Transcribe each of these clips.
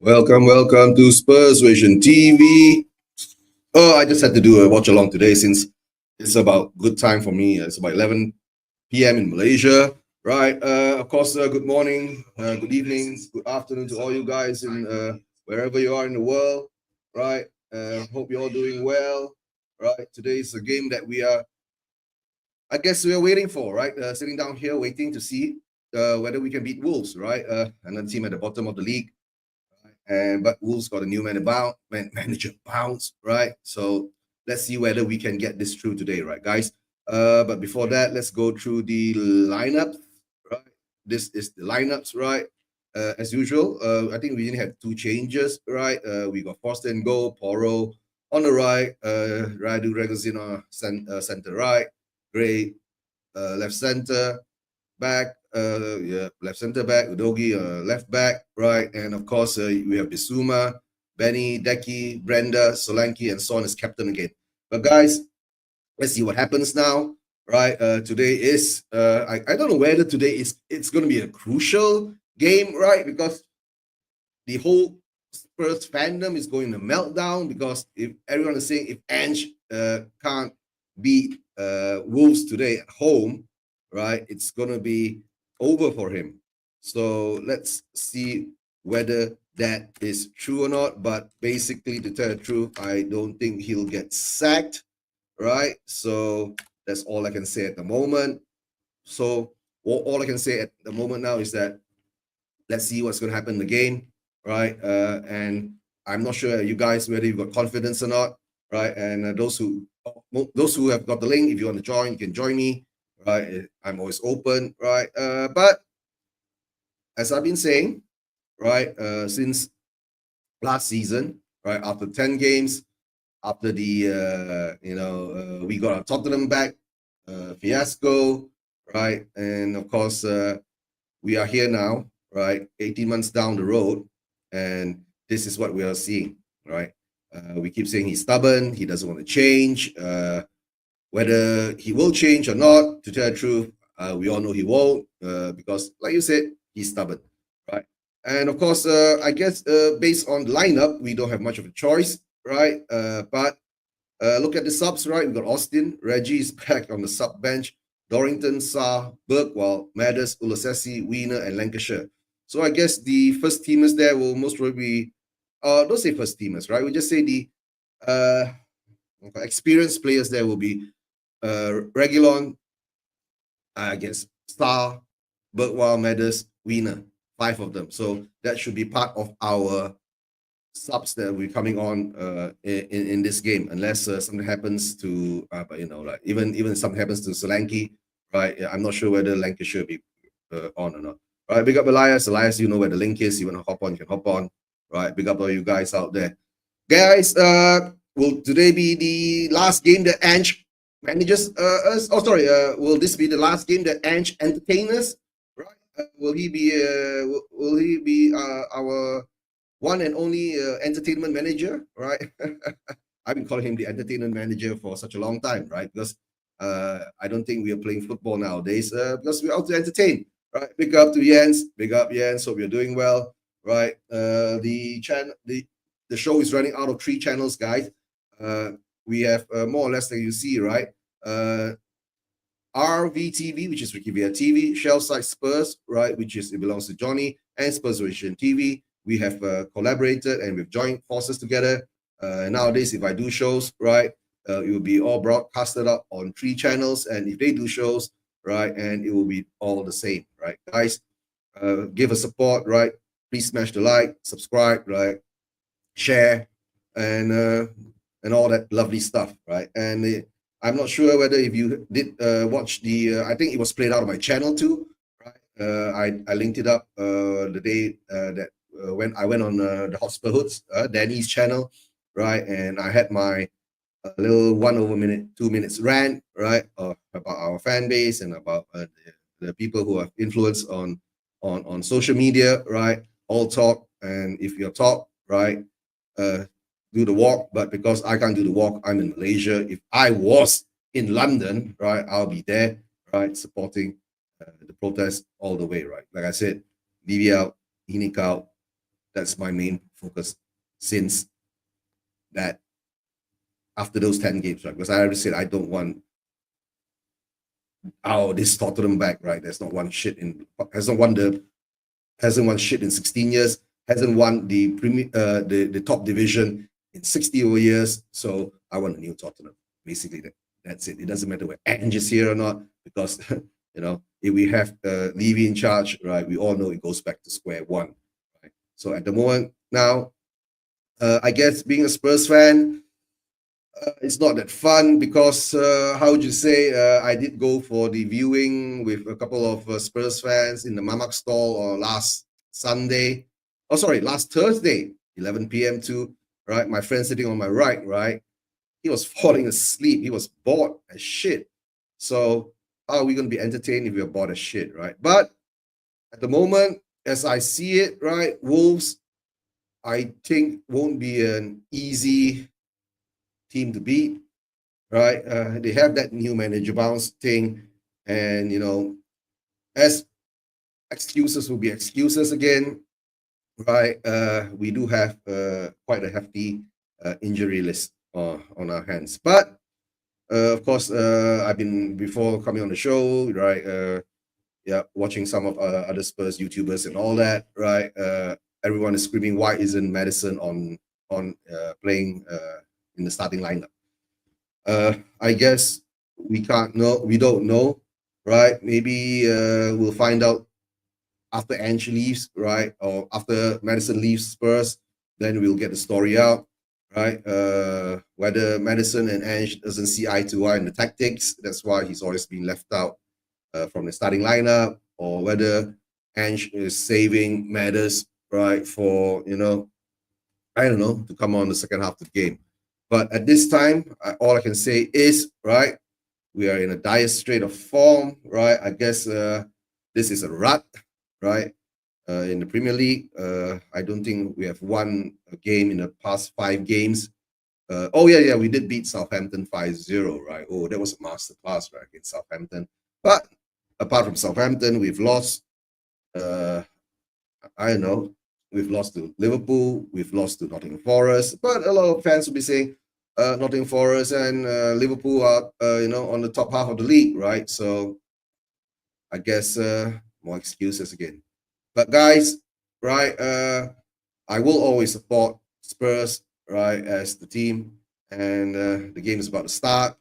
Welcome to Spurs Vision TV. Oh, I just had to do a watch along today since it's about good time for me. It's about 11 p.m. in Malaysia, right? Of course, good morning, good evening, good afternoon to all you guys in wherever you are in the world, right? Hope you're all doing well, right? Today is a game that I guess we are waiting for, right? Sitting down here waiting to see whether we can beat Wolves, right? Another team at the bottom of the league. But Wolves got a new manager bounce, right? So let's see whether we can get this through today, right, guys? But before that, let's go through the lineup, right? This is the lineups, right? As usual, I think we didn't have two changes, right? We got Foster in goal, Poro on the right, Radu Regazin center right, Gray left center, back, left center back, Udogi left back, right, and of course we have Bissouma, Benny, Deki, Brenda, Solanke, and Son as captain again. But guys, let's see what happens now, right? Today is I don't know whether today it's going to be a crucial game, right? Because the whole Spurs fandom is going to meltdown because if everyone is saying if Ange can't beat Wolves today at home, right, it's gonna be over for him. So let's see whether that is true or not. But basically, to tell the truth, I don't think he'll get sacked, right? So that's all I can say at the moment. So all I can say at the moment now is that let's see what's going to happen in the game, right? And I'm not sure you guys whether you've got confidence or not, right? And those who have got the link, if you want to join, you can join me, right? I'm always open, right? But as I've been saying, right, since last season, right, after 10 games, after the we got our Tottenham back fiasco, right, and of course we are here now, right, 18 months down the road, and this is what we are seeing, right? We keep saying he's stubborn, he doesn't want to change. Whether he will change or not, to tell the truth, we all know he won't, because, like you said, he's stubborn, right? And of course, I guess based on the lineup, we don't have much of a choice, right? But look at the subs, right? We've got Austin, Reggie is back on the sub bench, Dorrington, Sa, Burkwell, Madders, Ulasesi, Wiener, and Lancashire. So I guess the first teamers there will most probably be, don't say first teamers, right? We just say the experienced players there will be Regulon, I guess, Star, Burkwell, Madders, Wiener, 5 of them. So that should be part of our subs that will be coming on in this game, unless something happens to, but like even something happens to Solanke, right? I'm not sure whether Lancashire will be on or not. Right, big up Elias. Elias, you know where the link is. You want to hop on, you can hop on. Right, big up all you guys out there. Guys, will today be the last game that Ange manages us? Oh, sorry. Will this be the last game that Ange entertains us? Right? Will he be our one and only entertainment manager, right? I've been calling him the entertainment manager for such a long time, right? Because I don't think we are playing football nowadays because we're out to entertain, right? Big up to Jens, big up Jens. Hope you're doing well, right? The show is running out of 3 channels, guys. We have more or less that you see, right? RVTV, which is Wikipedia TV, Shellside Spurs, right, which is it belongs to Johnny, and Spurs Vision TV. We have collaborated and we've joined forces together. Nowadays, if I do shows, right, it will be all broadcasted up on 3 channels. And if they do shows, right, and it will be all the same, right, guys. Give us support, right? Please smash the like, subscribe, right, share, and all that lovely stuff, right? And I'm not sure whether if you did watch the, I think it was played out on my channel too, right? I linked it up the day that when I went on the Hotspur Hoods, Danny's channel, right? And I had my little 2 minutes rant, right, about our fan base and about the people who have influence on social media, right? All talk, and if you talk, right, do the walk. But because I can't do the walk, I'm in Malaysia. If I was in London, right, I'll be there, right, supporting the protest all the way, right? Like I said, Livia out, Hinik out. That's my main focus since that after those 10 games, right? Because I already said I don't want this Tottenham back, right? There's not one shit in hasn't won shit in 16 years, hasn't won the top division in 60 over years. So I want a new Tottenham. Basically, that's it. It doesn't matter where Ange is here or not, because if we have Levy in charge, right, we all know it goes back to square one. Right? So at the moment now, I guess being a Spurs fan, it's not that fun because how would you say? I did go for the viewing with a couple of Spurs fans in the Mamak stall last Sunday. Oh, sorry, last Thursday, 11 p.m. too. Right, my friend sitting on my right. Right, he was falling asleep. He was bored as shit. So how are we going to be entertained if we're bored as shit, right? But at the moment, as I see it, right, Wolves, I think won't be an easy team to beat, right? They have that new manager bounce thing, and as excuses will be excuses again, right? We do have quite a hefty injury list on our hands, but of course, I've been before coming on the show, right? Watching some of other Spurs YouTubers and all that, right? Everyone is screaming, why isn't Madison on playing in the starting lineup? I guess we can't know. We don't know, right? Maybe we'll find out after Ange leaves, right? Or after Madison leaves Spurs, then we'll get the story out, right? Whether Madison and Ange doesn't see eye to eye in the tactics, that's why he's always been left out from the starting lineup, or whether Ange is saving Madders, right, for I don't know, to come on the second half of the game. But at this time, all I can say is, right, we are in a dire strait of form, right? I guess this is a rut, right? In the Premier League, I don't think we have won a game in the past 5 games. We did beat Southampton 5-0, right? Oh, that was a masterclass, right, against Southampton. But apart from Southampton, we've lost, I don't know, we've lost to Liverpool, we've lost to Nottingham Forest, but a lot of fans will be saying Nottingham Forest and Liverpool are, on the top half of the league, right? So I guess more excuses again. But guys, right, I will always support Spurs, right, as the team, and the game is about to start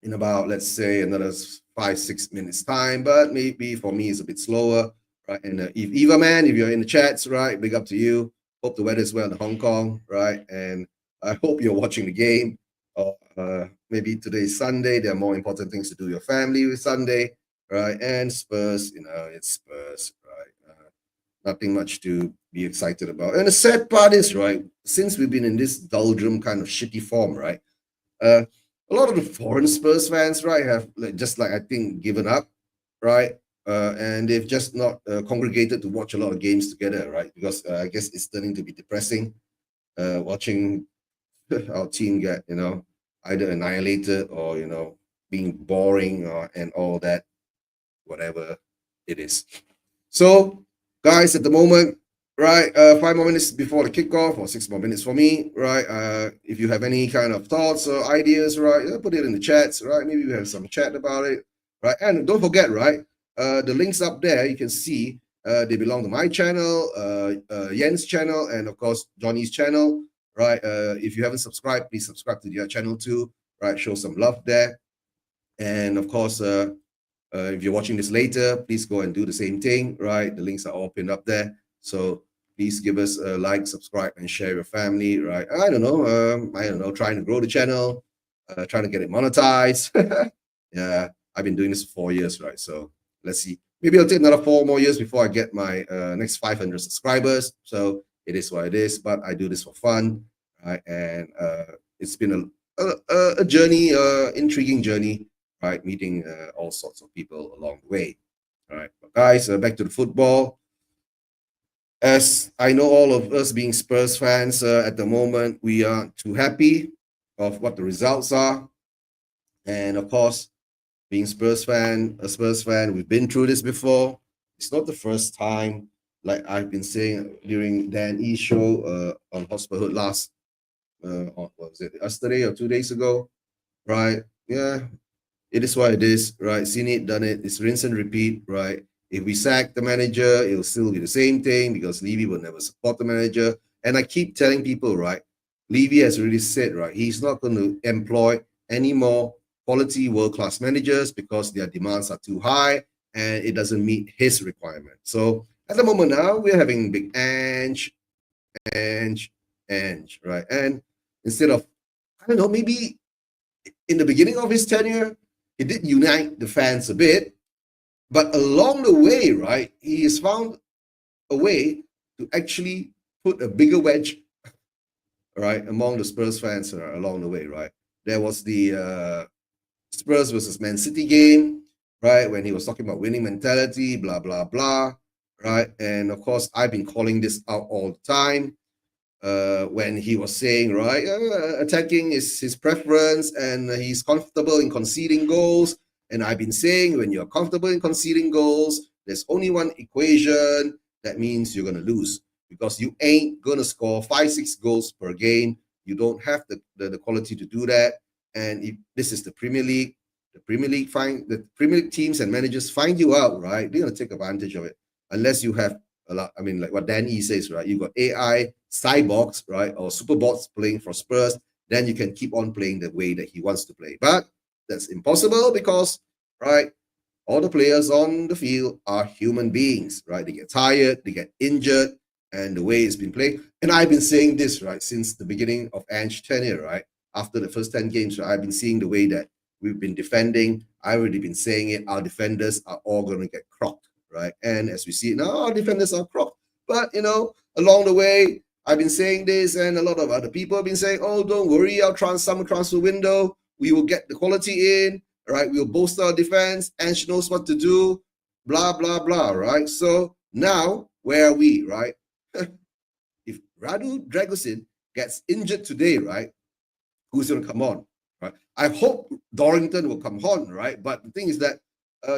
in about, let's say, another 5-6 minutes time, but maybe for me it's a bit slower, right? And if Eva man, if you're in the chats, right, big up to you. Hope the weather is well in Hong Kong, right? And I hope you're watching the game. Or maybe today's Sunday, there are more important things to do with your family with Sunday, right? And Spurs, it's Spurs, right? Nothing much to be excited about. And the sad part is, right, since we've been in this doldrum kind of shitty form, right, a lot of the foreign Spurs fans, right, have just I think given up, right, and they've just not congregated to watch a lot of games together, right, because I guess it's turning to be depressing, watching our team get either annihilated or being boring and all that, whatever it is. So, guys, at the moment, right, 5 more minutes before the kickoff, or 6 more minutes for me, right? If you have any kind of thoughts or ideas, right, put it in the chats, right? Maybe we have some chat about it, right? And don't forget, right, the links up there, you can see they belong to my channel, Yen's channel, and of course, Johnny's channel, right? If you haven't subscribed, please subscribe to their channel too, right? Show some love there. And of course, if you're watching this later, please go and do the same thing, right? The links are all pinned up there. So please give us a like, subscribe, and share your family, right? I don't know, trying to grow the channel, trying to get it monetized. Yeah, I've been doing this for 4 years, right? So let's see. Maybe it'll take another 4 more years before I get my next 500 subscribers. So it is what it is, but I do this for fun, right? And it's been a journey, intriguing journey, right? Meeting all sorts of people along the way. All right, but guys, back to the football. As I know, all of us being Spurs fans at the moment, we aren't too happy of what the results are. And of course, being a Spurs fan, we've been through this before. It's not the first time, like I've been saying during Dan E show on Hospital last what was it, yesterday or 2 days ago, right? Yeah, it is what it is, right? Seen it, done it. It's rinse and repeat, right? If we sack the manager, it'll still be the same thing because Levy will never support the manager. And I keep telling people, right? Levy has already said, right, he's not going to employ any more quality world-class managers because their demands are too high and it doesn't meet his requirement. So at the moment now, we're having big Ange, right? And instead of, I don't know, maybe in the beginning of his tenure, he did unite the fans a bit, but along the way, right, he has found a way to actually put a bigger wedge, right, among the Spurs fans along the way, right. There was the Spurs versus Man City game, right, when he was talking about winning mentality, blah blah blah, right, and of course I've been calling this out all the time. When he was saying, right, attacking is his preference and he's comfortable in conceding goals. And I've been saying, when you're comfortable in conceding goals, there's only one equation. That means you're going to lose because you ain't going to score 5-6 goals per game. You don't have the quality to do that. And if this is the Premier League, the Premier League teams and managers find you out, right? They're going to take advantage of it unless you have a lot. I mean, like what Danny says, right? You got AI cyborgs, right, or superbots playing for Spurs, then you can keep on playing the way that he wants to play. But that's impossible because, right, all the players on the field are human beings, right? They get tired, they get injured, and the way it's been played. And I've been saying this, right, since the beginning of Ange tenure, right? After the first 10 games, right, I've been seeing the way that we've been defending. I've already been saying it. Our defenders are all going to get crocked, right? And as we see it now, our defenders are crocked. But, along the way, I've been saying this, and a lot of other people have been saying, oh, don't worry, our summer transfer window, we will get the quality in, right? We'll bolster our defense. Ange knows what to do, blah, blah, blah, right? So now, where are we, right? If Radu Dragusin gets injured today, right, who's going to come on, right? I hope Dorrington will come on, right? But the thing is that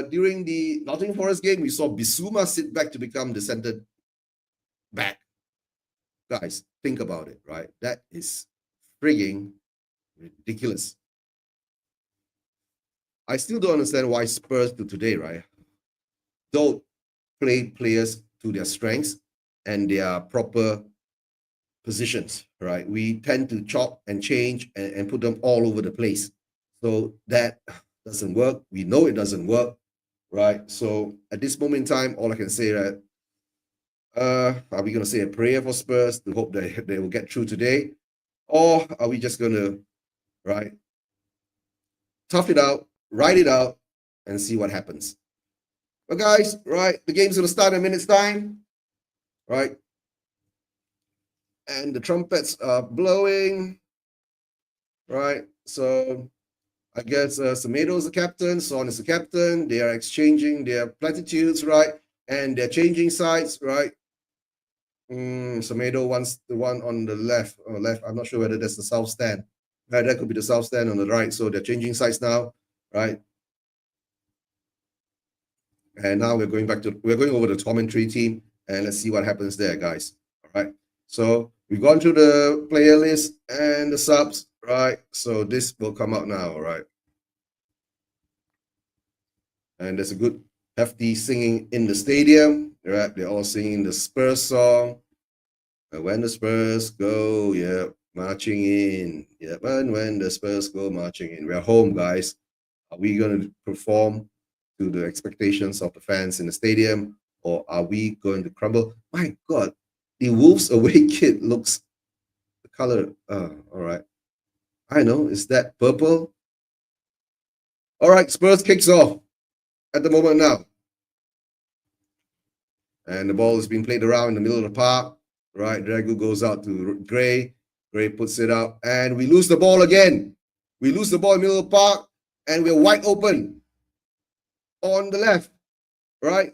during the Nottingham Forest game, we saw Bissouma sit back to become the center back. Guys, think about it, right? That is frigging ridiculous. I still don't understand why Spurs to today, right, don't play players to their strengths and their proper positions, right? We tend to chop and change and put them all over the place. So that doesn't work. We know it doesn't work, right? So at this moment in time, all I can say, right, are we going to say a prayer for Spurs to hope that they will get through today? Or are we just going to, right, tough it out, ride it out, and see what happens? But guys, right, the game's going to start in a minute's time, right? And the trumpets are blowing, right? So I guess Semedo's the captain, Son is the captain. They are exchanging their platitudes, right? And they're changing sides, right? Semedo wants the one on the left. I'm not sure whether that's the south stand. Right, that could be the south stand on the right. So they're changing sides now, right? And now we're going over the commentary team, and let's see what happens there, guys. All right. So we've gone through the player list and the subs, right? So this will come out now, right? And there's a good hefty singing in the stadium, right? They're all singing the Spurs song. When the Spurs go, yeah, marching in. Yeah, when the Spurs go marching in. We're home, guys. Are we going to perform to the expectations of the fans in the stadium, or are we going to crumble? My God, the Wolves away kit looks the color. All right. I know. Is that purple? All right. Spurs kicks off at the moment now. And the ball is being played around in the middle of the park. Right. Dragu goes out to Gray. Gray puts it up. And we lose the ball again. We lose the ball in the middle of the park. And we're wide open on the left. Right.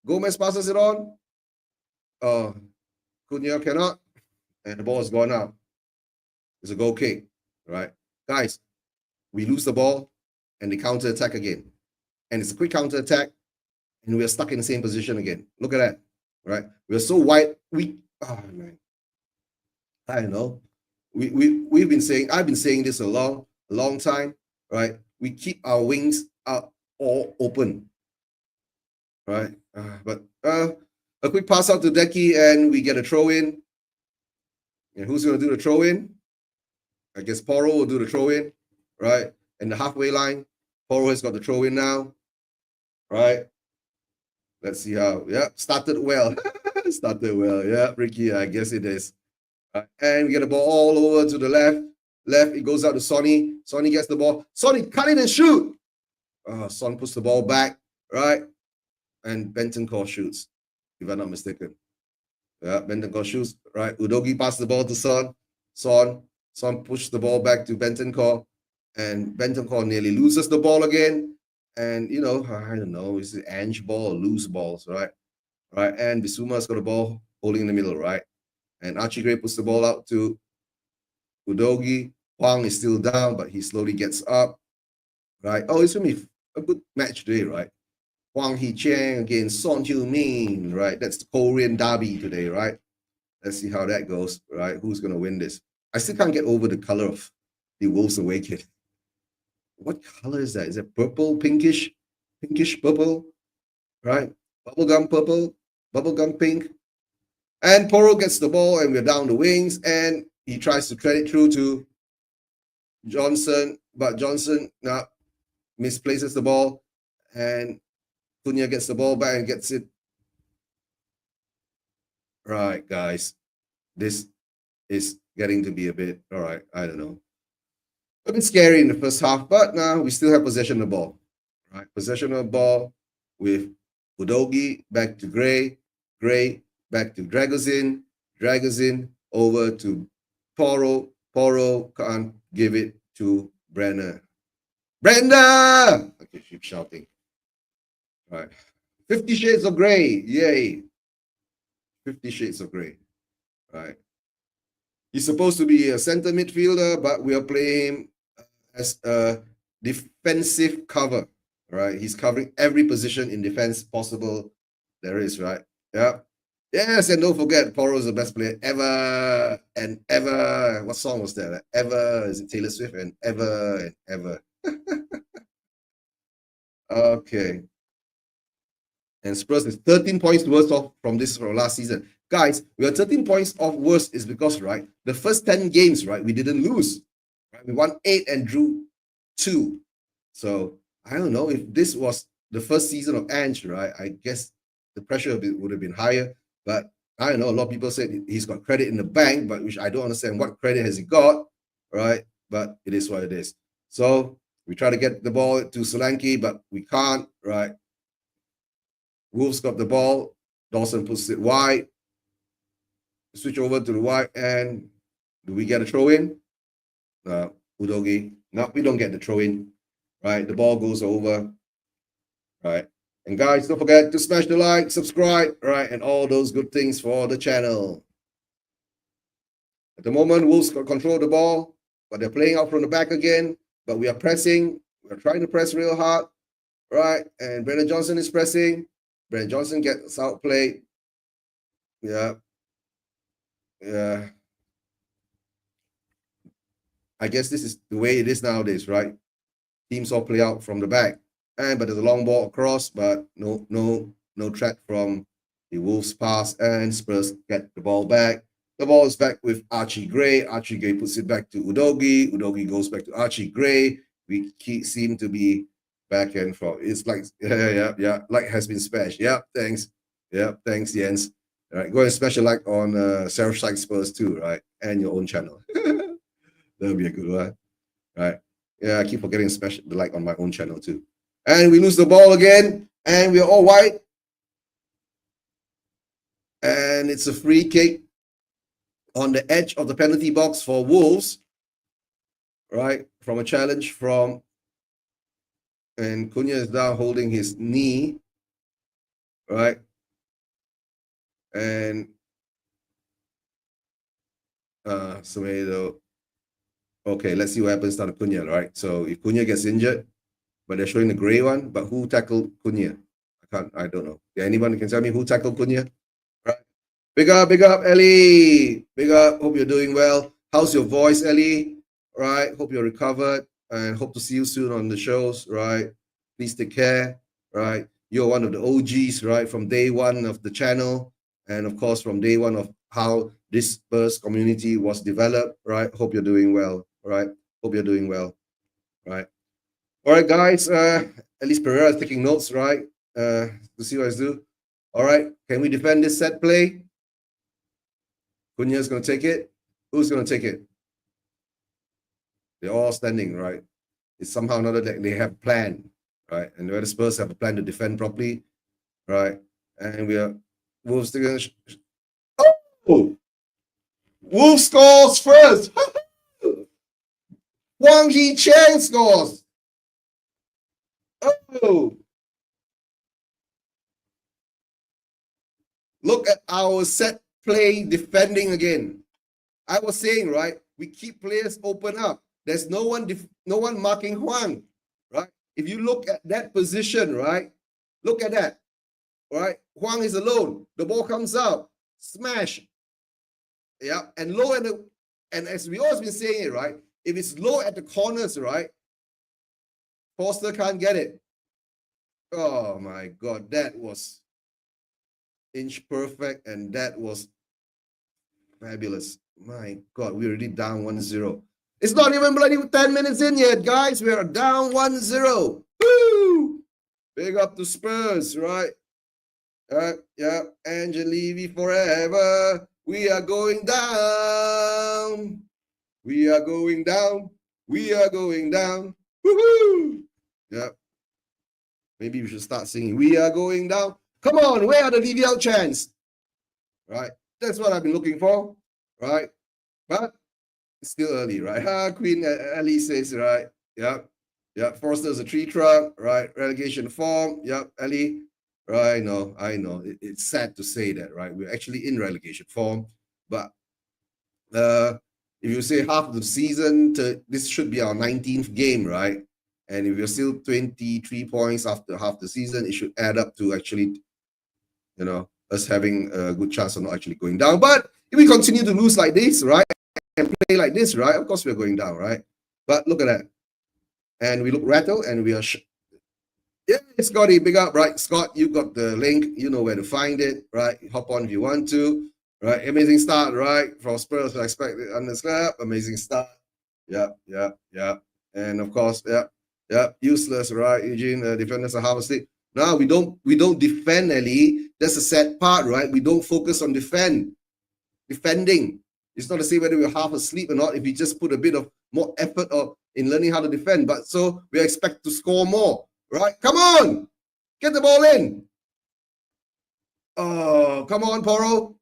Gomez passes it on. Cunha cannot. And the ball is gone out. It's a goal kick. Right. Guys, we lose the ball and they counter attack again. And it's a quick counter attack. And we're stuck in the same position again. Look at that. right? We're so wide. Oh man, I don't know. We've been saying, I've been saying this a long time, right? We keep our wings out all open, right? But a quick pass out to Decky and we get a throw in. And who's going to do the throw in? I guess Poro will do the throw in, right? And the halfway line, Poro has got the throw in now, right? Let's see how. Yeah, started well. Started well. Yeah, Ricky, I guess it is. And we get the ball all over to the left. Left, it goes out to Sonny. Sonny gets the ball. Sonny, cut it and shoot. Son puts the ball back, right? And Bentancur shoots, if I'm not mistaken. Yeah, Bentancur shoots, right? Udogi passes the ball to Son. Son pushes the ball back to Bentancur. And Bentancur nearly loses the ball again. And, you know, I don't know, is it Ange ball or loose balls, right? Right, and Bisuma's got the ball holding in the middle, right? And Archie Gray puts the ball out to Udogi. Huang is still down, but he slowly gets up, right? Oh, it's going to be a good match today, right? Huang Hee-cheng against Son Heung-min, right? That's the Korean derby today, right? Let's see how that goes, right? Who's going to win this? I still can't get over the color of the Wolves away kit. What color is that? Is it purple, pinkish purple, right? Bubblegum purple, bubblegum pink. And Poro gets the ball and we're down the wings and he tries to thread it through to Johnson, but Johnson misplaces the ball and Cunha gets the ball back and gets it. Right, guys. This is getting to be a bit, all right, I don't know. A bit scary in the first half, but now we still have possession of the ball. Right, possession of the ball with Udogi back to Gray, Gray back to Dragozin, Dragozin over to Poro, Poro can't give it to Brenner. Brenda! Okay, keep shouting. All right. 50 Shades of Grey, yay. 50 Shades of Grey, right? He's supposed to be a center midfielder, but we are playing him as a defensive cover, right? He's covering every position in defense possible there is, right? Yeah. Yes, and don't forget, Poro is the best player ever and ever. What song was that? Ever, is it Taylor Swift? And ever. Okay. And Spurs is 13 points worse off from last season. Guys, we are 13 points off worse is because, right, the first 10 games, right, we didn't lose. Right? We won 8 and drew 2. So I don't know if this was the first season of Ange, right? I guess the pressure would have been higher. But I don't know, a lot of people said he's got credit in the bank, but which I don't understand what credit has he got, right? But it is what it is. So we try to get the ball to Solanke, but we can't, right? Wolves got the ball. Dawson puts it wide. Switch over to the wide, and do we get a throw in? Udogi. No, we don't get the throw in, right? The ball goes over, right? And guys, don't forget to smash the like, subscribe, right? And all those good things for the channel. At the moment, Wolves control the ball, but they're playing out from the back again. But we are pressing. We're trying to press real hard, right? And Brendan Johnson is pressing. Brendan Johnson gets outplayed. Yeah. I guess this is the way it is nowadays, right? Teams all play out from the back. But there's a long ball across, but no threat from the Wolves pass, and Spurs get the ball back. The ball is back with Archie Gray. Archie Gray puts it back to Udogi. Udogi goes back to Archie Gray. We seem to be back and forth. It's like, yeah, like has been smashed. Yeah, thanks. Yeah, thanks, Jens. All right, go and smash a like on Seraph Sykes Spurs too, right? And your own channel. That'll be a good one. Right. Yeah, I keep forgetting to smash the like on my own channel too. And we lose the ball again, and we're all white. And it's a free kick on the edge of the penalty box for Wolves, right? From a challenge from, and Cunha is down holding his knee, right? And Semedo. Okay, let's see what happens to Cunha, right? So if Cunha gets injured, but they're showing the gray one, but who tackled Cunha? I don't know. Yeah, anyone can tell me who tackled Cunha? Big up, Ellie. Big up. Hope you're doing well. How's your voice, Ellie? Right. Hope you're recovered and hope to see you soon on the shows. Right. Please take care. Right. You're one of the OGs, right, from day one of the channel, and of course from day one of how this Spurs community was developed. Right. Hope you're doing well. Right. Hope you're doing well. Right. All right, guys. At least Pereira is taking notes, right? To see what I do. All right. Can we defend this set play? Cunha's going to take it. Who's going to take it? They're all standing, right? It's somehow or another that they have a plan, right? And the Spurs have a plan to defend properly, right? And we are Wolves still going to. Oh! Wolves scores first. Wang Hee-Chang scores. Oh! Look at our set play defending again. I was saying, right? We keep players open up. There's no one marking Huang, right? If you look at that position, right? Look at that, right? Huang is alone. The ball comes out, smash. Yeah, and low at the, and as we always been saying it, right? If it's low at the corners, right? Foster can't get it. Oh my God, that was inch perfect, and that was fabulous. My God, we're already down 1-0. It's not even bloody 10 minutes in yet, guys. We are down 1-0. Woo! Big up to Spurs, right? Yeah, Ange and Levy forever. We are going down. We are going down. We are going down. Woohoo! Yeah. Maybe we should start singing. We are going down. Come on, where are the VVL chants? Right? That's what I've been looking for. Right? But it's still early, right? Queen Ali says, right? Yep. Yep. Forster's a tree trunk, right? Relegation form. Yep. Ali. Right. I know. It's sad to say that, right? We're actually in relegation form. But if you say half of the season, this should be our 19th game, right? And if you're still 23 points after half the season, it should add up to actually, us having a good chance of not actually going down. But if we continue to lose like this, right, and play like this, right, of course we're going down, right? But look at that. And we look rattled and we are... Yeah, Scotty, big up, right? Scott, you got the link. You know where to find it, right? Hop on if you want to, right? Amazing start, right? From Spurs, I expect it under slap. Amazing start. Yeah. And of course, yeah. Useless, right? Eugene, defenders are half asleep. No, we don't defend, Ellie. That's the sad part, right? We don't focus on defending. It's not to say whether we're half asleep or not. If we just put a bit of more effort in learning how to defend, but so we expect to score more, right? Come on, get the ball in. Oh, come on, Poro.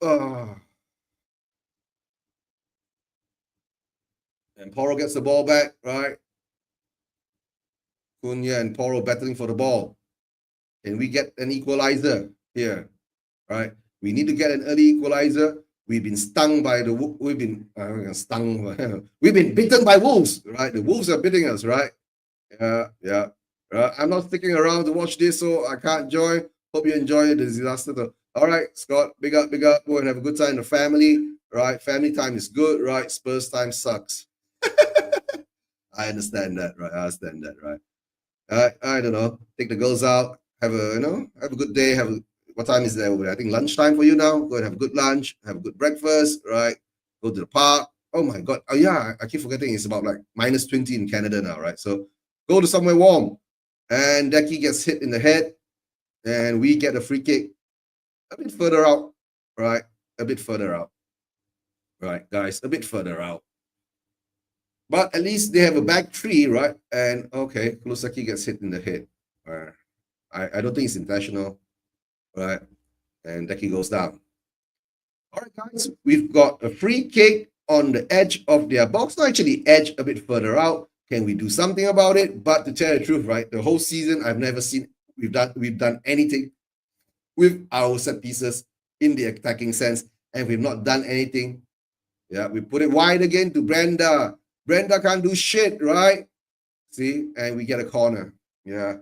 Oh. And Poro gets the ball back, right? Cunha and Poro battling for the ball. Can we get an equalizer here, right? We need to get an early equalizer. We've been stung by we've been bitten by wolves, right? The wolves are biting us, right? Yeah. I'm not sticking around to watch this, so I can't join. Hope you enjoy the disaster. All right, Scott, big up. Go and have a good time in the family, right? Family time is good, right? Spurs time sucks. I understand that, right? I don't know. Take the girls out. Have a good day. What time is it over there? I think lunchtime for you now. Go and have a good lunch. Have a good breakfast, right? Go to the park. Oh my God. Oh yeah, I keep forgetting it's about like -20 in Canada now, right? So go to somewhere warm. And Decky gets hit in the head. And we get a free kick a bit further out, right? A bit further out. Right, guys, a bit further out. But at least they have a back three, right? And okay, Kulosaki gets hit in the head. I don't think it's intentional, right? And Decky goes down. All right, guys, we've got a free kick on the edge of their box. Not actually edge, a bit further out. Can we do something about it? But to tell the truth, right, the whole season I've never seen we've done anything with our set pieces in the attacking sense, and we've not done anything. Yeah, we put it wide again to Brenda. Brenda can't do shit, right? See, and we get a corner. Yeah.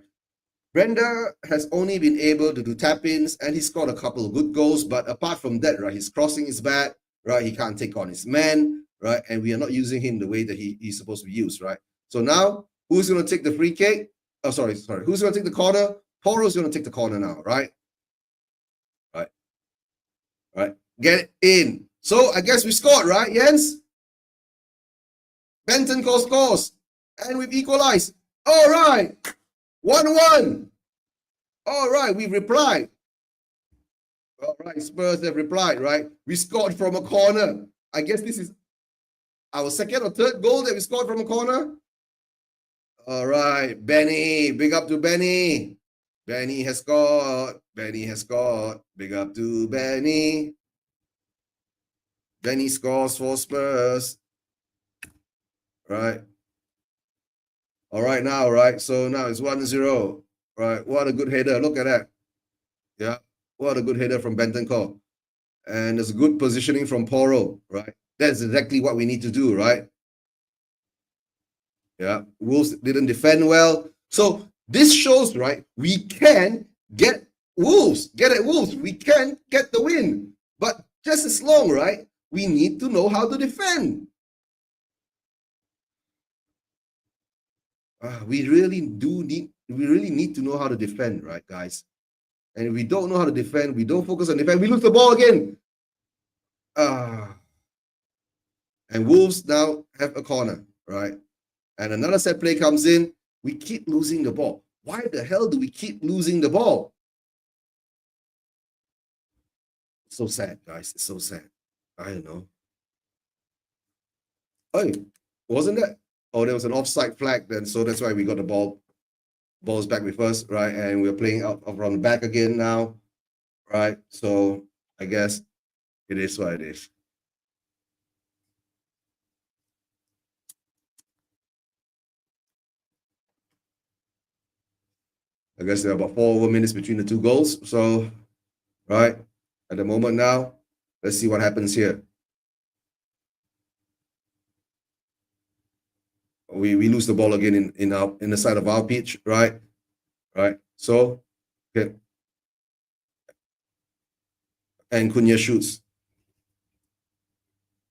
Brenda has only been able to do tap-ins, and he scored a couple of good goals. But apart from that, right, his crossing is bad, right? He can't take on his man, right? And we are not using him the way that he's supposed to be used, right? So now, who's going to take the free kick? Oh, sorry. Who's going to take the corner? Poro's going to take the corner now, right? Right. Get it in. So I guess we scored, right, Jens? Benton scores. And we've equalized. All right. 1-1. All right, we've replied. All right, Spurs have replied, right? We scored from a corner. I guess this is our second or third goal that we scored from a corner. All right, Benny. Big up to Benny. Benny has scored. Benny has scored. Big up to Benny. Benny scores for Spurs. Right. All right now, right? So now it's 1-0. Right. What a good header. Look at that. Yeah. What a good header from Bentancur. And there's good positioning from Poro, right? That's exactly what we need to do, right? Yeah. Wolves didn't defend well. So this shows, right? We can get Wolves. Get at Wolves. We can get the win. But just as long, right? We need to know how to defend. We really need to know how to defend, right, guys? And if we don't know how to defend, we don't focus on defense, we lose the ball again. And Wolves now have a corner, right? And another set play comes in. We keep losing the ball. Why the hell do we keep losing the ball? It's so sad, guys. It's so sad. I don't know. Oh, wasn't that? Oh, there was an offside flag then, so that's why we got the balls back with us, right? And we're playing out from the back again now, right? So I guess it is what it is. I guess there are about 4 minutes between the two goals. So, right, at the moment now, let's see what happens here. We lose the ball again in the side of our pitch, right? Right. So, okay. And Cunha shoots.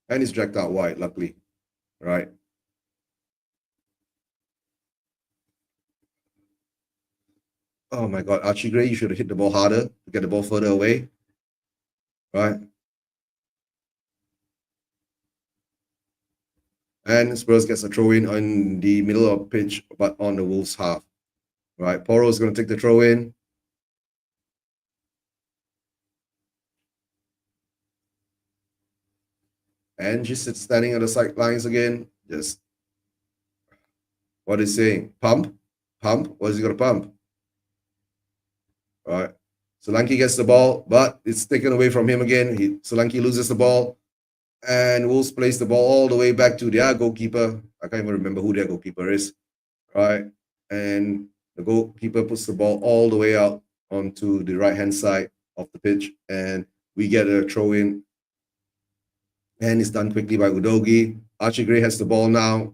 And it's dragged out wide, luckily. Right. Oh my God, Archie Gray, you should have hit the ball harder to get the ball further away. Right. And Spurs gets a throw in on the middle of pitch, but on the Wolves half. Right. Poro is going to take the throw in. And she's standing on the sidelines again. Just what is saying? Pump? Pump? What is he going to pump? All right. Solanke gets the ball, but it's taken away from him again. Solanke loses the ball. And Wolves plays the ball all the way back to their goalkeeper. I can't even remember who their goalkeeper is. Right. And the goalkeeper puts the ball all the way out onto the right-hand side of the pitch. And we get a throw in. And it's done quickly by Udogi. Archie Gray has the ball now.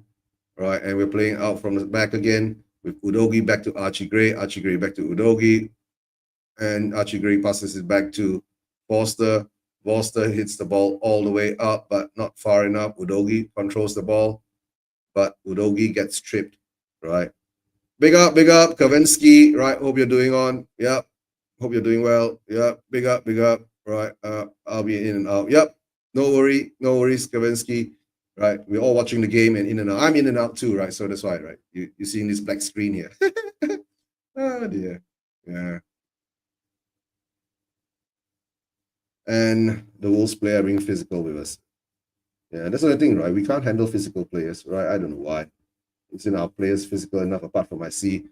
Right. And we're playing out from the back again with Udogi back to Archie Gray. Archie Gray back to Udogi. And Archie Gray passes it back to Forster. Forster hits the ball all the way up, but not far enough. Udogi controls the ball, but Udogi gets tripped, right? Big up, Kavinsky, right? Hope you're doing on. Yep. Hope you're doing well. Yep. Big up, right? I'll be in and out. Yep. No worries, Kavinsky. Right. We're all watching the game and in and out. I'm in and out too, right? So that's why, right? You're seeing this black screen here. Oh dear. Yeah. And the Wolves player being physical with us. Yeah, that's the thing, right? We can't handle physical players, right? I don't know why. It's in our players physical enough, apart from I see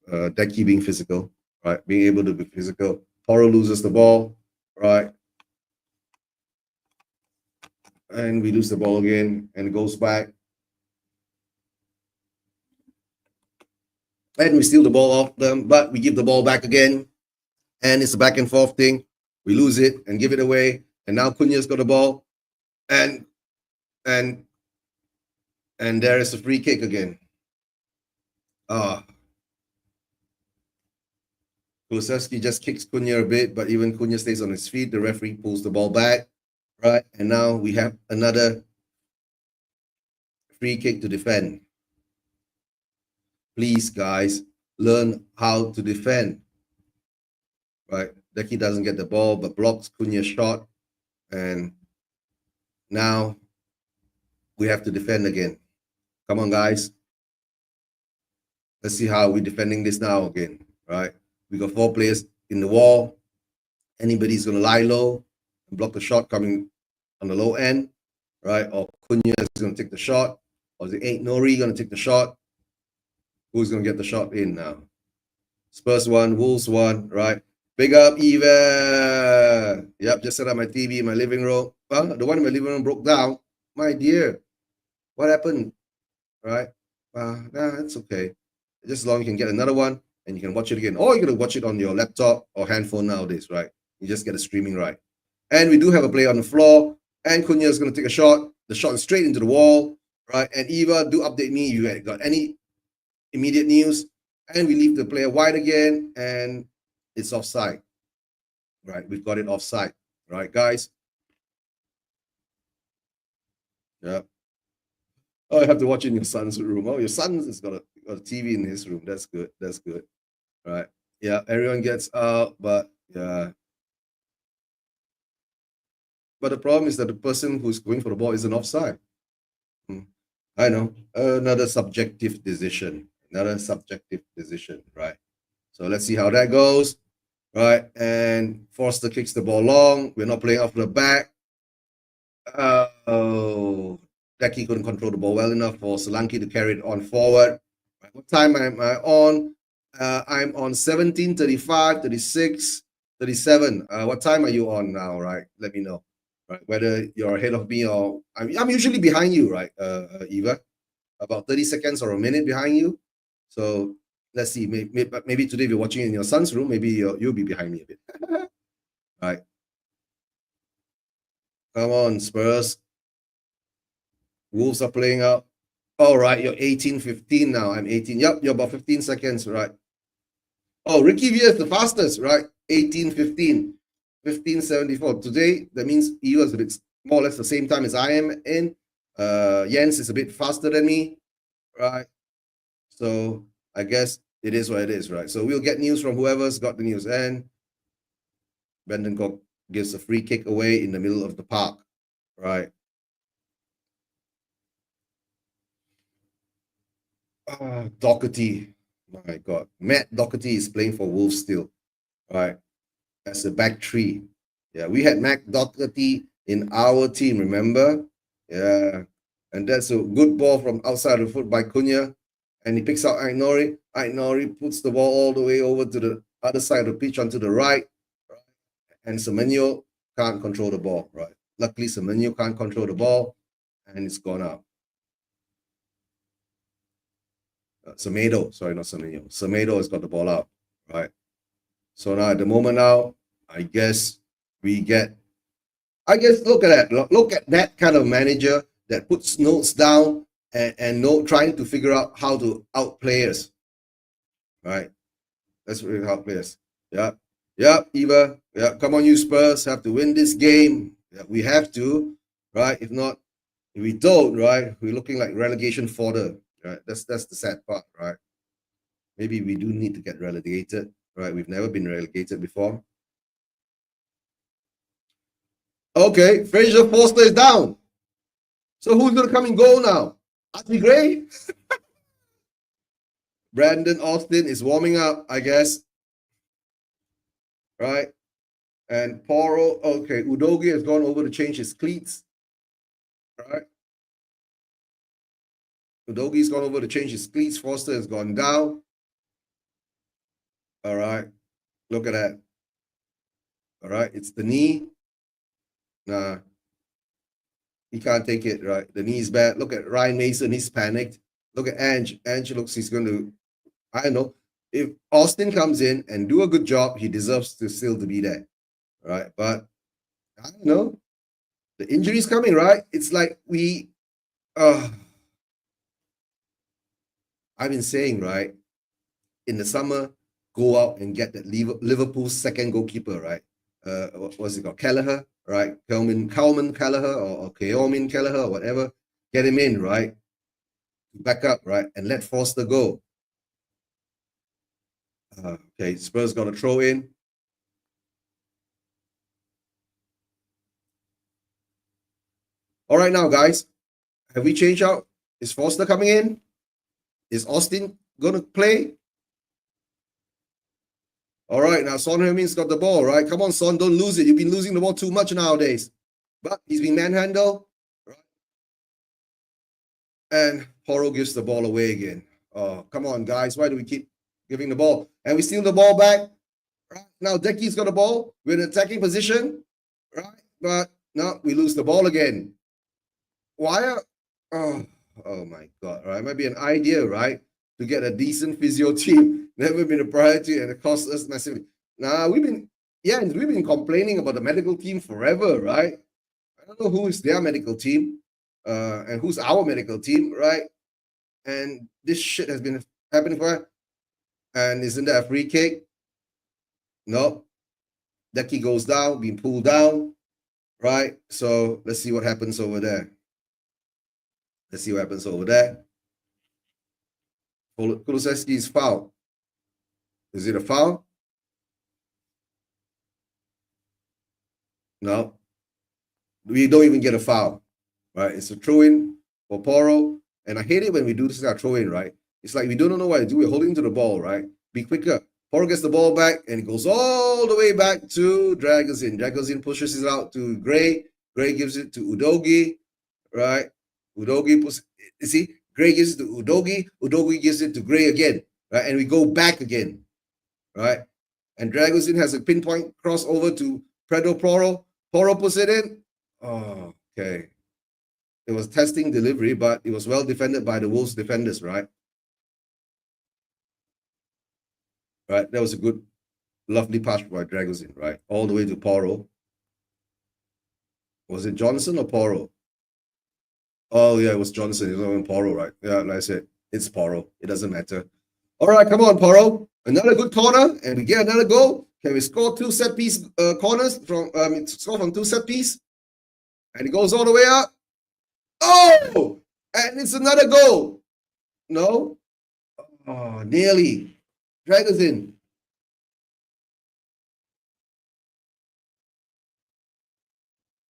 Decky being physical, right? Being able to be physical. Toro loses the ball, right? And we lose the ball again, and it goes back. And we steal the ball off them, but we give the ball back again. And it's a back and forth thing. We lose it and give it away. And now Cunha's got the ball. And there is a free kick again. Kulusevski just kicks Cunha a bit, but even Cunha stays on his feet. The referee pulls the ball back, right? And now we have another free kick to defend. Please, guys, learn how to defend, right? Deki doesn't get the ball, but blocks Cunha's shot. And now we have to defend again. Come on, guys. Let's see how we're defending this now again, right? We got 4 players in the wall. Anybody's going to lie low and block the shot coming on the low end, right? Or Cunha is going to take the shot. Or is it Ain't Nori going to take the shot? Who's going to get the shot in now? Spurs 1, Wolves 1, right? Big up, Eva. Yep, just set up my TV in my living room. Well, the one in my living room broke down. My dear, what happened? Right? Nah, it's okay. Just as long as you can get another one and you can watch it again. Or you're going to watch it on your laptop or handphone nowadays, right? You just get a streaming right. And we do have a player on the floor. And Cunha is going to take a shot. The shot is straight into the wall, right? And Eva, do update me if you got any immediate news. And we leave the player wide again. And it's offside, right? We've got it offside, right, guys? Yeah. Oh, I have to watch it in your son's room. Oh, your son has got a TV in his room. That's good. That's good. Right. Yeah, everyone gets out, but yeah. But the problem is that the person who's going for the ball isn't offside. I know. Another subjective decision. Another subjective decision, right? So let's see how that goes. Right. And Forster kicks the ball long. We're not playing off the back. Oh, Deki couldn't control the ball well enough for Solanke to carry it on forward. Right. What time am I on? I'm on 17, 35, 36, 37. What time are you on now, right? Let me know, right? Whether you're ahead of me or I'm usually behind you, right, Eva? About 30 seconds or a minute behind you. So let's see. Maybe today if you're watching in your son's room, maybe you'll be behind me a bit. Right. Come on, Spurs. Wolves are playing out. All right, you're 18-15 now. I'm 18. Yep, you're about 15 seconds, right? Oh, Ricky Villa is the fastest, right? 18-15, 15-74. Today, that means he was a bit more or less the same time as I am in. Jens is a bit faster than me, right? So I guess it is what it is, right? So we'll get news from whoever's got the news. And Bendencock gives a free kick away in the middle of the park, right? Doherty, my God. Matt Doherty is playing for Wolves still, right? As a back three. Yeah, we had Matt Doherty in our team, remember? Yeah, and that's a good ball from outside the foot by Cunha. And he picks out Ain't Nori. Ain't Nori puts the ball all the way over to the other side of the pitch onto the right. And Semenyo can't control the ball, right? Luckily, Semenyo can't control the ball, and it's gone out. Semedo, sorry, not Semenyo. Semedo has got the ball out, right? So now at the moment now, I guess look at that. Look at that kind of manager that puts notes down and trying to figure out how to outplay us, right? That's really how players. Yeah. Yeah, Eva. Yeah, come on, you Spurs have to win this game. Yeah, we have to, right? If not, if we don't, right, we're looking like relegation fodder, right? That's the sad part, right? Maybe we do need to get relegated, right? We've never been relegated before. Okay, Fraser Forster is down. So who's gonna come and go now? Archie Gray? Brandon Austin is warming up, I guess. Right? And Poro, okay, Udogi has gone over to change his cleats. Right? Udogi's gone over to change his cleats. Forster has gone down. All right. Look at that. All right. It's the knee. Nah. He can't take it, right? The knee's bad. Look at Ryan Mason. He's panicked. Look at Ange. Ange looks he's going to, I don't know. If Austin comes in and do a good job, he deserves to still to be there. Right? But I don't know. The injury's coming, right? It's like I've been saying, right? In the summer, go out and get that Liverpool second goalkeeper, right? What's it called? Kelleher, right? Kalman Kelleher or Keomin Kelleher or whatever. Get him in, right? Back up, right? And let Foster go. Okay, Spurs got to throw in. All right, now, guys, have we changed out? Is Foster coming in? Is Austin going to play? All right, now Son Heung-min's got the ball, right? Come on, Son, don't lose it. You've been losing the ball too much nowadays. But he's been manhandled. Right? And Porro gives the ball away again. Oh, come on, guys. Why do we keep giving the ball? And we steal the ball back. Right? Now Decky's got the ball. We're in attacking position. Right? But no, we lose the ball again. Why? Oh my God. Right? Might be an idea, right? To get a decent physio team. Never been a priority and it costs us massively. Nah, we've been complaining about the medical team forever, right? I don't know who is their medical team and who's our medical team, right? And this shit has been happening for. And isn't that a free kick? No. Decky goes down, being pulled down, right? So let's see what happens over there. Let's see what happens over there. Kulusevski is foul. Is it a foul? No. We don't even get a foul, right? It's a throw-in for Porro. And I hate it when we do this kind of throw-in, right? It's like we don't know what to do. We're holding to the ball, right? Be quicker. Porro gets the ball back and it goes all the way back to Dragozin. Dragozin pushes it out to Gray. Gray gives it to Udogie, right? Udogie puts, you see, Gray gives it to Udogie. Udogie gives it to Gray again, right? And we go back again, right? And Dragozin has a pinpoint crossover to Pedro Porro. Porro puts it in. Oh, okay. It was testing delivery, but it was well defended by the Wolves defenders, right? Right, that was a good, lovely pass by Dragozin, right? All the way to Porro. Was it Johnson or Porro? Oh, yeah, it was Johnson. It was not Porro, right? Yeah, like I said, it's Porro. It doesn't matter. All right, come on, Porro. Another good corner, and we get another goal. Can we score two set piece corners from score from two set piece? And it goes all the way up. Oh, and it's another goal. No. Oh, nearly. Dragozin.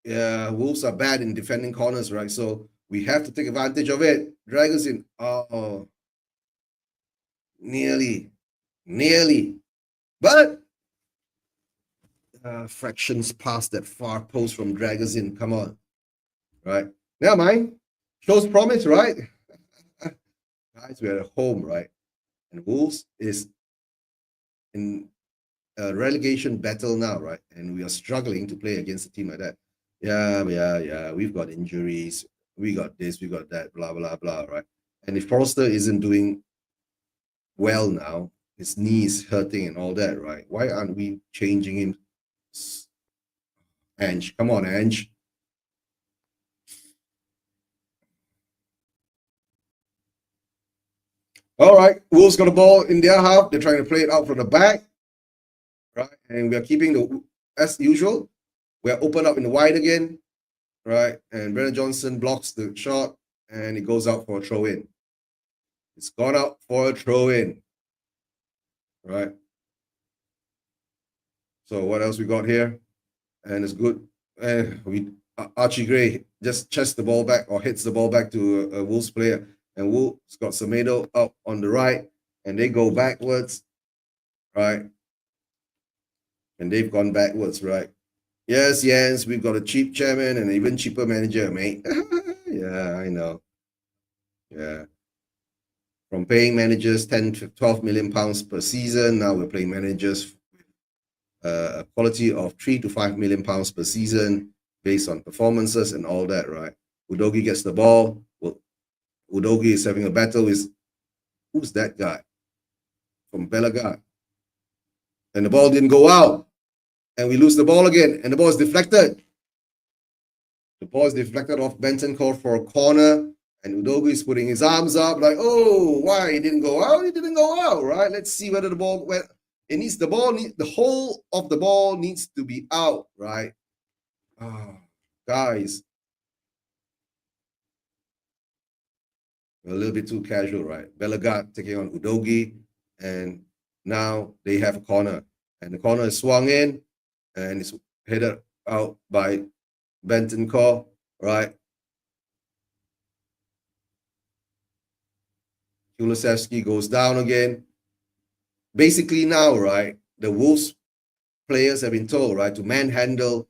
Yeah, Wolves are bad in defending corners, right? So we have to take advantage of it. Dragozin. Oh, nearly. But fractions past that far post from Dragozin. Come on. Right. Never mind. Shows promise, right? Guys, we're at home, right? And Wolves is in a relegation battle now, right? And we are struggling to play against a team like that. Yeah. We've got injuries. We got this, we got that, blah, blah, blah, right? And if Forster isn't doing well now, his knee is hurting and all that, right? Why aren't we changing him? Ange, come on, Ange. All right, Wolves got the ball in their half. They're trying to play it out from the back, right? And we are keeping the, as usual, we're open up in the wide again, right? And Brennan Johnson blocks the shot and it goes out for a throw-in. It's gone out for a throw-in, right? So what else we got here? And it's good. Archie Gray just chests the ball back or hits the ball back to a Wolves player. And Wolves got Semedo up on the right, and they go backwards, right? And they've gone backwards, right? Yes, we've got a cheap chairman and an even cheaper manager, mate. Yeah, I know. Yeah. From paying managers 10 to 12 million pounds per season, now we're paying managers a quality of 3 to 5 million pounds per season based on performances and all that, right? Udogie gets the ball. Well, Udogie is having a battle with, who's that guy? From Belaga. And the ball didn't go out. And we lose the ball again. And the ball is deflected. The ball is deflected off Bentancur for a corner. And Udogie is putting his arms up like, oh, why? It didn't go out? It didn't go out, right? Let's see whether the ball went It needs the ball, the whole of the ball needs to be out, right? Guys, a little bit too casual, right? Belagat taking on Udogi, and now they have a corner, and the corner is swung in, and it's headed out by Bentancur, right? Kulusevski goes down again. Basically now, right, the Wolves players have been told, right, to manhandle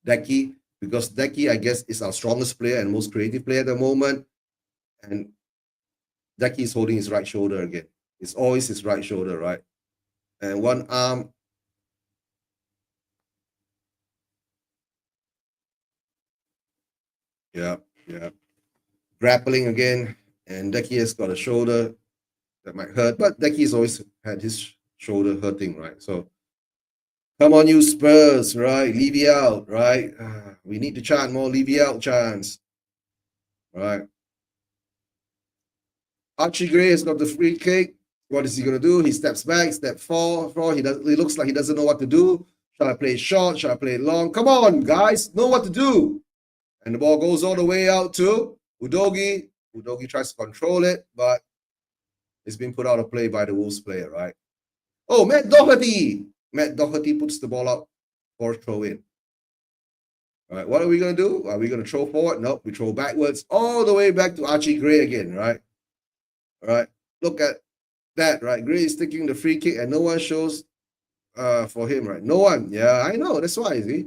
Decky, because Decky, I guess, is our strongest player and most creative player at the moment. And Decky is holding his right shoulder again. It's always his right shoulder, right? And one arm. Yeah. Grappling again. And Decky has got a shoulder that might hurt, but Decky's always had his shoulder hurting, right? So come on, you Spurs, right? Levy out, right? We need to chant more Levy out chants, right? Archie Gray has got the free kick. What is he going to do? He steps back, step four. He looks like he doesn't know what to do. Shall I play it short? Shall I play it long? Come on, guys, know what to do. And the ball goes all the way out to Udogi. Udogi tries to control it, but it's been put out of play by the Wolves player, right? Oh, Matt Doherty. Matt Doherty puts the ball up for a throw in. All right, what are we going to do? Are we going to throw forward? Nope, we throw backwards all the way back to Archie Gray again, right? All right, look at that, right? Gray is taking the free kick and no one shows for him, right? No one. Yeah, I know. That's why, see?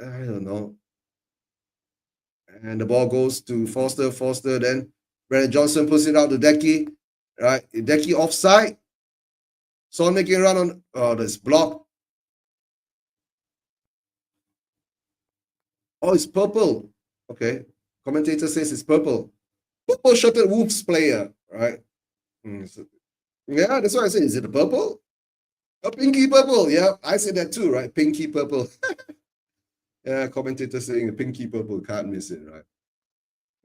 I don't know. And the ball goes to Foster. Foster, then Brennan Johnson puts it out to Decky, right? Decky offside. Son making a run on this block. Oh, it's purple. Okay. Commentator says it's purple. Purple shirted Wolves player, right? Yeah, that's why I say, is it a purple? A pinky purple. Yeah, I said that too, right? Pinky purple. Yeah, commentator saying a pinky purple, can't miss it, right?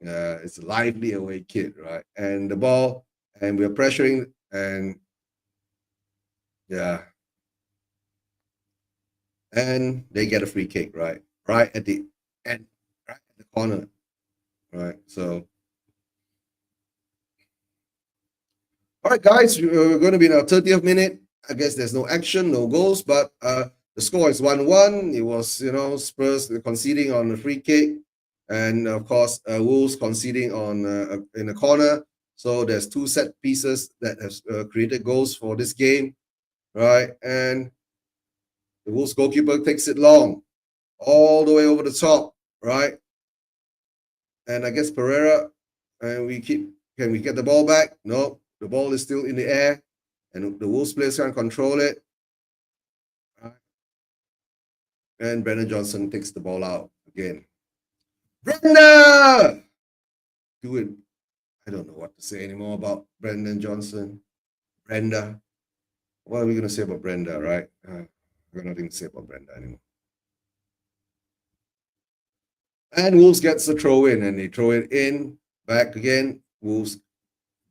Yeah, it's a lively away kid, right? And the ball, and we're pressuring, and yeah. And they get a free kick, right? Right at the end, right at the corner. Right. So all right, guys, we're going to be in our 30th minute. I guess there's no action, no goals, but the score is 1-1. It was, Spurs conceding on a free kick, and of course, Wolves conceding on in a corner. So there's two set pieces that have created goals for this game, right? And the Wolves goalkeeper takes it long, all the way over the top, right? And I guess Pereira, and can we get the ball back? No, the ball is still in the air, and the Wolves players can't control it. And Brennan Johnson takes the ball out again. Brenda! Do it. I don't know what to say anymore about Brendan Johnson. Brenda. What are we going to say about Brenda, right? I've got nothing to say about Brenda anymore. And Wolves gets the throw in, and they throw it in, back again. Wolves,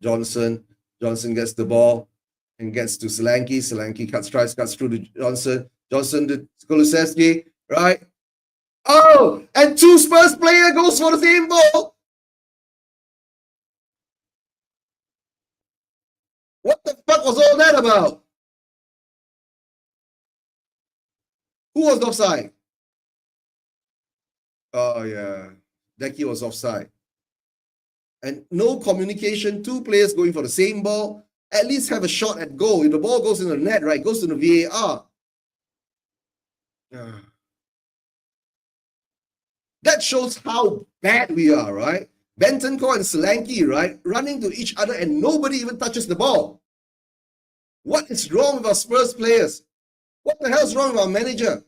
Johnson gets the ball and gets to Solanke. Solanke cuts through to Johnson. Johnson to Kulusevski, right? Oh, and two Spurs player goes for the same ball. What the fuck was all that about? Who was offside? Oh, yeah. Decky was offside. And no communication, two players going for the same ball. At least have a shot at goal. If the ball goes in the net, right, goes to the VAR. That shows how bad we are, right? Bentancur and Solanke, right, running to each other and nobody even touches the ball. What is wrong with our Spurs players? What the hell is wrong with our manager?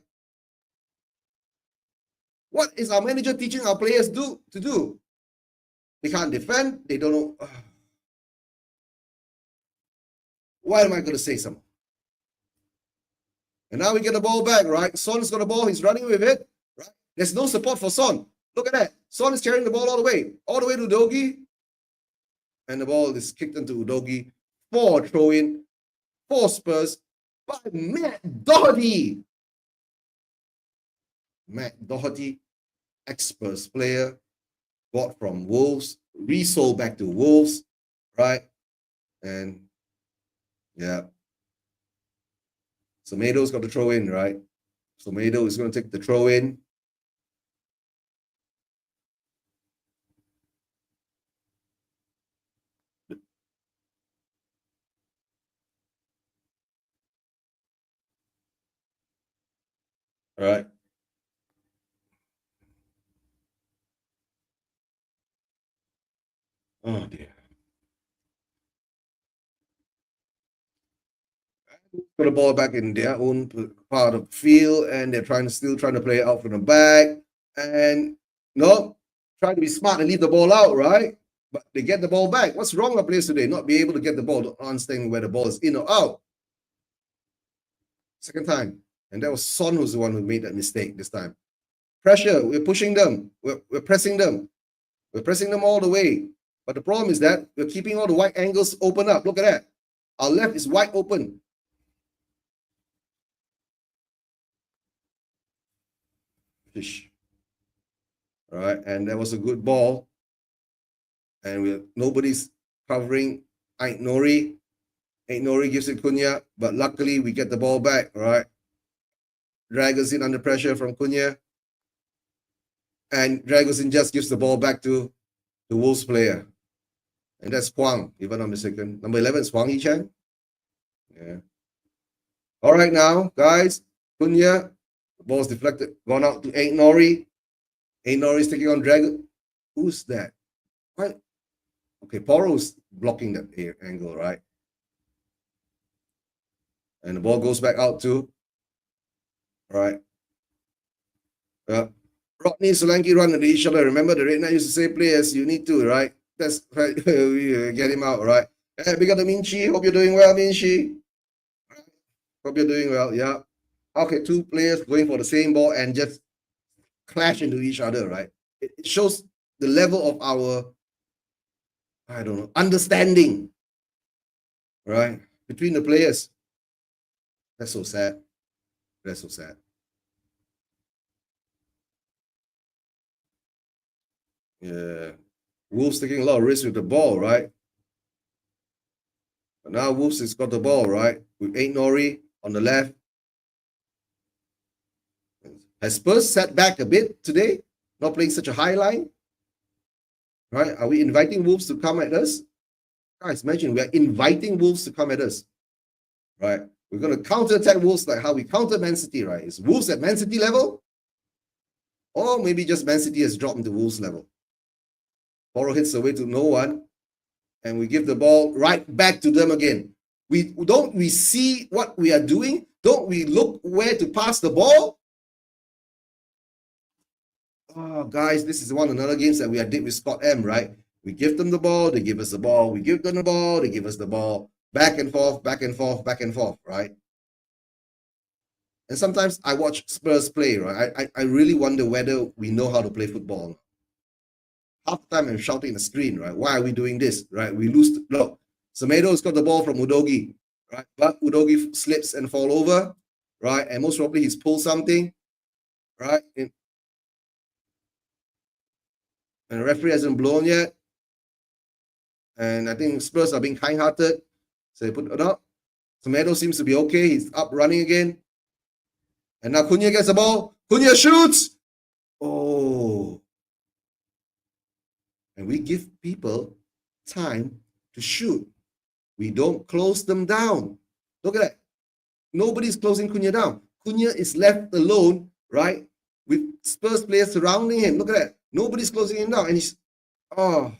What is our manager teaching our players to do? They can't defend. They don't know. Why am I going to say something? And now we get the ball back, right? Son's got the ball. He's running with it. Right? There's no support for Son. Look at that. Son is carrying the ball all the way to Udogi. And the ball is kicked into Udogi for a throw-in for Spurs. by Matt Doherty. Matt Doherty, ex-Spurs player, bought from Wolves, resold back to Wolves, right? And yeah, Semedo's got the throw in, right? Semedo is going to take the throw in. All right. Oh dear. Got the ball back in their own part of the field, and they're still trying to play it out from the back. And no, trying to be smart and leave the ball out, right? But they get the ball back. What's wrong with players today? Not be able to get the ball, not understanding where the ball is in or out. Second time. And that was Son who's the one who made that mistake this time. Pressure, we're pushing them, we're pressing them. We're pressing them all the way. But the problem is that we're keeping all the wide angles open up. Look at that. Our left is wide open. Fish. All right, and that was a good ball. And nobody's covering Ait Nori. Ait Nori gives it Cunha, but luckily we get the ball back, all right? Dragosin under pressure from Cunha. And Dragosin just gives the ball back to the Wolves player. And that's Huang, if I'm not mistaken. Number 11 is Huang Yichang. Yeah. All right, now, guys, Cunha, the ball's deflected, gone out to Ait Nori. Ait Nori is taking on Dragon. Who's that? What? Okay, Poro's blocking that angle, right? And the ball goes back out to, right? Rodney Solanke run at each other. Remember, the Red Knight used to say, players, you need to, right? That's right. We get him out, right? Hey, big up to Minchi. Hope you're doing well, Minchi. Hope you're doing well. Yeah. Okay, two players going for the same ball and just clash into each other, right? It shows the level of our, I don't know, understanding, right? Between the players. That's so sad. That's so sad. Yeah. Wolves taking a lot of risk with the ball, right? But now Wolves has got the ball, right? With Ait Nori on the left. Has Spurs sat back a bit today? Not playing such a high line? Right? Are we inviting Wolves to come at us? Guys, imagine we are inviting Wolves to come at us. Right? We're going to counter-attack Wolves like how we counter Man City, right? Is Wolves at Man City level? Or maybe just Man City has dropped into Wolves level. Poro hits away to no one. And we give the ball right back to them again. Don't we see what we are doing? Don't we look where to pass the ball? Oh, guys, this is one of another games that we did with Scott M, right? We give them the ball, they give us the ball. We give them the ball, they give us the ball. Back and forth, back and forth, back and forth, right? And sometimes I watch Spurs play, right? I really wonder whether we know how to play football. Half the time I'm shouting at the screen, right? Why are we doing this, right? We lose. Look, Semedo's got the ball from Udogi, right? But Udogi slips and fall over, right? And most probably he's pulled something, right? And the referee hasn't blown yet. And I think Spurs are being kind-hearted. So they put it up. Semedo seems to be okay. He's up running again. And now Cunha gets the ball. Cunha shoots. Oh. And we give people time to shoot. We don't close them down. Look at that. Nobody's closing Cunha down. Cunha is left alone, right? With Spurs players surrounding him. Look at that. Nobody's closing him down. And he's, oh.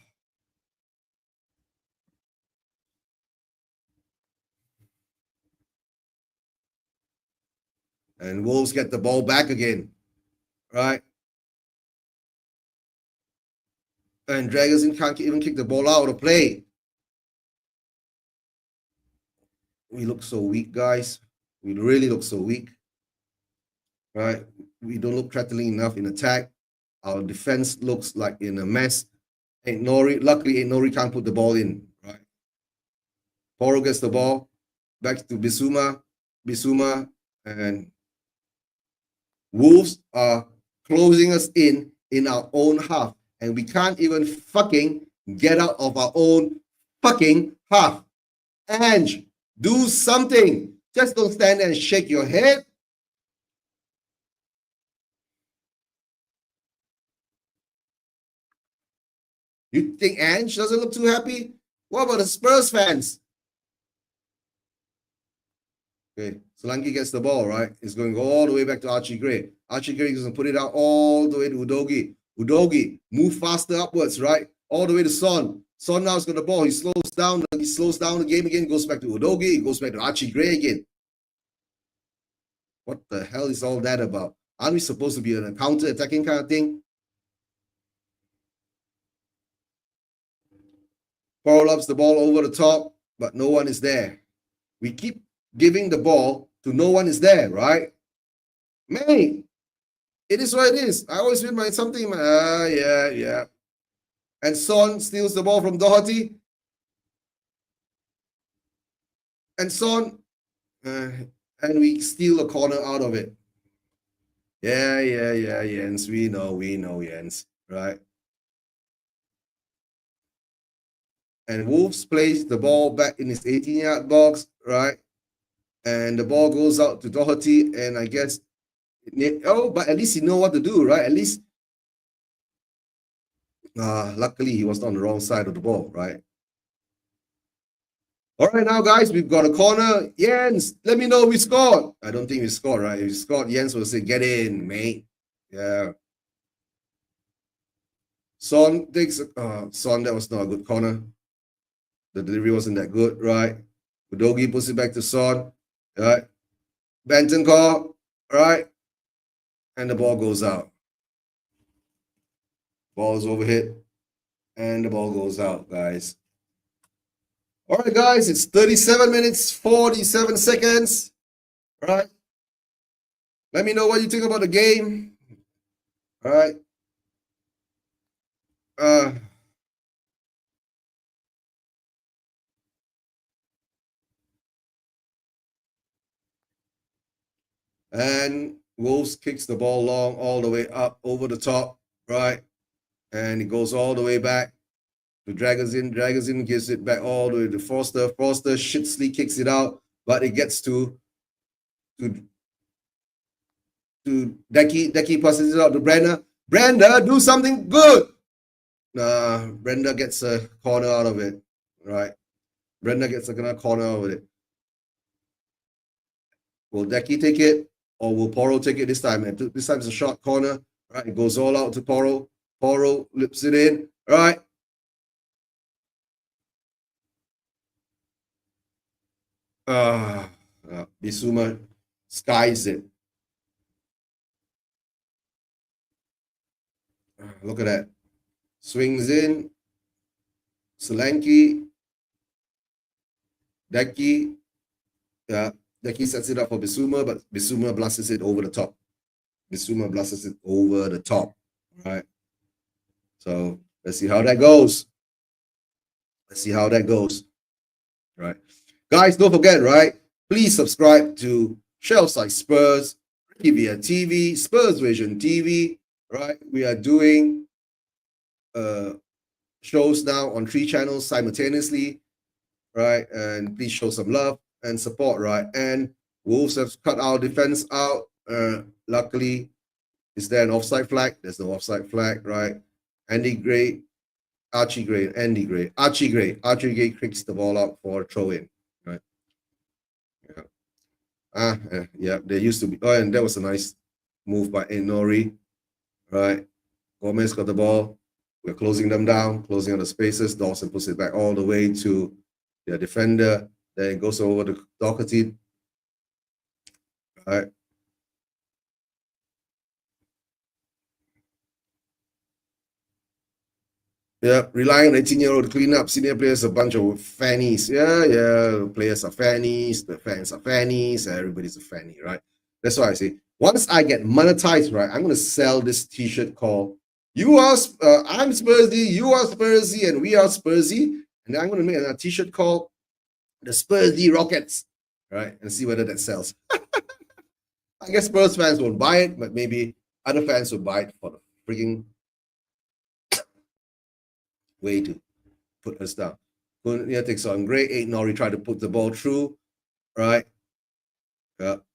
And Wolves get the ball back again, right? And Dragosin can't even kick the ball out of play. We look so weak, guys. We really look so weak, right? We don't look threatening enough in attack. Our defense looks like in a mess. Luckily, Nori can't put the ball in, right? Poro gets the ball back to Bissouma. Bissouma and Wolves are closing us in our own half, and we can't even fucking get out of our own fucking half. Ange, do something. Just don't stand there and shake your head. You think Ange doesn't look too happy? What about the Spurs fans? Okay, Solanke gets the ball, right? It's going to go all the way back to Archie Gray. Archie Gray is going to put it out all the way to Udogie. Udogie, move faster upwards, right? All the way to Son. Son now is going to ball. He slows down the game again, goes back to Udogie, goes back to Archie Gray again. What the hell is all that about? Aren't we supposed to be an counter-attacking kind of thing? Paul loves the ball over the top, but no one is there. We keep giving the ball to no one is there, right? Mate, it is what it is. I always feel my something. Yeah. And Son steals the ball from Doherty. And Son, and we steal a corner out of it. Yeah, Jens. We know, Jens, right? And Wolves plays the ball back in his 18-yard box, right? And the ball goes out to Doherty, and I guess, but at least he know what to do, right? At least, luckily he was on the wrong side of the ball, right? All right, now guys, we've got a corner. Jens, let me know we scored. I don't think we scored, right? If we scored, Jens will say, get in, mate. Yeah. Son takes, Son, that was not a good corner. The delivery wasn't that good, right? Udogie puts it back to Son, right? Benton call, right? And the ball goes out. Ball is overhit, and the ball goes out, guys. All right, guys, it's 37 minutes, 47 seconds, right? Let me know what you think about the game, all right? And Wolves kicks the ball long all the way up over the top, right? And it goes all the way back to Dragonzin. Dragonzin gives it back all the way to Foster. Foster shitsly kicks it out, but it gets to Decky. Decky passes it out to Brenda. Brenda, do something good. Brenda gets a corner out of it, right? Brenda gets a corner out of it. Will Decky take it, or will Poro take it this time? And this time it's a short corner, right? It goes all out to Poro. Poro lips it in, right? Bissouma skies it. Look at that. Swings in. Solanke. Decky. Yeah. Decky sets it up for Bissouma, but Bissouma blasts it over the top. Bissouma blasts it over the top. Right. So let's see how that goes. Right. Guys, don't forget, right? Please subscribe to Shelfside Spurs, Via TV, Spurs Vision TV, right? We are doing shows now on 3 channels simultaneously, right? And please show some love and support, right? And Wolves have cut our defense out. Luckily, is there an offside flag? There's no offside flag, right? Archie Gray kicks the ball out for a throw-in, right? Yeah. There used to be. Oh, and that was a nice move by Nori, right? Gomez got the ball. We're closing them down, closing on the spaces. Dawson puts it back all the way to the defender. Then it goes over to Doherty. Right. Yeah, relying on 18-year-old to clean up. Senior players, a bunch of fannies. Yeah. Players are fannies. The fans are fannies. Everybody's a fanny, right? That's why I say, once I get monetized, right, I'm going to sell this T-shirt called I'm Spursy, you are Spursy, and we are Spursy. And then I'm going to make a T-shirt called the Spursy Rockets. right? And see whether that sells. I guess Spurs fans won't buy it, but maybe other fans will buy it for the freaking way to put us down. Cunha takes on Gray. 8 Nori tried to put the ball through, right?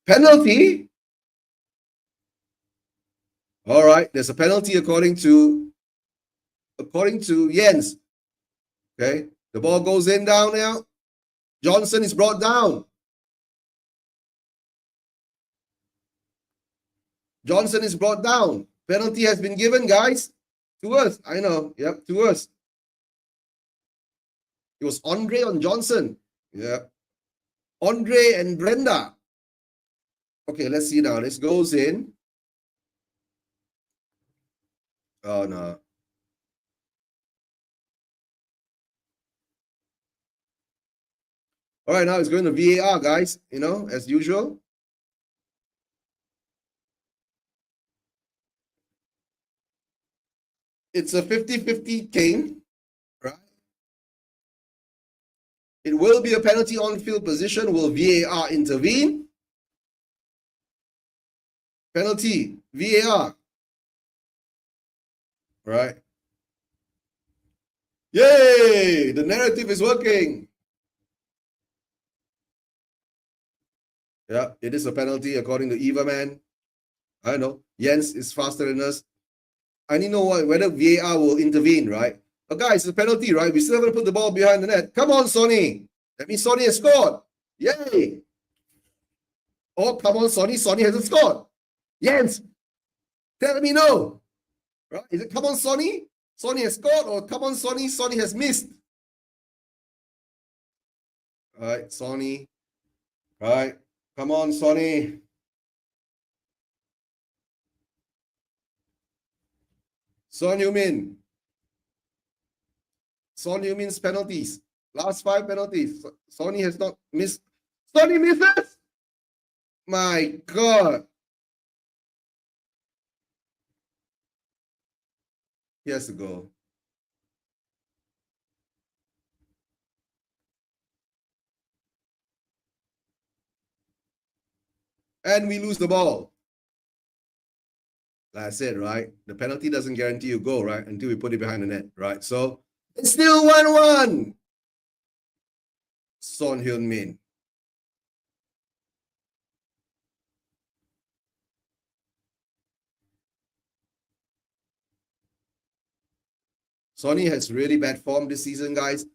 Penalty. All right, there's a penalty according to Jens. Okay, the ball goes in down now. Johnson is brought down. Johnson is brought down. Penalty has been given, guys. To us. I know. Yep, to us. It was Andre on Johnson. Yeah. Andre and Brenda. Okay, let's see now. This goes in. Oh, no. All right, now it's going to VAR, guys, you know, as usual. It's a 50-50 game, right? It will be a penalty on field position. Will VAR intervene? Penalty, VAR. Right? Yay! The narrative is working. Yeah, it is a penalty according to Eva Man. I know. Jens is faster than us. I need to know whether VAR will intervene, right? But guys, it's a penalty, right? We still haven't put the ball behind the net. Come on, Sonny. That means Sonny has scored. Yay! Oh, come on, Sonny. Sonny hasn't scored. Jens, tell me no. Right? Is it come on, Sonny? Sonny has scored, or come on, Sonny? Sonny has missed. All right, Sonny. All right. Come on, Sonny. Son Heung-min. Son Heung-min's penalties. Last 5 penalties. Sonny has not missed. Sonny misses? My God. He has to go. And we lose the ball. Like I said, right? The penalty doesn't guarantee you goal, right? Until we put it behind the net, right? So it's still 1-1. Son Heung-min. Sonny has really bad form this season, guys.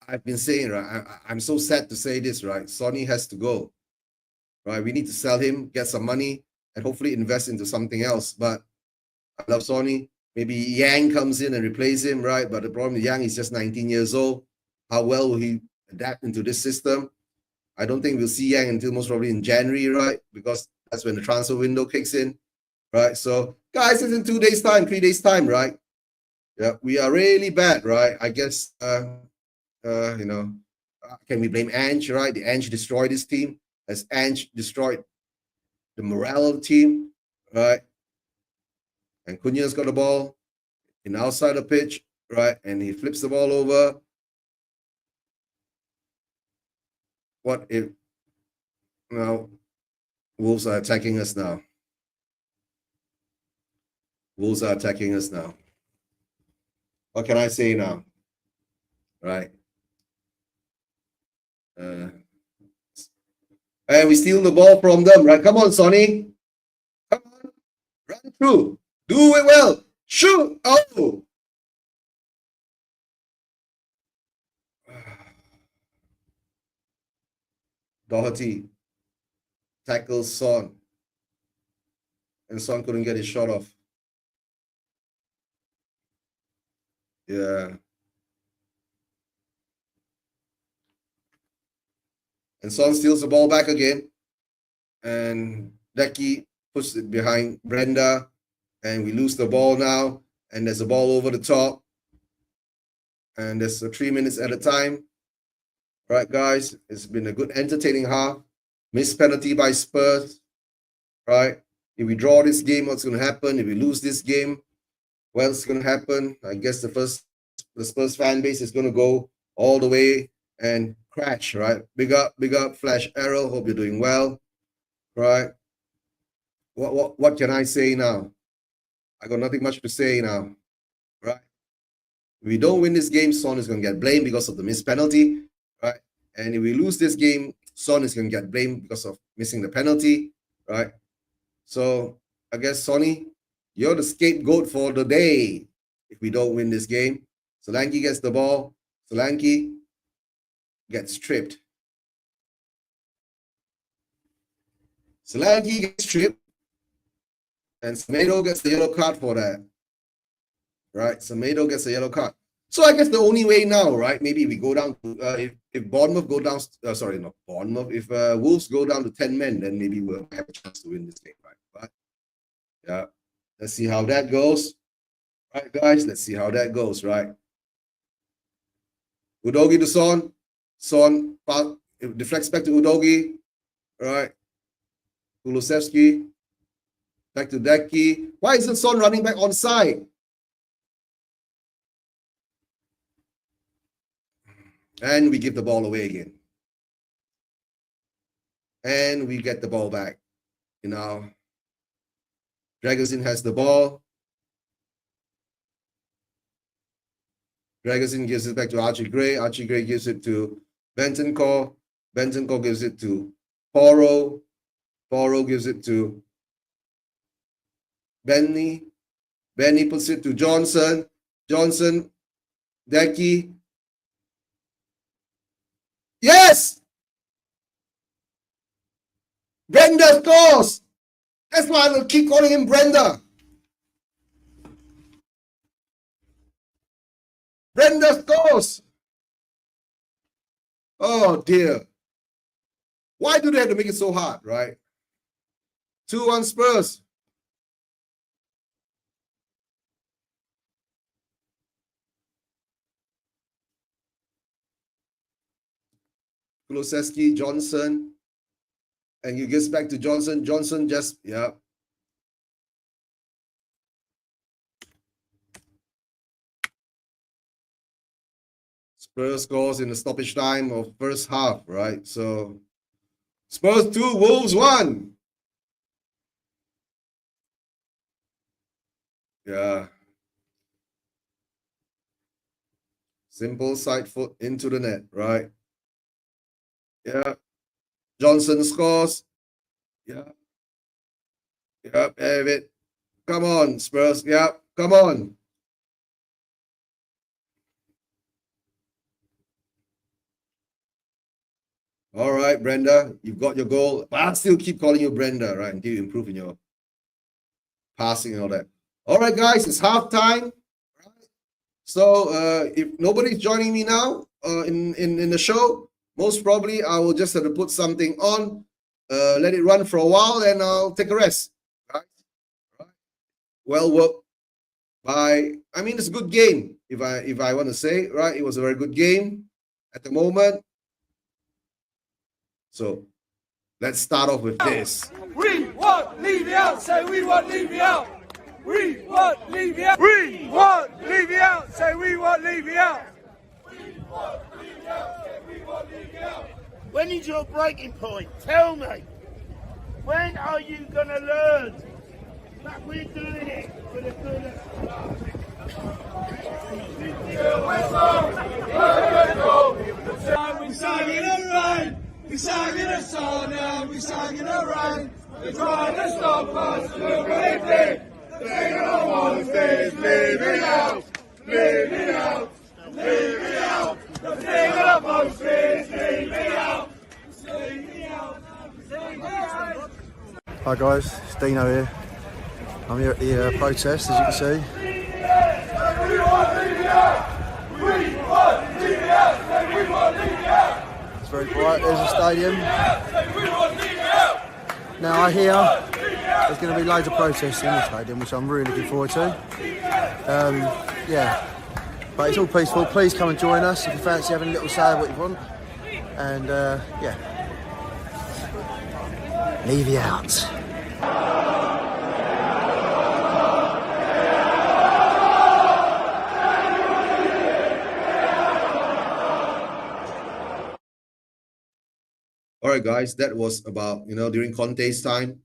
I've been saying, right? I'm so sad to say this, right? Sonny has to go, right? We need to sell him, get some money, and hopefully invest into something else. But I love Sonny. Maybe Yang comes in and replace him, right? But the problem with Yang is just 19 years old. How well will he adapt into this system? I don't think we'll see Yang until most probably in January, right? Because that's when the transfer window kicks in, right? So, guys, it's in 2 days' time, 3 days' time, right? Yeah, we are really bad, right? I guess, you know, can we blame Ange, right? The Ange destroyed this team. Has Ange destroyed the morale of the team, right? And Cunha's got the ball in outside the pitch, right? And he flips the ball over. What if now Wolves are attacking us now? Wolves are attacking us now. What can I say now? Right? And we steal the ball from them, right? Come on, Sonny. Come on. Run through. Do it well. Shoot. Oh. Doherty tackles Son. And Son couldn't get his shot off. Yeah. And Son steals the ball back again. And Decky puts it behind Brenda. And we lose the ball now. And there's a ball over the top. And there's 3 minutes at a time. All right, guys. It's been a good, entertaining half. Missed penalty by Spurs. Right? If we draw this game, what's going to happen? If we lose this game, what's going to happen? I guess the Spurs fan base is going to go all the way and Crash, right? Big up, Flash Arrow. Hope you're doing well, right? What can I say now? I got nothing much to say now, right? If we don't win this game, Son is going to get blamed because of the missed penalty, right? And if we lose this game, Son is going to get blamed because of missing the penalty, right? So I guess, Sonny, you're the scapegoat for the day if we don't win this game. Solanke gets the ball. Solanke gets tripped. Solanke gets tripped. And Semedo gets the yellow card for that. Right? Semedo gets a yellow card. So I guess the only way now, right? Maybe we go down to, if Bournemouth go down, sorry, not Bournemouth. If Wolves go down to 10 men, then maybe we'll have a chance to win this game, right? But yeah, let's see how that goes. Right, guys, let's see how that goes, right? Udogi to Son. Son deflects back to Udogi. Right. Kulusevski. Back to Deki. Why isn't Son running back on side? And we give the ball away again. And we get the ball back. You know, Dragosin has the ball. Dragosin gives it back to Archie Gray. Archie Gray gives it to Bentancur. Bentancur gives it to Porro. Porro gives it to Benny. Benny puts it to Johnson. Johnson. Deki. Yes! Brenda scores! That's why I will keep calling him Brenda. Brenda scores! Oh dear. Why do they have to make it so hard, right? 2-1 Spurs. Kulusevski, Johnson. And he gets back to Johnson. Johnson just, yeah. Spurs scores in the stoppage time of first half, right? So Spurs 2, Wolves 1. Yeah. Simple side foot into the net, right? Yeah. Johnson scores. Yeah. Yep, have it. Come on, Spurs. Yep, come on. All right, Brenda, you've got your goal. But I'll still keep calling you Brenda, right? Until you improve in your passing and all that. All right, guys, it's halftime. So if nobody's joining me now in the show, most probably I will just have to put something on, let it run for a while, and I'll take a rest. Right? Well worked by, I mean, it's a good game, if I want to say, right? It was a very good game at the moment. So let's start off with this. We won't leave you out, say we won't leave you out. We won't leave you out. We won't leave you out, say we won't leave you out. We won't leave you out, say we won't leave you out. When is your breaking point? Tell me. When are you going to learn that we're doing it for the good of we sang in the rain, we sang in the sun, and we sang in the rain. They're trying to stop us, look what they did. The thing I want is leave it out, leave it out, leave it out. The thing I want is leave it out, leave it out, leave it out. Hi guys, it's Dino here. I'm here at the protest, as you can see. It's very bright, there's the stadium. Now I hear there's going to be loads of protests in the stadium, which I'm really looking forward to. Yeah, but it's all peaceful. Please come and join us if you fancy having a little say of what you want. And yeah, leave you out. right, guys, that was about, during Conte's time,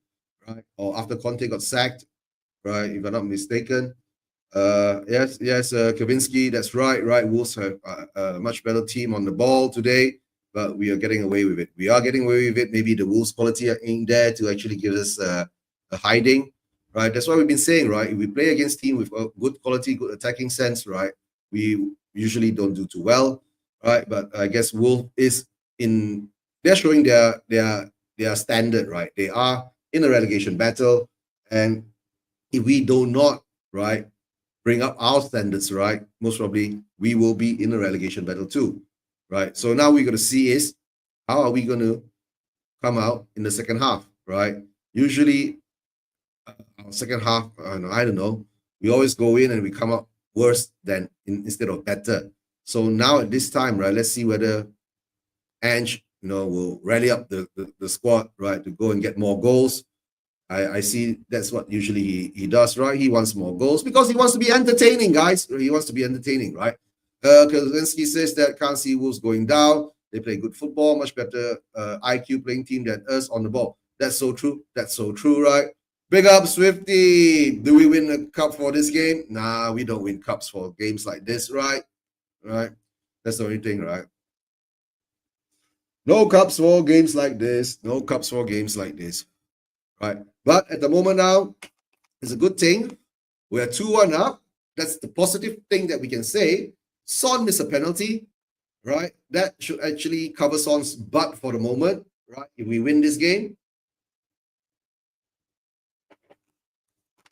right? Or after Conte got sacked, right? If I'm not mistaken. Yes, Kavinsky, that's right, right. Wolves have a much better team on the ball today, but we are getting away with it. We are getting away with it. Maybe the Wolves quality ain't there to actually give us a hiding, right? That's what we've been saying, right? If we play against team with a good quality, good attacking sense, right, we usually don't do too well, right? But I guess Wolf is they're showing their standard, right? They are in a relegation battle, and if we do not, right, bring up our standards, right, most probably we will be in a relegation battle too, right? So now we're going to see is how are we going to come out in the second half, right? Usually, second half, I don't know, we always go in and we come out worse than instead of better. So now at this time, right, let's see whether Ange, will rally up the squad, right, to go and get more goals. I see that's what usually he does, right? He wants more goals because he wants to be entertaining, guys. He wants to be entertaining, right? Kaczynski says that can't see Wolves going down. They play good football, much better IQ playing team than us on the ball. That's so true. That's so true, right? Big up, Swifty. Do we win a cup for this game? Nah, we don't win cups for games like this, right? Right? That's the only thing, right? No cups for games like this. No cups for games like this. Right. But at the moment now, it's a good thing. We're 2-1 up. That's the positive thing that we can say. Son missed a penalty, right? That should actually cover Son's butt for the moment, right? If we win this game.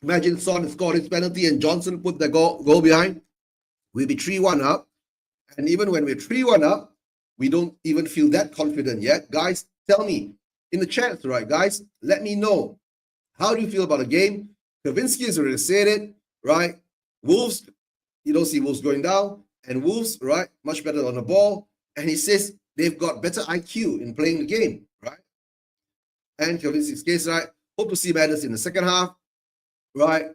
Imagine Son scored his penalty and Johnson put the goal behind. We'll be 3-1 up. And even when we're 3-1 up, we don't even feel that confident yet. Guys, tell me in the chat, right, guys? Let me know. How do you feel about the game? Kavinsky has already said it, right? Wolves, you don't see Wolves going down. And Wolves, right, much better on the ball. And he says they've got better IQ in playing the game, right? And Kavinsky's case, right? Hope to see Madness in the second half, right?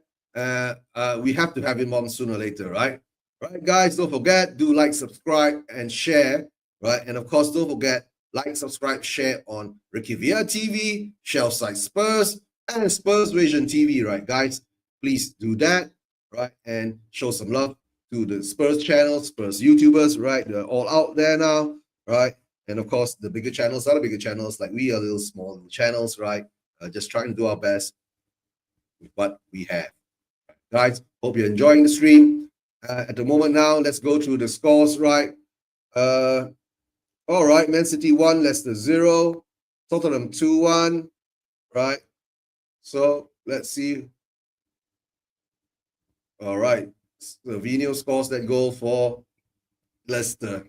We have to have him on sooner or later, right? Right, guys, don't forget, do like, subscribe, and share, right? And of course, don't forget, like, subscribe, share on Ricky Villa TV, Shelfside Spurs, and Spurs Vision TV, right, guys? Please do that, right? And show some love to the Spurs channel, Spurs YouTubers, right? They're all out there now, right? And of course, the bigger channels are the bigger channels, like we are little small little channels, right? Just trying to do our best with what we have. Guys, hope you're enjoying the stream. At the moment now, let's go through the scores, right? All right, Man City 1, Leicester 0, Tottenham 2-1, right? So let's see. All right, Savinho scores that goal for Leicester,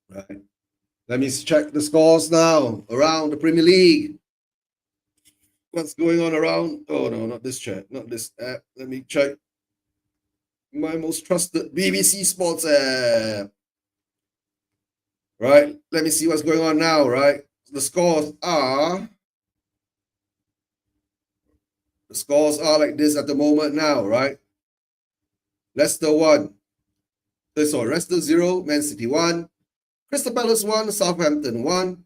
right? Let me check the scores now around the Premier League. What's going on around? Oh no, not this chat, not this app. Let me check my most trusted BBC Sports app. Right, let me see what's going on now, right? The scores are like this at the moment now, right? Leicester 1. Sorry, Leicester 0, Man City 1, Crystal Palace 1, Southampton 1,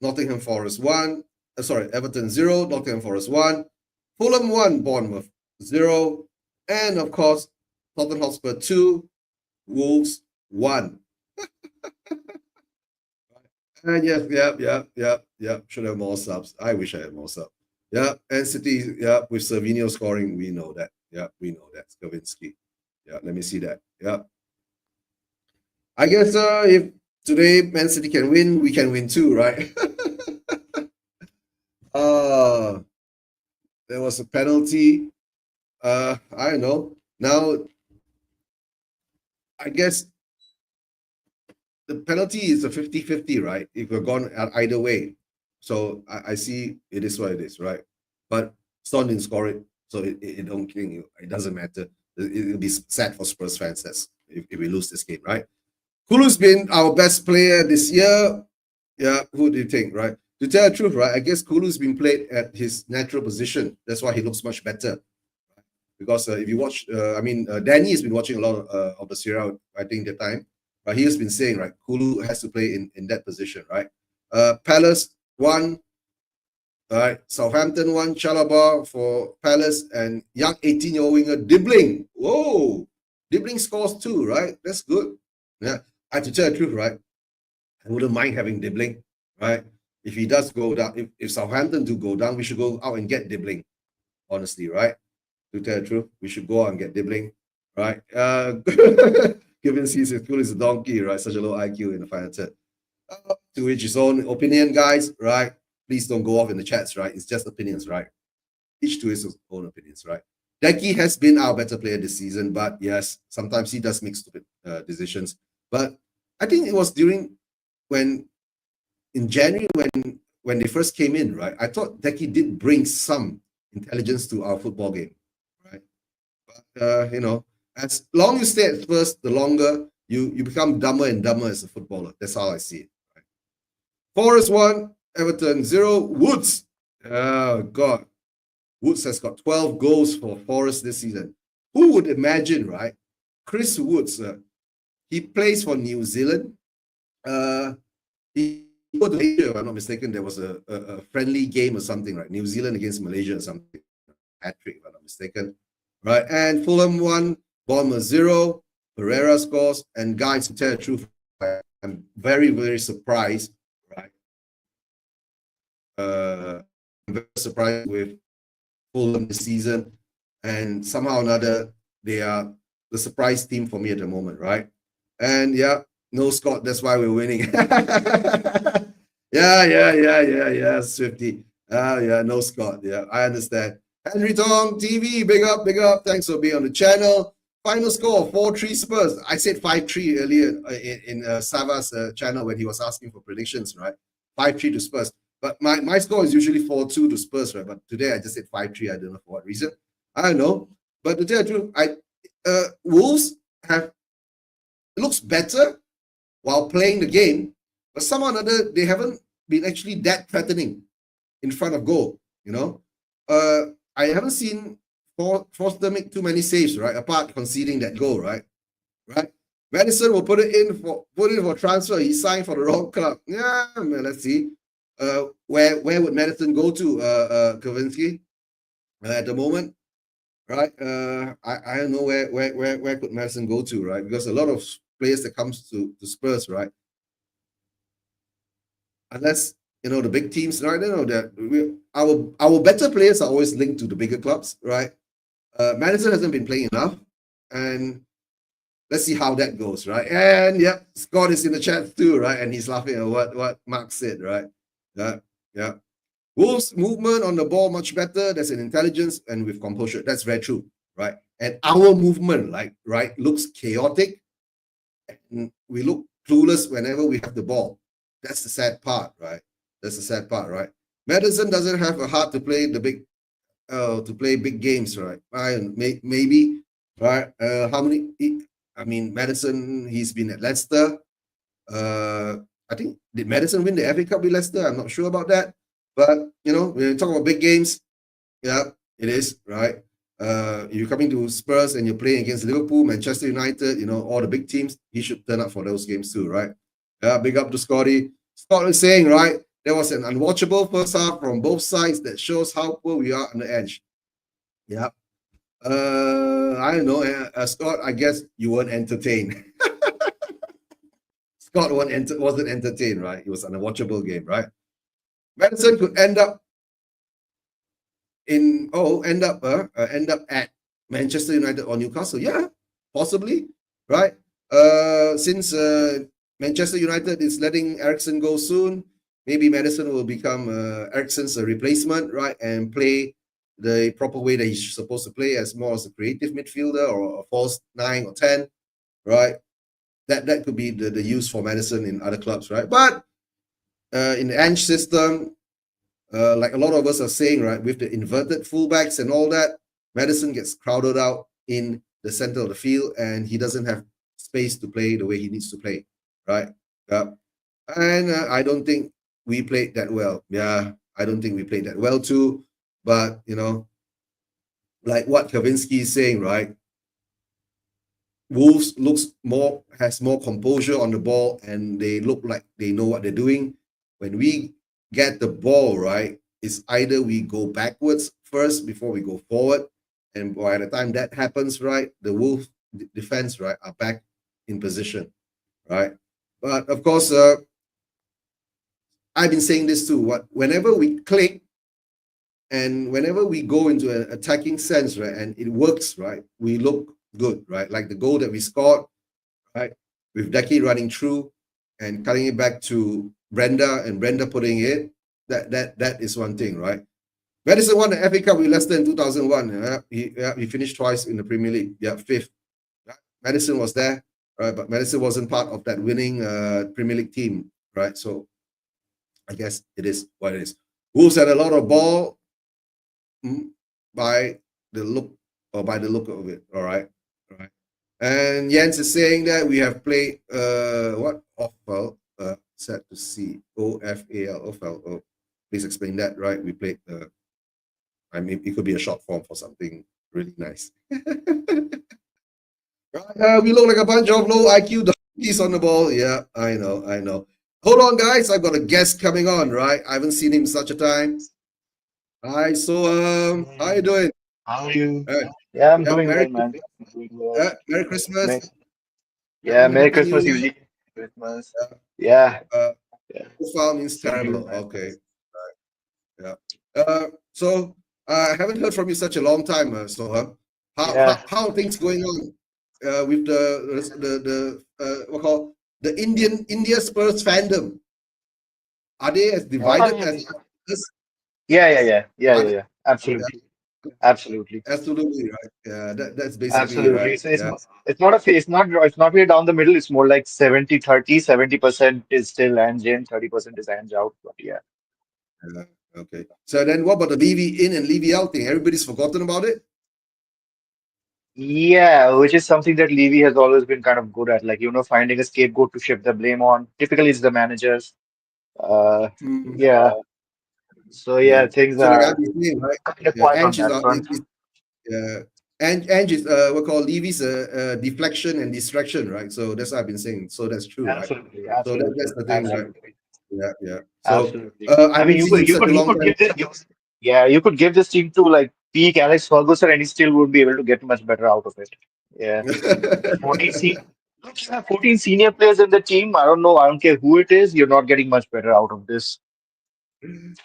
Nottingham Forest 1, Everton 0, Nottingham Forest 1, Fulham 1, Bournemouth 0, and of course, Tottenham Hotspur 2, Wolves 1. And yes, yep. Should have more subs. I wish I had more subs. Yeah, and City, yeah, with Savinho scoring, we know that. Yeah, we know that. Kavinsky. Yeah, let me see that. Yeah. I guess if today Man City can win, we can win too, right? There was a penalty. I don't know. Now, I guess the penalty is a 50-50, right? If we're gone either way. So I see it is what it is, right? But Son didn't score it, so it don't kill you. It doesn't matter. It'll be sad for Spurs fans if we lose this game, right? Kulu's been our best player this year. Yeah, who do you think, right? To tell the truth, right? I guess Kulu's been played at his natural position. That's why he looks much better. Because if you watch, Danny has been watching a lot of the Serie A, I think, that time. But he has been saying, right, Kulu has to play in that position, right? Palace 1. All right, Southampton 1, Chalobah for Palace, and young 18-year-old winger Dibbling. Whoa, Dibbling scores 2, right? That's good. Yeah, I have to tell the truth, right? I wouldn't mind having Dibbling, right? If he does go down, if Southampton do go down, we should go out and get Dibbling, honestly, right? To tell the truth, we should go out and get Dibbling, right? Given he's as cool as a donkey, right? Such a low IQ in the final third. To each his own opinion, guys, right? Please don't go off in the chats, right? It's just opinions, right? Each to his own opinions, right? Decky has been our better player this season, but yes, sometimes he does make stupid decisions. But I think it was during in January when they first came in, right? I thought Decky did bring some intelligence to our football game, right? But as long as you stay at Spurs, the longer you become dumber and dumber as a footballer. That's how I see it. Right? Forest 1, Everton 0. Woods. Oh God. Woods has got 12 goals for Forest this season. Who would imagine, right? Chris Woods, he plays for New Zealand. He go to Malaysia, if I'm not mistaken. There was a friendly game or something, right? New Zealand against Malaysia or something. Hat-trick, if I'm not mistaken. Right? And Fulham 1, Bournemouth 0. Pereira scores. And guys, to tell the truth, I'm very, very surprised, right? I'm very surprised with Fulham this season, and somehow or another they are the surprise team for me at the moment, right? And yeah, no Scott, that's why we're winning. yeah, Swifty. Yeah, no Scott. Yeah, I understand. Henry Tong TV, big up. Thanks for being on the channel. Final score 4-3 Spurs. I said 5-3 earlier in Sava's channel when he was asking for predictions, right? 5-3 to Spurs. But my score is usually 4-2 to Spurs, right? But today I just said 5-3. I don't know for what reason. I don't know. But to tell the truth, Wolves looks better while playing the game, but somehow or another they haven't been actually that threatening in front of goal. I haven't seen Foster make too many saves, right? Apart conceding that goal, right? Madison will put it in for transfer. He signed for the wrong club. Yeah, man, let's see. Where would Madison go to, Kavinsky, at the moment, right? I don't know where could Madison go to, right? Because a lot of players that comes to Spurs, right? Unless the big teams, right? That our better players are always linked to the bigger clubs, right? Madison hasn't been playing enough, and let's see how that goes, right? And yep, Scott is in the chat too, right? And he's laughing at what Mark said, right? Yeah. Wolves' movement on the ball much better. There's an intelligence and with composure. That's very true, right? And our movement, looks chaotic, and we look clueless whenever we have the ball. That's the sad part, right? Madison doesn't have a heart to play big games, right? Maybe, right? Madison, he's been at Leicester. I think, did Madison win the FA Cup with Leicester? I'm not sure about that. But, when you talk about big games, yeah, it is, right? You're coming to Spurs and you're playing against Liverpool, Manchester United, all the big teams, he should turn up for those games too, right? Yeah, big up to Scotty. Scott was saying, right, there was an unwatchable first half from both sides that shows how poor we are on the edge. Yeah. I don't know, Scott, I guess you weren't entertained. Scott wasn't entertained, right? It was an unwatchable game, right? Madison could end up at Manchester United or Newcastle. Yeah, possibly, right? Since Manchester United is letting Eriksen go soon, maybe Madison will become Eriksen's replacement, right? And play the proper way that he's supposed to play, as more as a creative midfielder or a false 9 or 10, right? That could be the use for Madison in other clubs, right? But in the Ange system, like a lot of us are saying, right, with the inverted fullbacks and all that, Madison gets crowded out in the center of the field, and he doesn't have space to play the way he needs to play, right? And I don't think we played that well. Yeah, I don't think we played that well too. But like what Kavinsky is saying, right? Wolves has more composure on the ball, and they look like they know what they're doing. when we get the ball, right, it's either we go backwards first before we go forward. And by the time that happens, right, the Wolf defense, right, are back in position, right? But of course, I've been saying this too. Whenever we click and whenever we go into an attacking sense, right, and it works, right, we look good, right? Like the goal that we scored, right, with Decky running through and cutting it back to Brenda and Brenda putting it. That is one thing, right? Madison won the FA Cup with Leicester in 2001. He finished twice in the Premier League. Yeah, fifth. Madison was there, right? But Madison wasn't part of that winning Premier League team, right? So I guess it is what it is. Wolves had a lot of ball by the look of it. All right. And Jens is saying that we have played what Offal set to see OFAL Offal. Oh, please explain that, right? We played I mean, it could be a short form for something really nice. Right, we look like a bunch of low IQ donkeys on the ball. Yeah, I know. Hold on, guys. I've got a guest coming on, right? I haven't seen him in such a time. Hi, so how you doing? How are you? Uh, Yeah, I'm yeah, doing well, man. I'm doing well. Merry Christmas. Merry- Yeah, Merry Happy New Christmas, Year. usually. Christmas. Yeah. Uh, Yeah. profile means Same to you, terrible. man. Okay. Yeah. So I haven't heard from you such a long time, Soham. Yeah. How are things going on with what call the India Spurs fandom? Are they as Oh, divided yeah. as us? Are they, Absolutely. Absolutely. absolutely right. Yeah, that's basically Absolutely. right. Yeah. It's not really down the middle. It's more like 70-30. 70% is still Ange in, 30% is Ange out. But yeah. Yeah. Okay. So then, what about the Levy in and Levy out thing? Everybody's forgotten about it. Yeah, which is something that Levy has always been kind of good at, like, finding a scapegoat to shift the blame on. Typically, it's the managers. Uh, Hmm. yeah. So Yeah. yeah, things So like I've are been saying, right? kind of Yeah. quiet on Ange is, that front. Ange is what call Levy's deflection and distraction, right? So that's what I've been saying. So that's true, right? Absolutely, So that's absolutely, the thing, right? absolutely, Yeah. So absolutely. I I've mean, been you seeing could, you you such could, a you long could time. give yeah, you could give this team to like peak Alex Ferguson, and he still would be able to get much better out of it. Yeah, 14 se look, you have 14 senior players in the team. I don't know. I don't care who it is. You're not getting much better out of this.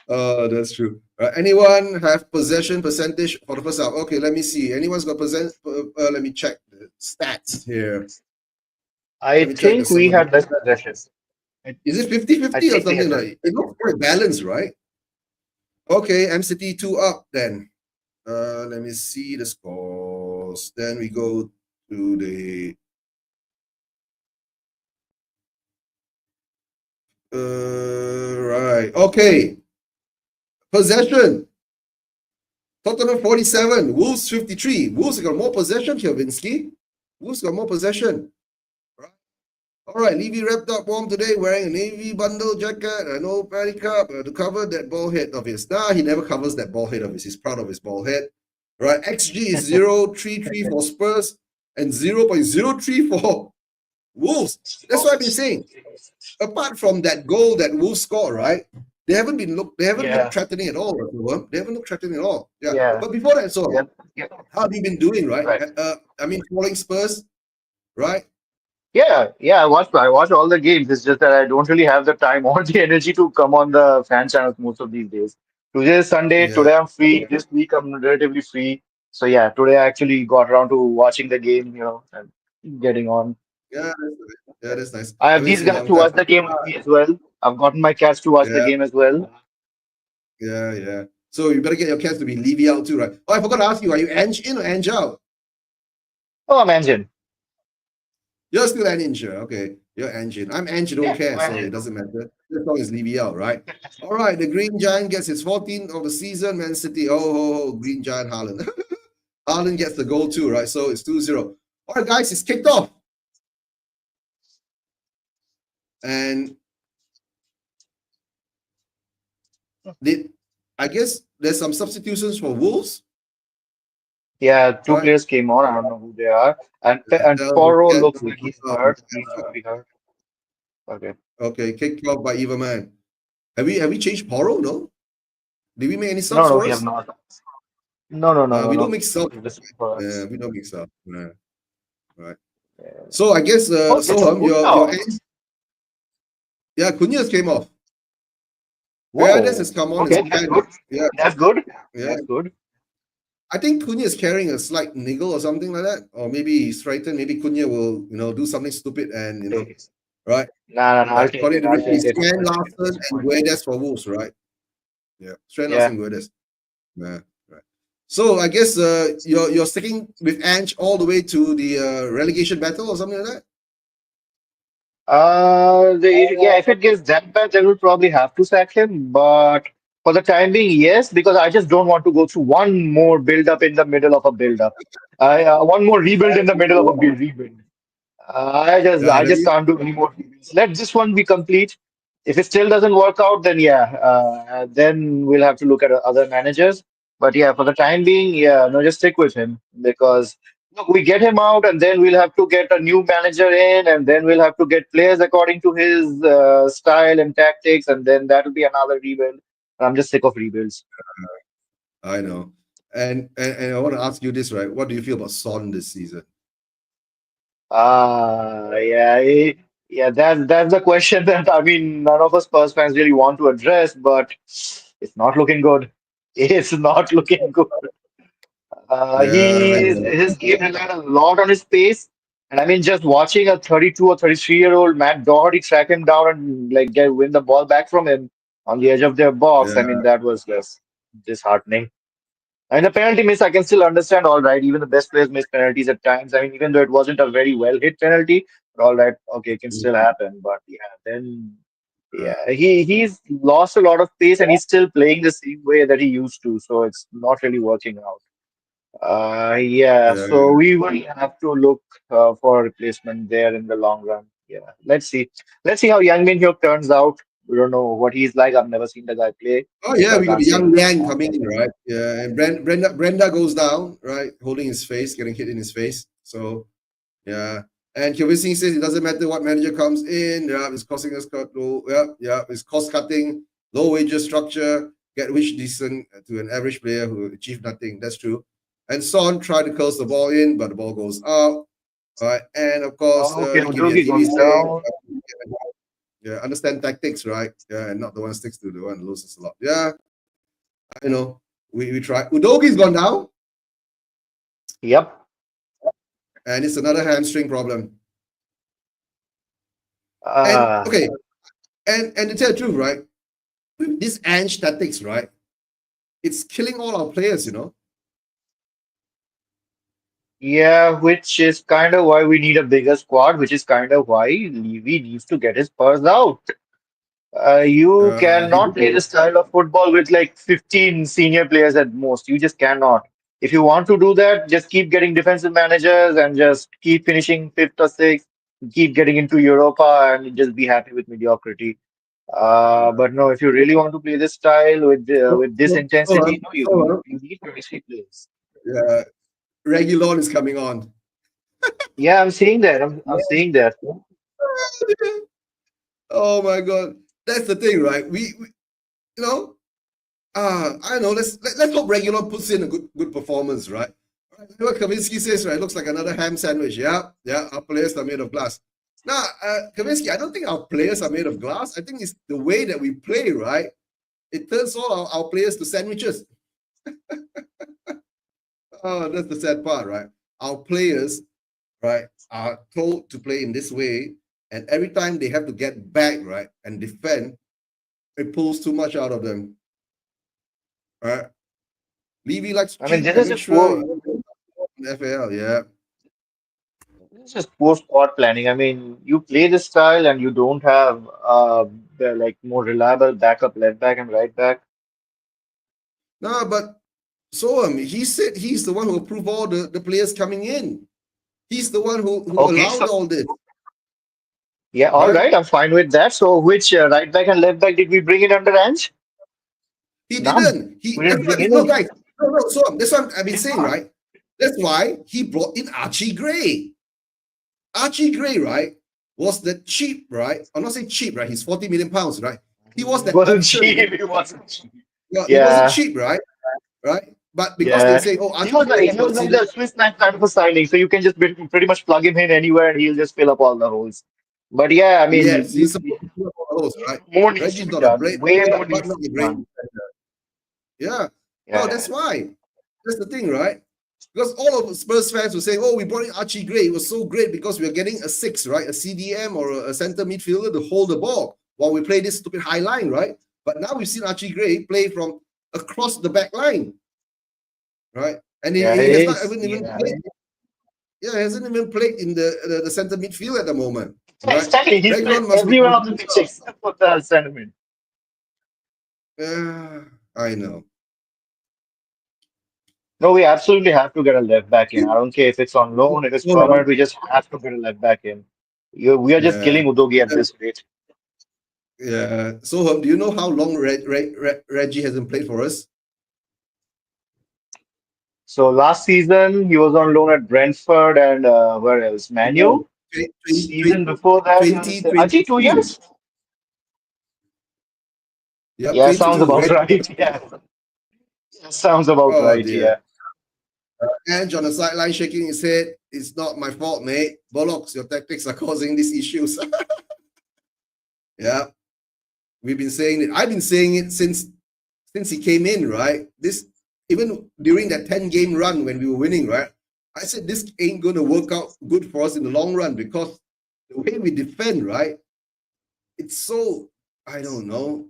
That's true. Anyone have possession percentage for the first half? Okay, let me see. Anyone's got let me check the stats here. I Let me check the think we some. had less possession. I, Is it I 50-50 or think we something had less. like it looks quite balanced, right? Okay, MCT 2 up then. Let me see the scores. Then we go to the right. Okay. Possession. Tottenham 47. Wolves 53. Wolves got more possession, Kielinski. Wolves got more possession. All right, Levy wrapped up warm today wearing a navy bundle jacket and old paddy cup to cover that ball head of his. Nah, he never covers that ball head of his. He's proud of his ball head. Right, XG is 0.33 for Spurs and 0.03 for Wolves. That's what I've been saying. Apart from that goal that Wolves scored, right? They haven't looked Yeah, threatening at all. They haven't looked threatening at all. Yeah. yeah, But before that, so yeah, yeah. how have you been doing, right? Right. I mean, following Spurs, right? Yeah. I watched all the games. It's just that I don't really have the time or the energy to come on the fan channels most of these days. Today is Sunday. Yeah. Today I'm free. This week I'm relatively free. So yeah, today I actually got around to watching the game, and getting on. Yeah, that's nice. Yeah, that's nice. I I have haven't these seen a guys long to time. watch the game with me as well. I've gotten my cats to watch the Yeah, game as well. yeah. So you better get your cats to be Levy out too, right? Oh, I forgot to ask you, are you Ange in or Ange out? Oh, I'm Anjan. You're still an Ange, okay. You're Ange in. I'm Ange, don't Yeah, care, I'm so it Anjan. doesn't matter. As long as Levy out, right? All right, the Green Giant gets his 14th of the season. Man City, Green Giant Haaland. Haaland gets the goal too, right? So it's 2-0. All right, guys, it's kicked off. And did I guess there's some substitutions for Wolves, Yeah, two right? players came on. I don't know who they are. And Porro Busquets looks will like come he's out. hurt. He should be hurt. Okay. Okay, kicked off by Everman. Have we changed Poro? No. Did we make any No, subs no, for we have us? not. No, no, no, no, We don't no. make subs. This is for us. We don't make subs. Right. Yeah. So I guess Oh, it's Soham, your Cunha. end, yeah, Cunha's came off. Paredes Whoa. has come on Okay, that's instead. good. Yeah, That's good. yeah. That's good. I think Cunha is carrying a slight niggle or something like that, or maybe he's frightened. Maybe Cunha will, do something stupid and Take it. right. Nah, nah, nah, I'll take According it. to I'll which take is it. Strand I'll take it at Larson this and point. Guedes for Wolves, right? Yeah, Strand Yeah. Larson, Guedes. Yeah, right. So I guess you're sticking with Ange all the way to the relegation battle or something like that. Yeah, if it gets that bad, then we'll probably have to sack him. But for the time being, yes, because I just don't want to go through one more build up in the middle of a build up. One more rebuild in the middle of a rebuild. Yeah, I just can't do any more rebuilds. Let this one be complete. If it still doesn't work out, then yeah, then we'll have to look at other managers. But yeah, for the time being, yeah, no, just stick with him because look, we get him out, and then we'll have to get a new manager in, and then we'll have to get players according to his style and tactics, and then that'll be another rebuild. I'm just sick of rebuilds. I know. And I want to ask you this, right? What do you feel about Son this season? Yeah, yeah. That's the question that I mean, none of us Spurs fans really want to address, but it's not looking good. It's not looking good. Yeah, I know. His game relied a lot on his pace, and I mean, just watching a 32 or 33-year-old Matt Doherty track him down and like win the ball back from him on the edge of their box. I Yeah, mean, that was just disheartening. And the penalty miss, I can still understand. All right, even the best players miss penalties at times. I mean, even though it wasn't a very well hit penalty, but all right, okay, it can still happen. But yeah, then uh, yeah, he's lost a lot of pace, and he's still playing the same way that he used to. So it's not really working out. Yeah, yeah. so we will have to look for a replacement there in the long run. Yeah, let's see. Let's see how Young Min Hyuk turns out. We don't know what he's like. I've never seen the guy play, Oh so yeah, I we got can't a say young anything Yang about coming in, right? Yeah, and Brenda goes down, right, holding his face, getting hit in his face. So yeah, and Kevin Singh says it doesn't matter what manager comes in. Yeah, it's costing us cut. Low, yeah, it's cost cutting, low wages structure, get rich decent to an average player who achieve nothing. That's true. And Son tried to curse the ball in, but the ball goes out. Right, and of course, Okay, Ricky Via Udogi TV goes saying, down. yeah, understand tactics, right? Yeah, and not the one sticks to the one loses a lot. Yeah, I know. We try. Udogi's gone down, Yep. and it's another hamstring problem. And Uh, okay, and to tell the truth, right? With this Ange tactics, right? It's killing all our players. yeah, which is kind of why we need a bigger squad, which is kind of why Levy needs to get his purse out. You He, cannot play this style of football with like 15 senior players at most. You just cannot. If you want to do that, just keep getting defensive managers and just keep finishing fifth or sixth, keep getting into Europa and just be happy with mediocrity. But no, if you really want to play this style with this intensity, no, you need 23 players. yeah, Regulon is coming on. Yeah, I'm seeing that. I'm seeing that. Oh my god, that's the thing, right? We you know, I don't know. Let's hope Regulon puts in a good performance, right? What Kavinsky says, right? Looks like another ham sandwich. Yeah, yeah. Our players are made of glass. Now, Kavinsky, I don't think our players are made of glass. I think it's the way that we play, right? It turns all our players to sandwiches. Oh, that's the sad part, right? Our players, right, are told to play in this way, and every time they have to get back, right, and defend, it pulls too much out of them. Right? Levy likes to I mean, cheat this and is make just sure poor. FAL, yeah. This is just poor squad planning. I mean, you play this style and you don't have the like more reliable backup left back and right back. No, but so he said he's the one who approved all the players coming in. He's the one who Okay, allowed so all this, yeah, all right? right, I'm fine with that. So, which right back and left back did we bring in under Ange? He None. didn't. We That's didn't bring what, no, any. guys. No, so that's what I've been Did saying, not. right? That's why he brought in Archie Gray. Archie Gray, right, was the cheap, right? I'm not saying cheap, right? He's 40 million pounds, right? He was It that wasn't option. cheap. It wasn't cheap. Yeah, he wasn't Yeah. cheap, right? Right? But because they Yeah. say, oh, He Archie was like Gray he is was like considered. the Swiss knife kind of a signing, so you can just pretty much plug him in anywhere and he'll just fill up all the holes. But yeah, I mean, Yes, he's supposed to be a host, right? more needs to Reggie's be not a done. great Way player, more but needs not to a be great done. defender. Yeah. No, that's Yeah. why. That's the thing, right? Because all of Spurs fans were saying, oh, we brought in Archie Gray. It was so great because we are getting a six, right? A CDM or a center midfielder to hold the ball while we play this stupid high line, right? But now we've seen Archie Gray play from across the back line, right? And Yeah, he it has not is. even Yeah. played. Yeah, he hasn't even played in the center midfield at the moment, right? Exactly. He's played Regron must be everywhere on the confused. pitch except for the sentiment. I know. No, we absolutely have to get a left back in. I don't care if it's on loan, if it's So, permanent, we just have to get a left back in. We are just yeah. killing Udogi at this rate. Yeah. So, do you know how long Reggie hasn't played for us? So last season he was on loan at Brentford and where else? No. Manu. Season before that, he was, I think 2 2022. years. Yep, Yeah, sounds 22. about Reggie. right. Yeah, sounds about Oh right. dear. Yeah. Ange on the sideline shaking his head. It's not my fault, mate. Bollocks, your tactics are causing these issues. Yeah. We've been saying it. I've been saying it since he came in, right? This even during that 10-game run when we were winning, right? I said this ain't gonna work out good for us in the long run because the way we defend, right? It's so I don't know.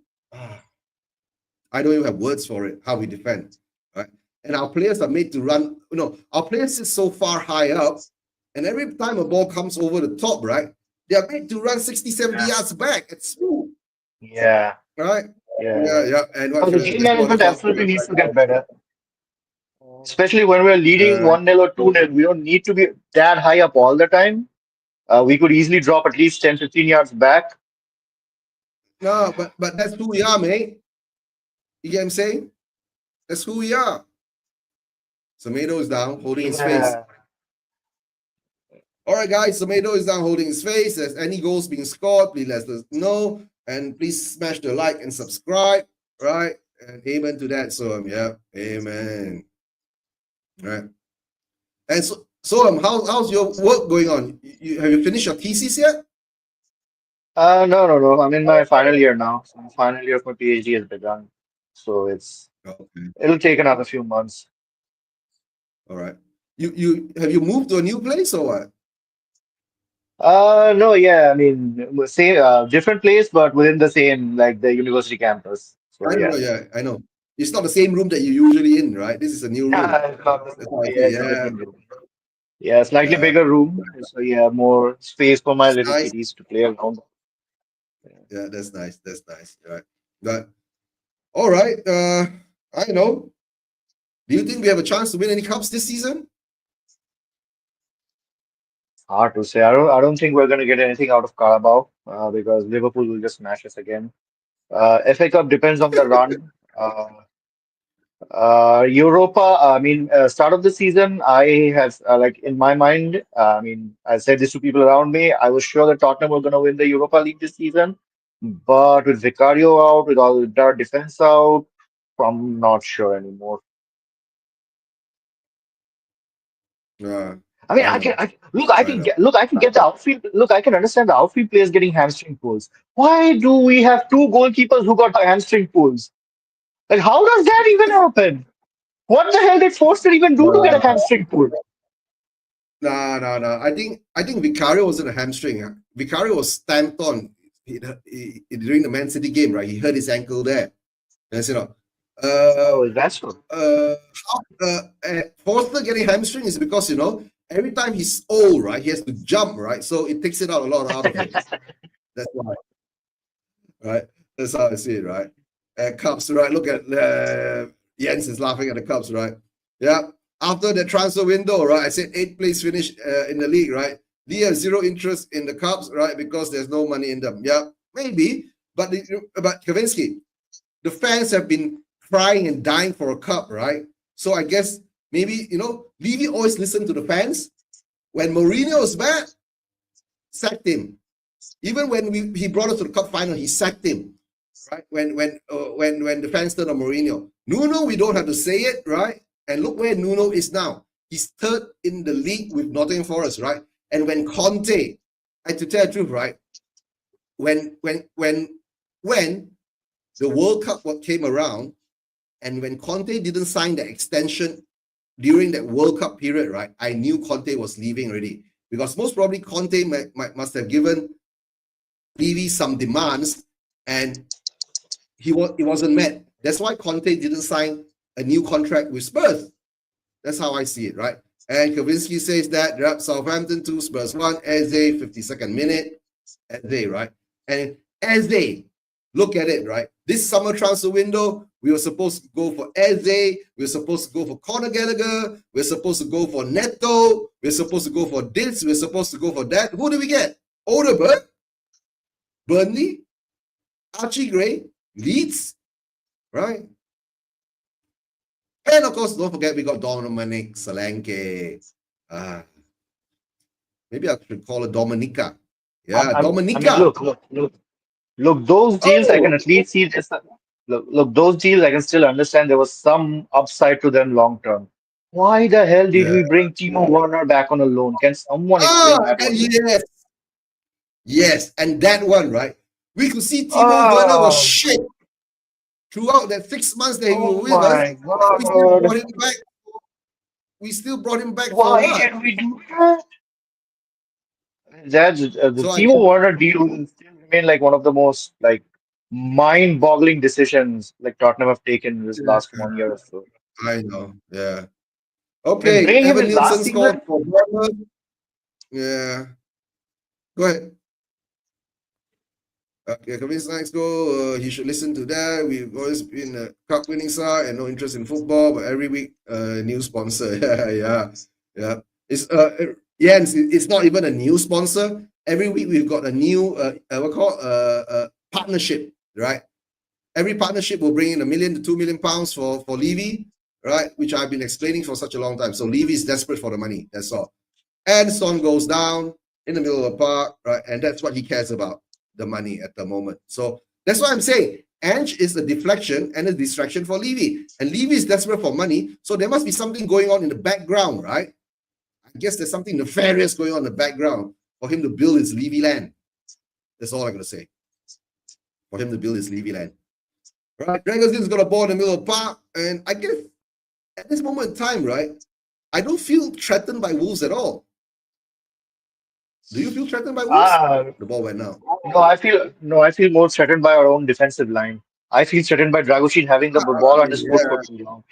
I don't even have words for it, how we defend, right? And our players are made to run, our players sit so far high up, and every time a ball comes over the top, right? They are made to run 60, 70 yards back. It's smooth, Yeah. right? Yeah. Yeah. And So the game management that's absolutely needs to get better. Especially when we're leading 1-0 or 2-0. We don't need to be that high up all the time. We could easily drop at least 10, 15 yards back. no, but that's who we are, mate. You get what I'm saying? That's who we are. Tomato is down, holding his face. Yeah. All right, guys, Tomato is down holding his face. If any goals being scored, please let us know. And please smash the like and subscribe, right? And amen to that. So, yeah, amen. All right. And so how's your work going on? Have you finished your thesis yet? No. I'm in my final year now. So my final year of my PhD has begun. So Okay. it'll take another few months. All right. You have you moved to a new place or what? No, yeah, I mean, same, different place, but within the same, like the university campus. So I yeah. know, yeah, I know. It's not the same room that you're usually in, right? This is a new room. Yeah, it's not, That's what I yeah, see. it's a Yeah, different room. Yeah, slightly yeah. bigger room. So yeah, more space for my That's little nice. kitties to play around. Yeah, that's nice. That's nice. Right. But all right. I know. Do you think we have a chance to win any cups this season? Hard to say. I don't think we're gonna get anything out of Carabao, because Liverpool will just smash us again. FA Cup depends on the run. Europa, I mean, start of the season, I have, like, in my mind, I mean, I said this to people around me, I was sure that Tottenham were going to win the Europa League this season, but with Vicario out, with all their defense out, I'm not sure anymore. Yeah, I mean, I know. I I can know. get the outfield. Look, I can understand the outfield players getting hamstring pulls. Why do we have two goalkeepers who got hamstring pulls? Like, how does that even happen? What the hell did Forster even do to get a hamstring pull? No. I think Vicario wasn't a hamstring. Vicario was stamped on during the Man City game, right? He hurt his ankle there. And Oh, that's true. Forster getting hamstring is because every time he's old, right? He has to jump, right? So it takes it out a lot out of it. That's why, right? That's how I see it, right? Cups, right? Look at Jens is laughing at the Cups, right? Yeah. After the transfer window, right? I said 8th place finish in the league, right? Lee has zero interest in the Cups, right? Because there's no money in them. Yeah, maybe. But Kavinsky, the fans have been crying and dying for a cup, right? So I guess maybe, Levy always listened to the fans. When Mourinho was bad, sacked him. Even when he brought us to the cup final, he sacked him. right? When the fans turn on Mourinho, Nuno, we don't have to say it, right? And look where Nuno is now. He's third in the league with Nottingham Forest, right? And when Conte, I to tell the truth, right? When the World Cup what came around, and when Conte didn't sign the extension during that World Cup period, right? I knew Conte was leaving already because most probably Conte must have given Levy some demands, and it wasn't met. That's why Conte didn't sign a new contract with Spurs. That's how I see it, right? And Kavinsky says that Southampton 2, Spurs 1, Eze, 52nd minute, Eze, right? And Eze, look at it, right? This summer transfer window, we were supposed to go for Eze, we were supposed to go for Conor Gallagher, we we're supposed to go for Neto, we we're supposed to go for this, we we're supposed to go for that. Who did we get? Odeberg, Burnley, Archie Gray, Leeds, right? And of course, don't forget we got Dominic Solanke. Maybe I should call her Dominica. Yeah, Dominica. I mean, look. Those deals I can at least see. Look, those deals I can still understand. There was some upside to them long term. Why the hell did Yeah. we bring Timo Werner back on a loan? Can someone explain that one? Yes, and that one, right? We could see Timo Werner was shit throughout that 6 months that he was with us. We still brought him back. We still brought him back for Why what? did we do that? The So Timo Werner deal will still remain like one of the most like mind-boggling decisions like Tottenham have taken in this last 1 year or so. I know, yeah. I mean, Okay, bringing him Evan in last Nielsen scored season. for Werner. Yeah, go ahead. Okay, Kevin next goal. He should listen to that. We've always been a cup winning side and no interest in football, but every week, new sponsor. Yeah. It's not even a new sponsor. Every week we've got a new partnership, right? Every partnership will bring in £1 million to £2 million for Levy, right? Which I've been explaining for such a long time. So Levy is desperate for the money. That's all. And Son goes down in the middle of the park, right? And that's what he cares about. The money at the moment. So that's why I'm saying Ange is a deflection and a distraction for Levy. And Levy is desperate for money. So there must be something going on in the background, right? I guess there's something nefarious going on in the background for him to build his Levy land. That's all I'm going to say. For him to build his Levy land. Right? Dragon's got a ball in the middle of the park. And I guess at this moment in time, right, I don't feel threatened by Wolves at all. Do you feel threatened by Wolves? The ball went out. No, I feel more threatened by our own defensive line. I feel threatened by Dragoshin having the ball under his foot for too long.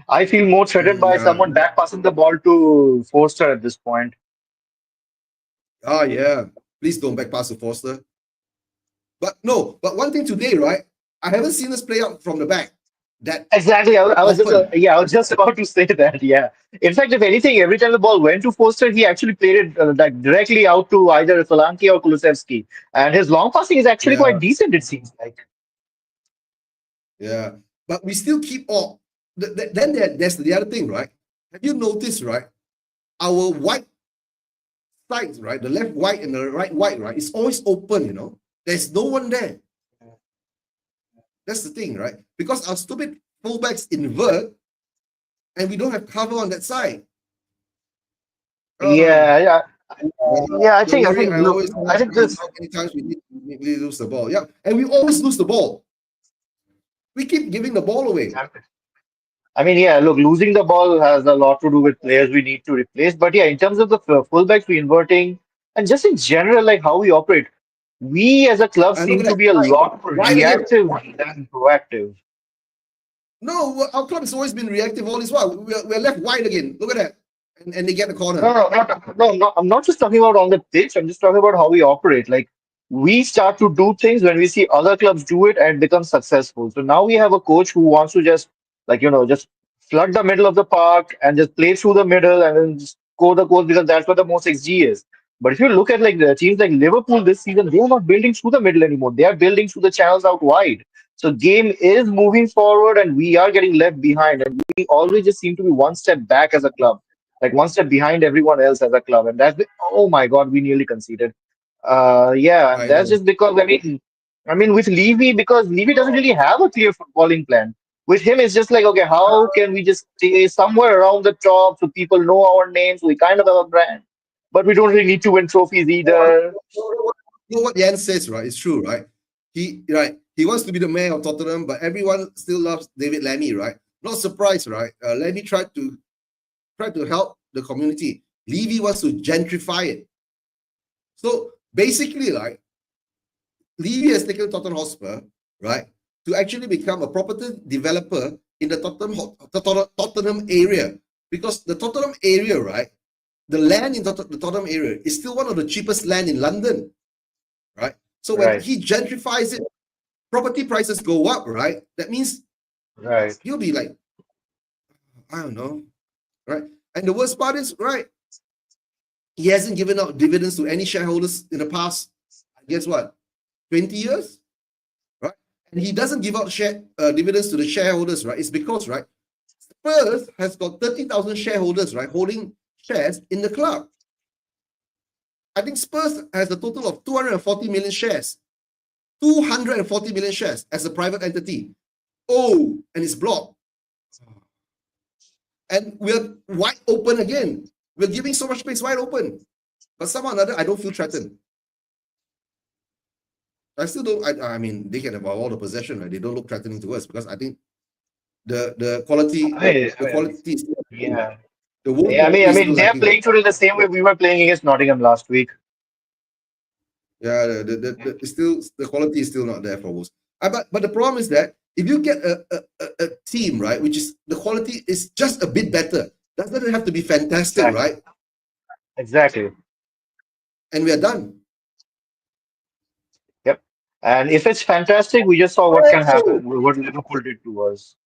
I feel more threatened by someone back passing the ball to Forster at this point. Oh yeah. Please don't back pass to Forster. But one thing today, right? I haven't seen us play out from the back. That exactly. I was just about to say that. Yeah. In fact, if anything, every time the ball went to Forster, he actually played it like directly out to either Solanke or Kulusevski, and his long passing is actually quite decent. It seems like. Yeah, but we still keep all. Then there's the other thing, right? Have you noticed, right? Our white sides, right? The left white and the right white, right? It's always open. You know, there's no one there. That's the thing, right? Because our stupid fullbacks invert, and we don't have cover on that side. Yeah. I think this. How many times we lose the ball? Yeah, and we always lose the ball. We keep giving the ball away. I mean, yeah, look, losing the ball has a lot to do with players we need to replace. But yeah, in terms of the fullbacks we inverting, and just in general, like how we operate, we as a club seem to be a lot more reactive than proactive. No, our club has always been reactive all this while. We're left wide again. Look at that. And they get the corner. No, I'm not just talking about on the pitch. I'm just talking about how we operate. Like, we start to do things when we see other clubs do it and become successful. So now we have a coach who wants to just, just flood the middle of the park and just play through the middle and then just score the goals because that's where the most XG is. But if you look at like the teams like Liverpool this season, they are not building through the middle anymore. They are building through the channels out wide. So game is moving forward and we are getting left behind. And we always just seem to be one step back as a club, like one step behind everyone else as a club. And oh my God, we nearly conceded. And that's just because I mean, with Levy, because Levy doesn't really have a clear footballing plan. With him, it's just like, okay, how can we just stay somewhere around the top so people know our names? We kind of have a brand, but we don't really need to win trophies either. You know what Jan says, right? It's true, right? He wants to be the mayor of Tottenham, but everyone still loves David Lammy, right? Not surprised, right? Lammy tried to help the community. Levy wants to gentrify it. So basically, like Levy has taken Tottenham Hotspur, right, to actually become a property developer in the Tottenham area, because the Tottenham area, right, the land in the Tottenham area is still one of the cheapest land in London, right? So when Right, he gentrifies it, property prices go up, right? That means right. he'll be like, I don't know, right? And the worst part is, right, he hasn't given out dividends to any shareholders in the past, I guess what, 20 years, right? And he doesn't give out dividends to the shareholders, right? It's because, right, Spurs has got 30,000 shareholders, right, holding shares in the club. I think Spurs has a total of 240 million shares. 240 million shares as a private entity. Oh, and it's blocked. And we're wide open again. We're giving so much space wide open. But somehow or another, I don't feel threatened. I still don't. I mean, they can have all the possession, right? They don't look threatening to us, because I think the quality is still, Yeah. the work Yeah, quality I is still mean, they're lacking. playing today the same way we were playing against Nottingham last week. Yeah, the quality is still not there for us. But the problem is that if you get a team, right, which is the quality is just a bit better, doesn't have to be fantastic, Exactly. right? Exactly. And we are done. Yep. And if it's fantastic, we just saw what can happen, what Liverpool did to us.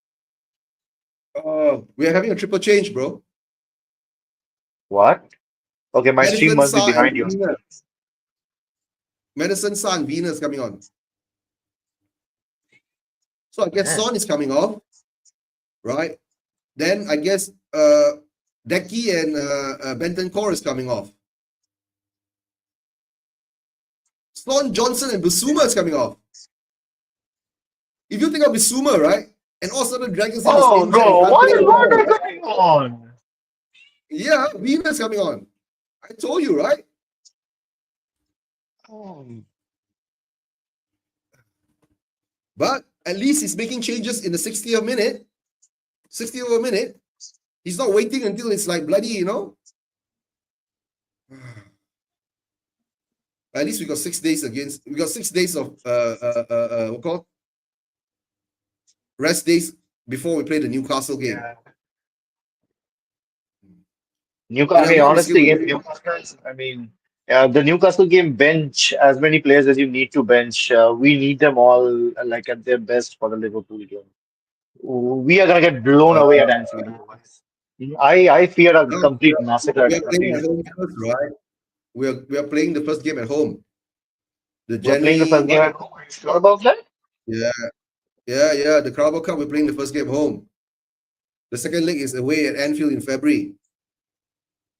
Oh, we are having a triple change, bro. What? Okay, my stream Madison, must be Sa, and behind you. Venus. Madison, Sa, and Venus coming on. So I guess Son is coming off, right? Then I guess Decky and Benton Core is coming off. Son, Johnson, and Basuma is coming off. If you think of Basuma, right, and all of a sudden Dragons is Oh injured and no, can't what play is anymore. going on? Yeah, Venus coming on. I told you, right? Oh, But at least he's making changes in the 60th minute. 60th of a minute. He's not waiting until it's like bloody, you know. At least we got 6 days of what called rest days before we play the Newcastle game. yeah. And Newcastle, I I'm mean, not risking honestly, to if Newcastle, I mean, the Newcastle game bench as many players as you need to bench. We need them all like at their best for the Liverpool game. We are gonna get blown away at Anfield otherwise. I fear a no, complete massacre we at are playing at Anfield. home first, right? We are playing the first game at home. The We're playing the Jenny first game what? at home. Are you sure about that? Yeah, yeah. The Carabao Cup, we're playing the first game home. The second leg is away at Anfield in February.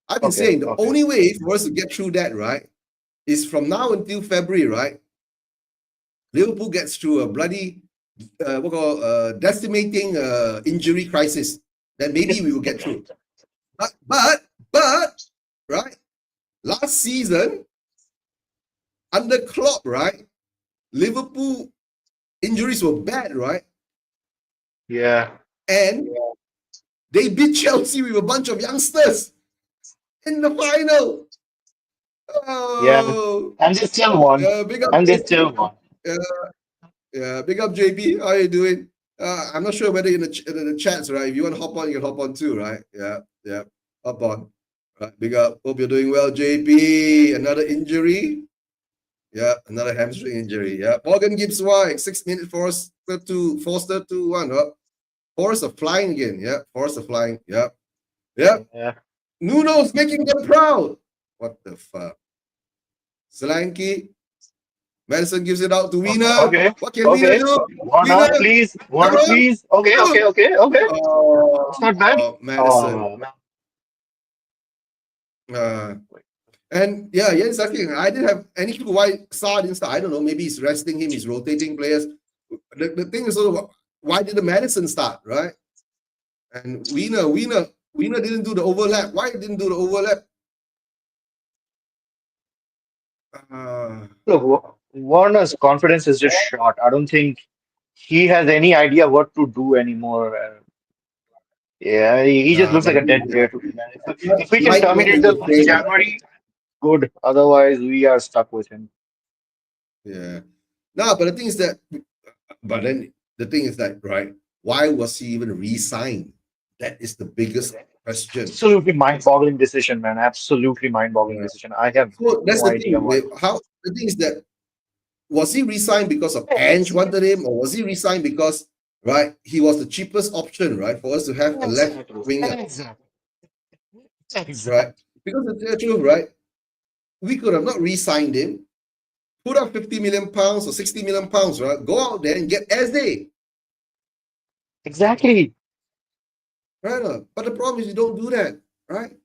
I've been Okay, saying the okay. only way for us to get through that, right, is from now until February, right? Liverpool gets through a bloody decimating injury crisis. Then maybe we will get through. But right, last season under Klopp, right, Liverpool injuries were bad, right, Yeah, and they beat Chelsea with a bunch of youngsters in the final. yeah. Oh, And they still won. big up And they JP. still won. Big up JP. How are you doing? I'm not sure whether in the chats, right? If you want to hop on, you can hop on too, right? Yeah. Hop on. Right. Big up. Hope you're doing well, JP. Another injury. Yeah, another hamstring injury. Yeah. Morgan Gibbs White, 6 minutes, Forster 2-1. Forrest are flying again. Yeah. Forrest are flying. Yeah. Yeah. Nuno's making them proud. What the fuck? Solanke. Madison gives it out to Wiener. Okay. What can Wiener Okay. do? Warner, Wiener, please. come Warner, on. please. Okay. Okay. That's not bad. Madison. Man. And yeah, exactly. I didn't have any clue why Sarr didn't start. I don't know. Maybe he's resting him. He's rotating players. The thing is, why did the Madison start, right? And Wiener didn't do the overlap. Why didn't do the overlap? Look, Warner's confidence is just shot. I don't think he has any idea what to do anymore. Yeah, he just looks But like a the thing dead is player that to me, man. If we can like what terminate he the was loan in saying. January, good. Otherwise, we are stuck with him. Yeah. No, but the thing is that, but then the thing is that, right? Why was he even re-signed? That is the biggest question. Absolutely mind-boggling decision, man. Absolutely mind-boggling Yeah. decision. I have So that's no the idea thing. why. How the thing is that, was he re-signed because of Ange wanted him, or was he re-signed because, right, he was the cheapest option, right, for us to have a left Exactly. winger, Exactly. right? Exactly. Because the truth, right, we could have not re-signed him, put up 50 million pounds or 60 million pounds, right? Go out there and get Eze, Exactly. right? But the problem is you don't do that, right?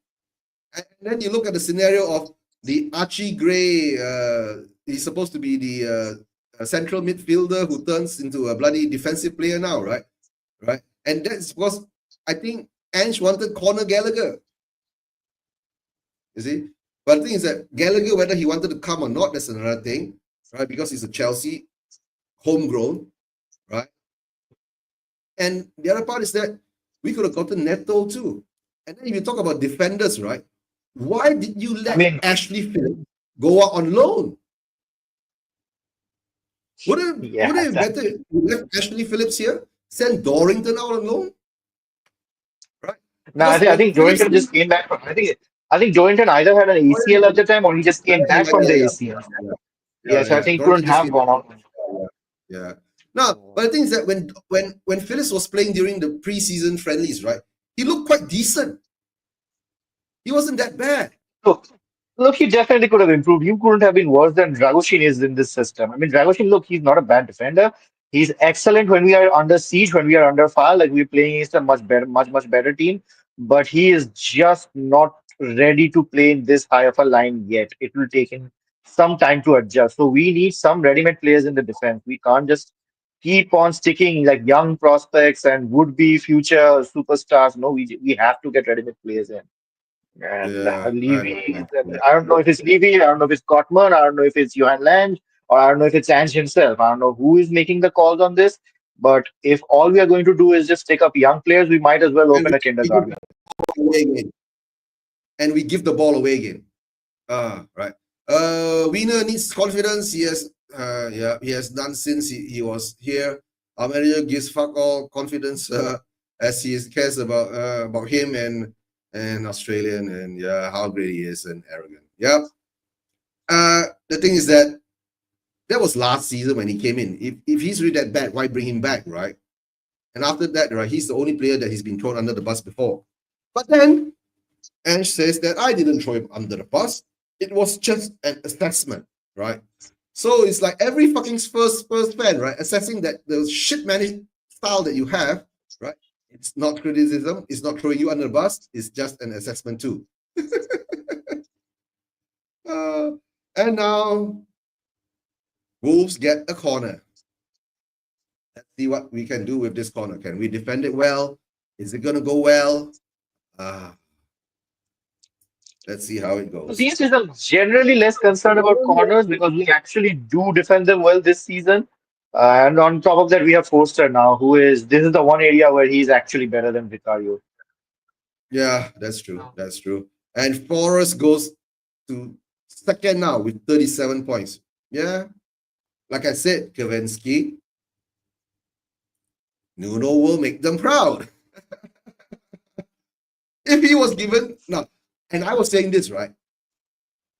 And then you look at the scenario of the Archie Gray. He's supposed to be the central midfielder who turns into a bloody defensive player now, right? Right. And that's because I think Ange wanted Conor Gallagher. You see? But the thing is that Gallagher, whether he wanted to come or not, that's another thing, right? Because he's a Chelsea homegrown, right? And the other part is that we could have gotten Neto too. And then if you talk about defenders, right? Why did you I let mean, Ashley Phillips go out on loan? yeah, Would it have better you left Ashley Phillips here, send Dorrington out on loan, right? no, Because I when think Phillips, Jorrington just came back from. I think Jorrington either had an ACL at the time or he just came back from the ACL. Yes, I think he couldn't Dorrington just have came. gone out. Yeah. No, but the thing is that when Phillips was playing during the preseason friendlies, right, he looked quite decent. He wasn't that bad. Look, look, he definitely could have improved. You couldn't have been worse than Dragoshin is in this system. I mean, Dragoshin, look, he's not a bad defender. He's excellent when we are under siege, when we are under fire, like we're playing against a much better, much better team. But he is just not ready to play in this high of a line yet. It will take him some time to adjust. So we need some ready-made players in the defense. We can't just keep on sticking like young prospects and would-be future superstars. No, we have to get ready-made players in. And Yeah, I Levy, understand. I don't know if it's Levy, I don't know if it's Gottman, I don't know if it's Johan Lange, or I don't know if it's Ange himself. I don't know who is making the calls on this. But if all we are going to do is just take up young players, we might as well And open a we give kindergarten. the ball away again. And we give the ball away again. Right. Wiener needs confidence. He has done since he was here. Our manager gives fuck all confidence as he cares about him and Australian and how great he is and arrogant. Yep. The thing is that was last season when he came in. If he's really that bad, why bring him back, right? And after that, right, he's the only player that he's been thrown under the bus before. But then Ange says that I didn't throw him under the bus. It was just an assessment, right? So it's like every fucking Spurs fan, right, assessing that the shit managed style that you have, right? It's not criticism. It's not throwing you under the bus. It's just an assessment too. And now Wolves get a corner. Let's see what we can do with this corner. Can we defend it well? Is it going to go well? Let's see how it goes. This season, I'm generally less concerned about corners because we actually do defend them well this season. And on top of that, we have Forster now, this is the one area where he's actually better than Vicario. Yeah, that's true. That's true. And Forrest goes to second now with 37 points. Yeah. Like I said, Kavinsky, Nuno will make them proud. If he was given, no, and I was saying this, right?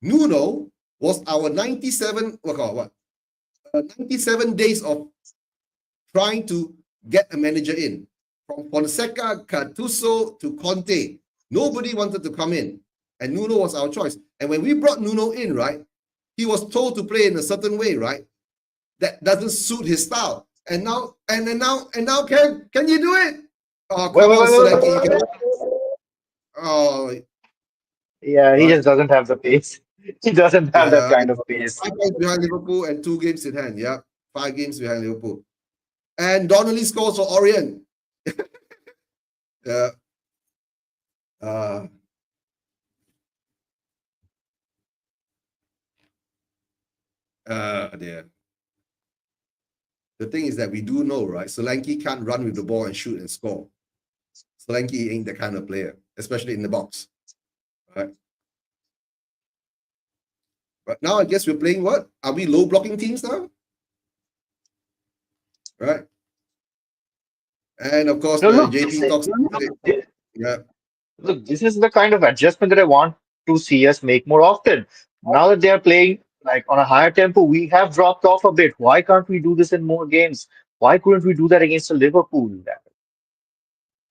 Nuno was our 97, 97 days of trying to get a manager in. From Fonseca, Gattuso to Conte. Nobody wanted to come in. And Nuno was our choice. And when we brought Nuno in, right, he was told to play in a certain way, right? That doesn't suit his style. And now, can you do it? Oh, come on, Suleki. Oh, Yeah, he right. just doesn't have the pace. He doesn't have that Yeah, kind of pace. 5 points behind Liverpool and 2 games in hand. Yeah, 5 games behind Liverpool. And Donnelly scores for Orient. Yeah. Uh, there. The thing is that we do know, right? Solanke can't run with the ball and shoot and score. Solanke ain't that kind of player, especially in the box. Right. But now I guess we're playing what? Are we low blocking teams now? Right. And of course, No, look, JP talks. thi- Yeah. look, this is the kind of adjustment that I want to see us make more often. Now that they are playing like on a higher tempo, we have dropped off a bit. Why can't we do this in more games? Why couldn't we do that against the Liverpool?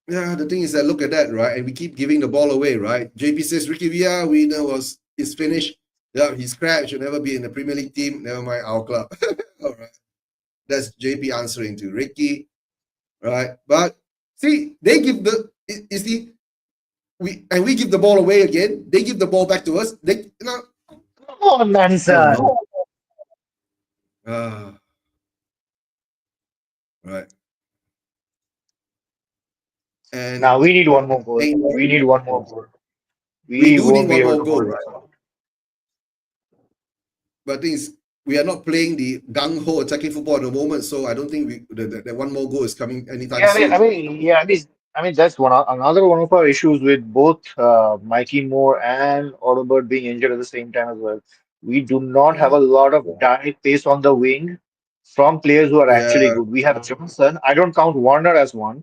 Yeah, the thing is that look at that, right? And we keep giving the ball away, right? JP says Ricky Villa, we know is finished. Yeah, he's crap, should never be in the Premier League team. Never mind our club. All right. That's JP answering to Ricky. Right. But see, they give you see, we give the ball away again. They give the ball back to us. Come on, man, I don't son. know. Right. Now And we need one more goal. ain't We need one more goal. we We do need won't be one able more to goal, hold right? this on. But the thing is, we are not playing the gung ho attacking football at the moment, so I don't think that one more goal is coming anytime Yeah, soon. that's another one of our issues with both Mikey Moore and Odegaard being injured at the same time as well. We do not have Yeah. a lot of direct pace on the wing from players who are actually Yeah. good. We have Johnson. I don't count Warner as one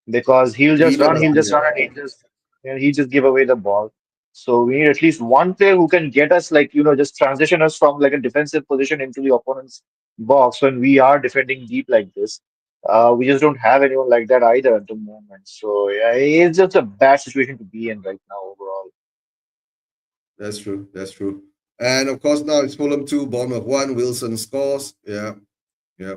because He not he'll around just run, yet. and he just give away the ball. So we need at least one player who can get us like just transition us from like a defensive position into the opponent's box when we are defending deep like this. We just don't have anyone like that either at the moment. So yeah, it's just a bad situation to be in right now overall. That's true. That's true. And of course, now it's Fulham 2, Bournemouth 1. Wilson scores. Yeah. Yeah.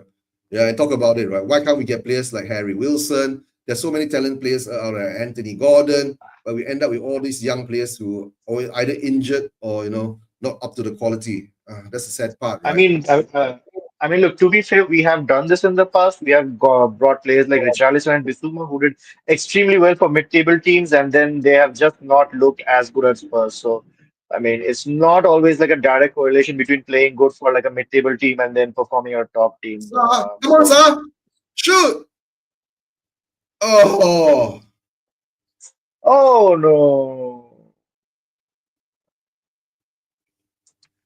Yeah. And talk about it, right? Why can't we get players like Harry Wilson? There's so many talent players out there, Anthony Gordon, but we end up with all these young players who are either injured or, not up to the quality. That's the sad part, I right? mean, uh, uh, look, to be fair, we have done this in the past. We have brought players like Richarlison and Bissouma who did extremely well for mid-table teams, and then they have just not looked as good at Spurs. So, I mean, it's not always like a direct correlation between playing good for like a mid-table team and then performing at a top team. Come on, sir. Shoot. Oh, Oh no!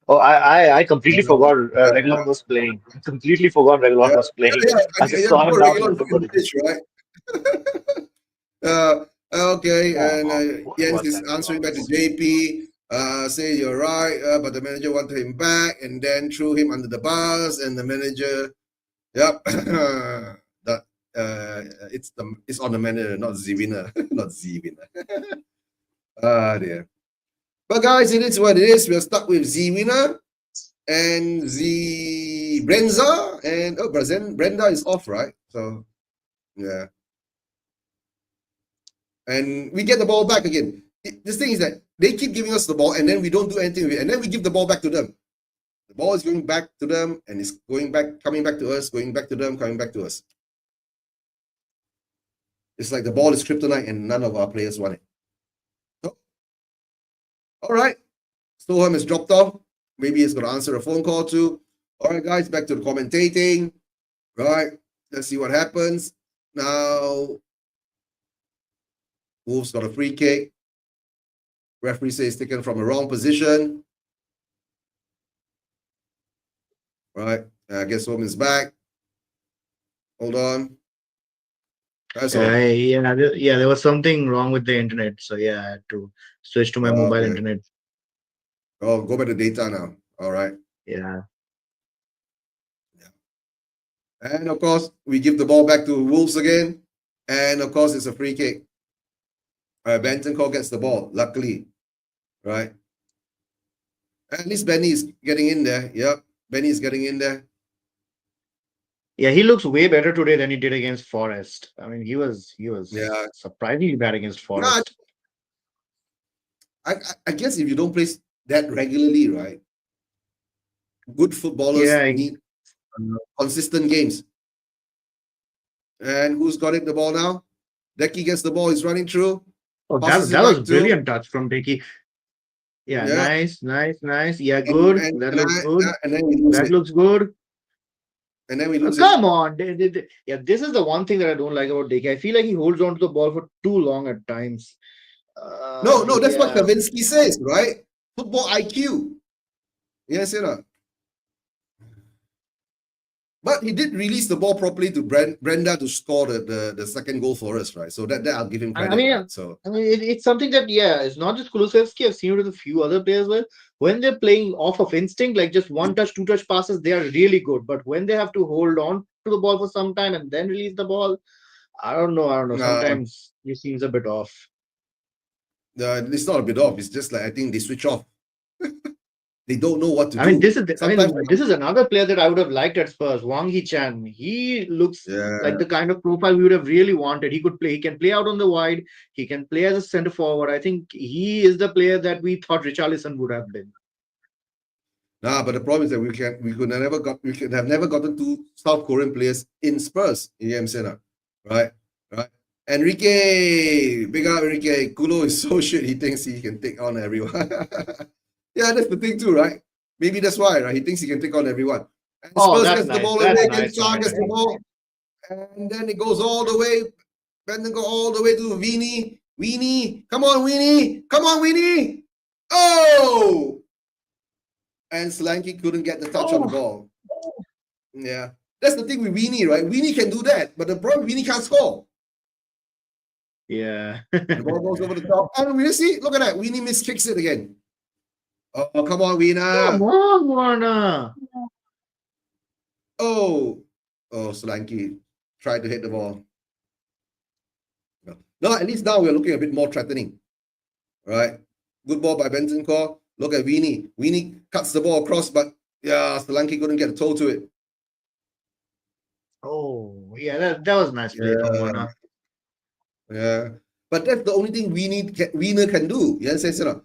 Oh, I completely forgot Regulon was playing. I completely forgot yeah. Regulon was playing. Yeah, I just yeah, saw him before down in regular the on the middle. pitch, right? Okay, and What Jens was is that answering back to nonsense? JP. Say you're right, but the manager wanted him back and then threw him under the bus, and the manager, yep, that it's on the manager, not Zivina, not Zivina. Dear. But guys, it is what it is. We're stuck with Zivina and Z Brenza, and Brenda is off, right? So yeah. And we get the ball back again. This thing is that they keep giving us the ball and then we don't do anything with it, and then we give the ball back to them. The ball is going back to them and it's going back, coming back to us, going back to them, coming back to us. It's like the ball is kryptonite and none of our players want it. So, all right. Stoham has dropped off. Maybe he's going to answer a phone call too. All right, guys, back to the commentating. Right. Let's see what happens. Now, Wolves got a free kick. Referee says taken from a wrong position. Right. I guess home is back. Hold on. That's all. There was something wrong with the internet, so yeah, I had to switch to my mobile Okay. internet. Oh, go back to data now. All right. Yeah. And of course, we give the ball back to Wolves again. And of course, it's a free kick. Bentancur gets the ball, luckily. Right. At least Benny is getting in there. Yep. Benny is getting in there. Yeah, he looks way better today than he did against Forest. I mean, he was Yeah. surprisingly bad against No, Forest. I guess if you don't play that regularly, right? Good footballers Yeah, need consistent games. And who's got it the ball now? Decky gets the ball, he's running through, oh, passes it that was back to, brilliant touch from Dickey. Yeah, yeah, nice, nice, nice. Yeah, good. That looks good. and then we lose That it. looks good. And then we lose it. Come on. Yeah, this is the one thing that I don't like about Dickey. I feel like he holds on to the ball for too long at times. No, that's what Yeah. Kavinsky says, right? Football IQ. Yes, you know. But he did release the ball properly to Brenda to score the second goal for us, right? So that I'll give him credit. I mean, right? So it's something that, yeah, it's not just Kulusevski. I've seen it with a few other players. Well, when they're playing off of instinct, like just one touch, two touch passes, they are really good. But when they have to hold on to the ball for some time and then release the ball, I don't know. Sometimes it seems a bit off. it's not a bit off. It's just like I think they switch off. They don't know what to do. I mean, this is another player that I would have liked at Spurs, Wang Hee-chan. He looks like the kind of profile we would have really wanted. He could play. He can play out on the wide. He can play as a centre forward. I think he is the player that we thought Richarlison would have been. Nah, but the problem is that we could have never gotten two South Korean players in Spurs in EM Center, right? Enrique, big up Enrique. Kulo is so shit. He thinks he can take on everyone. Yeah, that's the thing too, right? Maybe that's why, right? He thinks he can take on everyone. And Spurs that's gets nice. the ball That's away, nice. gets the ball, and then it goes all the way. And then go all the way to Weenie. Come on, Weenie! Oh! And Solanke couldn't get the touch on the ball. Yeah, that's the thing with Weenie, right? Weenie can do that, but the problem, Weenie can't score. Yeah. The ball goes over the top, and we see, look at that, Weenie miskicks it again. Oh, come on, Weena. Come on, Warner. Oh, Solanke tried to hit the ball. No, at least now we're looking a bit more threatening. Right? Good ball by Bentancur. Look at Weenie. Weenie cuts the ball across, but yeah, Solanke couldn't get a toe to it. Oh, yeah, that was a nice play from Warner. Yeah. But that's the only thing Wiener can do. Yes, yes, yes.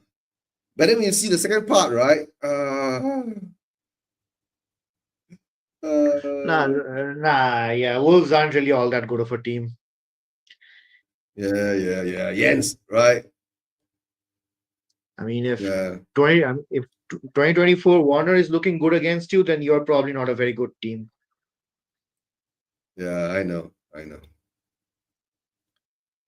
But then when you see the second part, right? Yeah, Wolves aren't really all that good of a team. Yeah. Jens, right? I mean, if 2024 Warner is looking good against you, then you're probably not a very good team. Yeah, I know.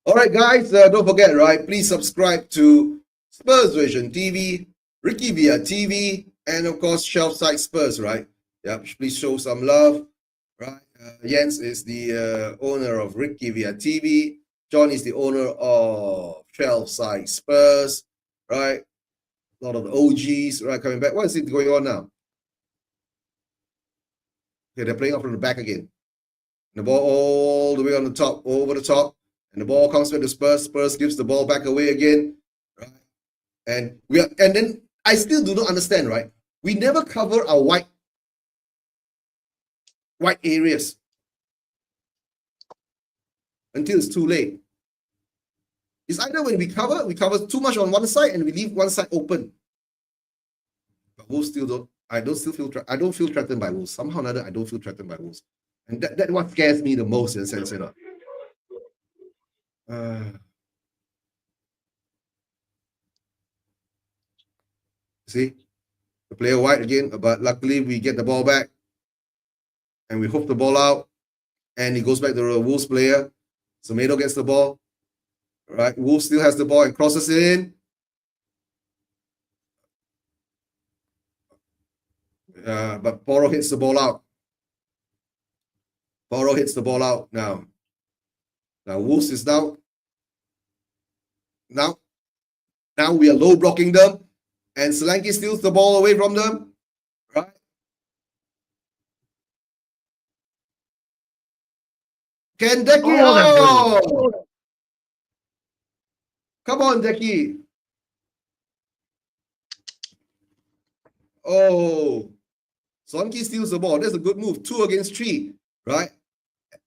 All right, guys, don't forget, right? Please subscribe to Spurs Vision TV, Ricky Via TV, and of course, Shelfside Spurs, right? Yeah, please show some love, right? Jens is the owner of Ricky Via TV. John is the owner of Shelfside Spurs, right? A lot of the OGs, right, coming back. What is it going on now? Okay, they're playing off from the back again. The ball all the way on the top, over the top, and the ball comes with the Spurs. Spurs gives the ball back away again, right? And then I still do not understand, right? We never cover our white areas until it's too late. It's either when we cover too much on one side and we leave one side open. But Wolves still don't. I don't feel threatened by Wolves. Somehow or another, I don't feel threatened by Wolves. And that's what scares me the most in a sense, you know. See, the player wide again, but luckily we get the ball back and we hook the ball out and it goes back to the Wolves player. Semedo gets the ball, right? Wolves still has the ball and crosses it in. But Poro hits the ball out. Now Wolves is now we are low blocking them, and Solanke steals the ball away from them, right? Can Decky? Oh! Come on, Decky. Oh, Solanke steals the ball. That's a good move. 2 against 3, right?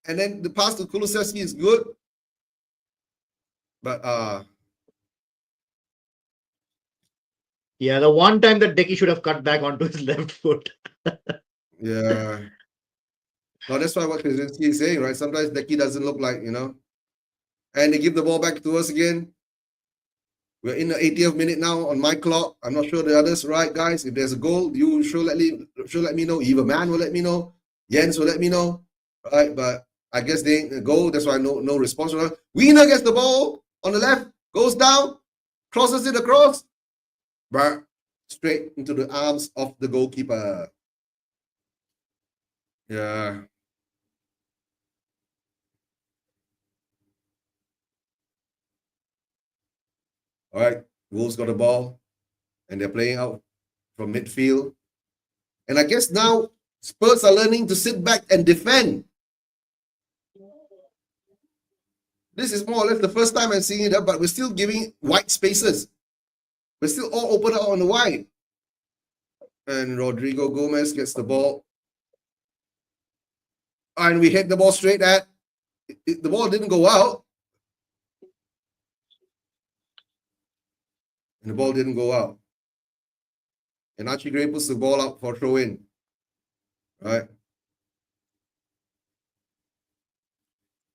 And then the pass to Kulusevski is good. But Yeah, the one time that Decky should have cut back onto his left foot. Yeah. No, that's why what Krasinski is saying, right? Sometimes Decky doesn't look like, and they give the ball back to us again. We're in the 80th minute now on my clock. I'm not sure the others, right, guys? If there's a goal, you sure let me know. Eva Man will let me know. Jens will let me know, right? But I guess they ain't a goal. That's why no response. Wiener gets the ball on the left, goes down, crosses it across, but straight into the arms of the goalkeeper. Yeah. All right. Wolves got the ball, and they're playing out from midfield. And I guess now Spurs are learning to sit back and defend. This is more or less the first time I'm seeing it, but we're still giving wide spaces. We're still all open out on the wide. And Rodrigo Gomez gets the ball. And we hit the ball straight at. The ball didn't go out. And the ball didn't go out. And Archie Gray puts the ball out for throw in. Right?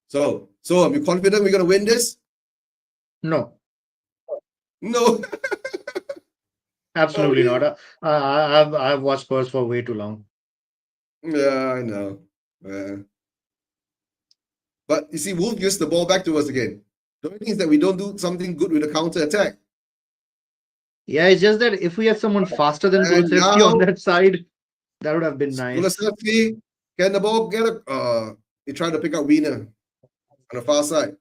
So are you confident we're going to win this? No, No. absolutely not. I've watched Spurs for way too long. Yeah, I know. But you see, Wolf gives the ball back to us again. The only thing is that we don't do something good with the counter attack. Yeah, it's just that if we had someone faster than And Kulusevski on now that side, that would have been nice. Kulusevski, can the ball get a? He tried to pick up Wiener on the far side.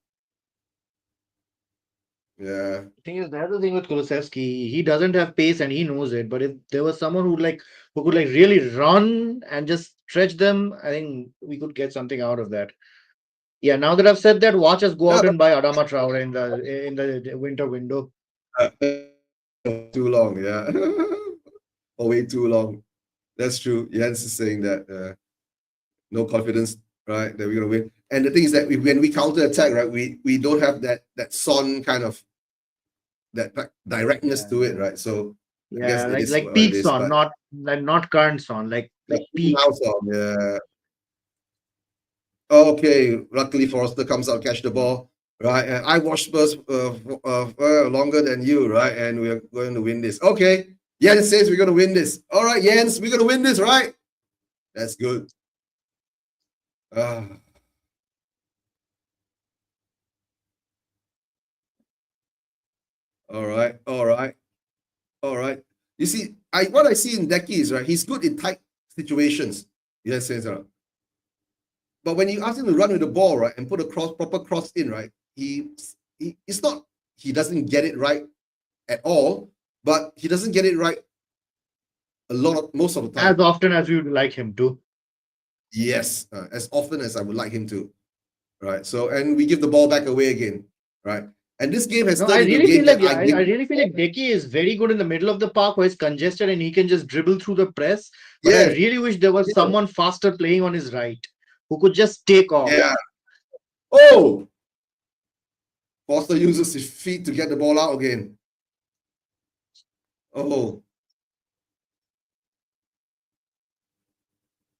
Yeah. The thing is, that's the thing with Kulusevski. He doesn't have pace and he knows it. But if there was someone who could really run and just stretch them, I think we could get something out of that. Yeah, now that I've said that, watch us go out and buy Adama Traore in the winter window. Too long, yeah. Oh, way too long. That's true. Jens is saying that no confidence, right? That we're gonna win. And the thing is that when we counter attack, right, we don't have that Son kind of that directness to it, right? So I guess Yeah, it is like what peak it is. Son, But not current Son, like peak. now Son, yeah. Okay, luckily Forrester comes out, catch the ball, right? And I watched Spurs longer than you, right? And we're going to win this. Okay, Jens says we're going to win this. All right, Jens, we're going to win this, right? That's good. All right, all right, all right. You see, what I see in Decky is, right, he's good in tight situations. Jens says that. But when you ask him to run with the ball, right, and put a proper cross in, right, it's not, he doesn't get it right at all, but he doesn't get it right most of the time. As often as you'd like him to. Yes, as often as I would like him to, right? So, and we give the ball back away again, right? And this game has No, turned into a game that I really feel like Decky is very good in the middle of the park where it's congested and he can just dribble through the press. But I really wish there was someone faster playing on his right who could just take off. Yeah. Oh! Foster uses his feet to get the ball out again. Oh.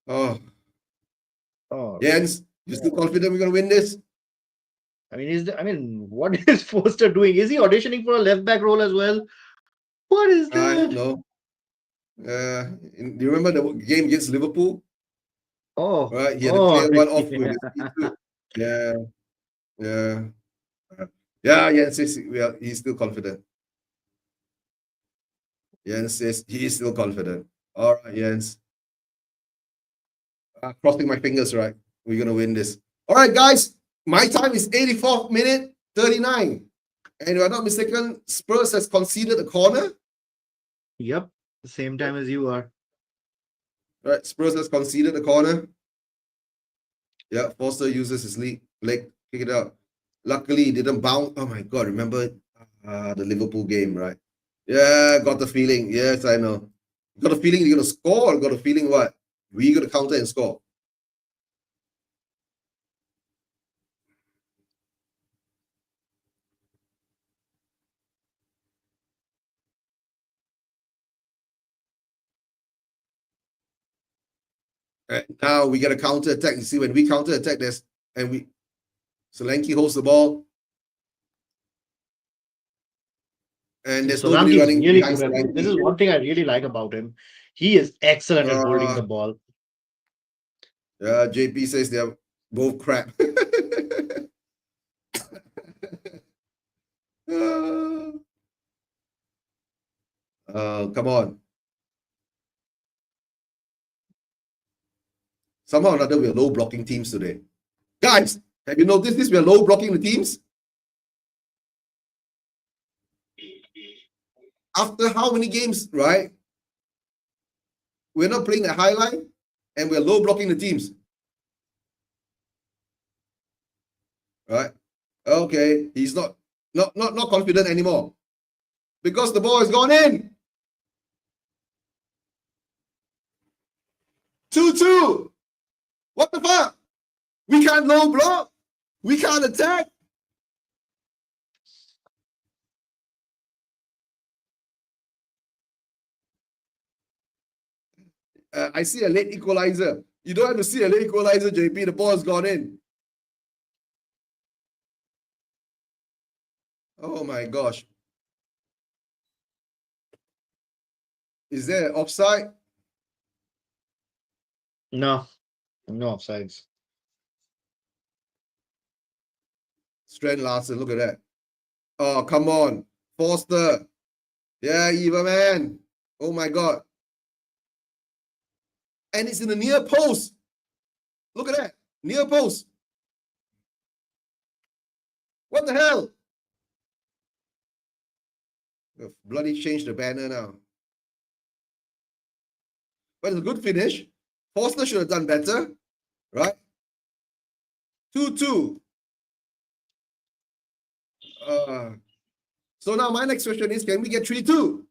Oh. Jens, you still confident we're going to win this? I mean, what is Foster doing? Is he auditioning for a left back role as well? What is that? No. Do you remember the game against Liverpool? Oh, right. He had to clear one off yeah. with his feet too. Yeah. Jens says he's still confident. Jens says he is still confident. All right, Jens. Crossing my fingers, right? We're going to win this. All right, guys. My time is 84th minute, 39. And if I'm not mistaken, Spurs has conceded a corner. Yep. The same time as you are. Right. Spurs has conceded a corner. Yeah. Foster uses his leg, kick it out. Luckily, he didn't bounce. Oh my God. Remember the Liverpool game, right? Yeah. Got the feeling. Yes, I know. Got a feeling you're going to score or got a feeling what? We're going to counter and score. Now we get a counter attack. You see, when we counter attack, Solanke holds the ball. And there's nobody Solanke is running really behind good. Solanke. This is one thing I really like about him. He is excellent at holding the ball. JP says they're both crap. Come on. Somehow or another, we're low blocking teams today. Guys, have you noticed this? We're low blocking the teams. After how many games, right? We're not playing the high line and we're low blocking the teams. Right? Okay, he's not confident anymore. Because the ball has gone in. 2-2. What the fuck? We can't low block. We can't attack. I see a late equalizer. You don't have to see a late equalizer, JP. The ball has gone in. Oh my gosh. Is there offside? No offsides. Strand Larson, look at that. Oh, come on. Foster. Yeah, Eva, man. Oh my God. And it's in the near post. Look at that. Near post. What the hell? We've bloody changed the banner now. But it's a good finish. Foster should have done better. Right? 2-2. So now my next question is, can we get 3-2?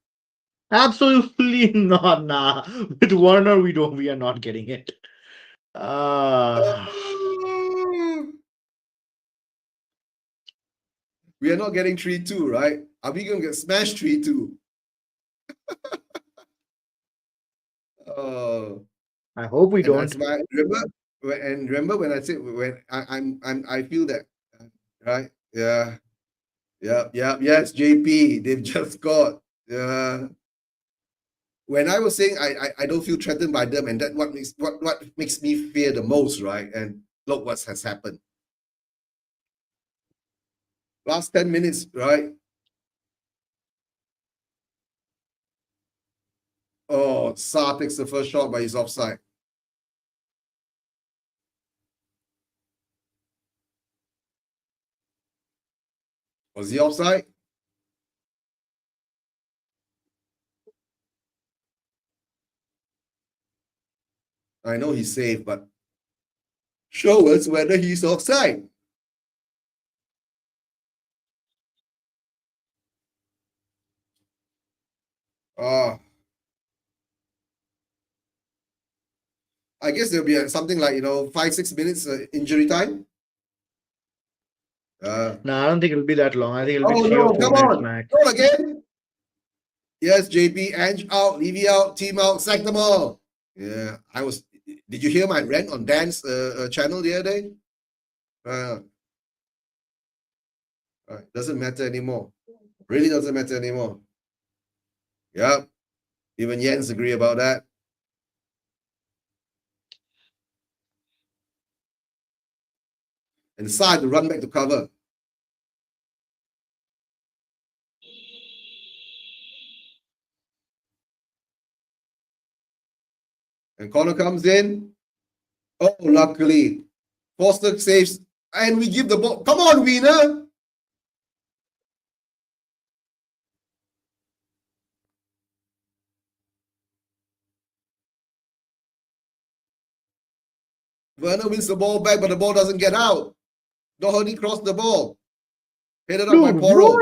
Absolutely not. Nah. With Warner, we are not getting it. We are not getting 3-2, right? Are we going to get smashed 3-2? I hope we don't. Remember when I said I feel that, right? Yeah. Yes, JP, they've just got. When I was saying I don't feel threatened by them, and that what makes me fear the most, right? And look what has happened. Last 10 minutes, right? Oh, Sa takes the first shot, but he's offside. Was he offside? I know he's safe, but show us whether he's offside. I guess there'll be something like 5-6 minutes injury time. No, I don't think it'll be that long. I think it'll be 3 no, or 4 come minutes on. max. Go again. Yes, JP, Ange out, Levy out, team out, sack them all. Yeah, did you hear my rant on Dan's channel the other day? Doesn't matter anymore. Really doesn't matter anymore. Yep. Even Jens agree about that. And Sa to run back to cover. And corner comes in. Oh, luckily. Foster saves. And we give the ball. Come on, Wiener. Werner wins the ball back, but the ball doesn't get out. Doherty crossed the ball. Headed up by Poro.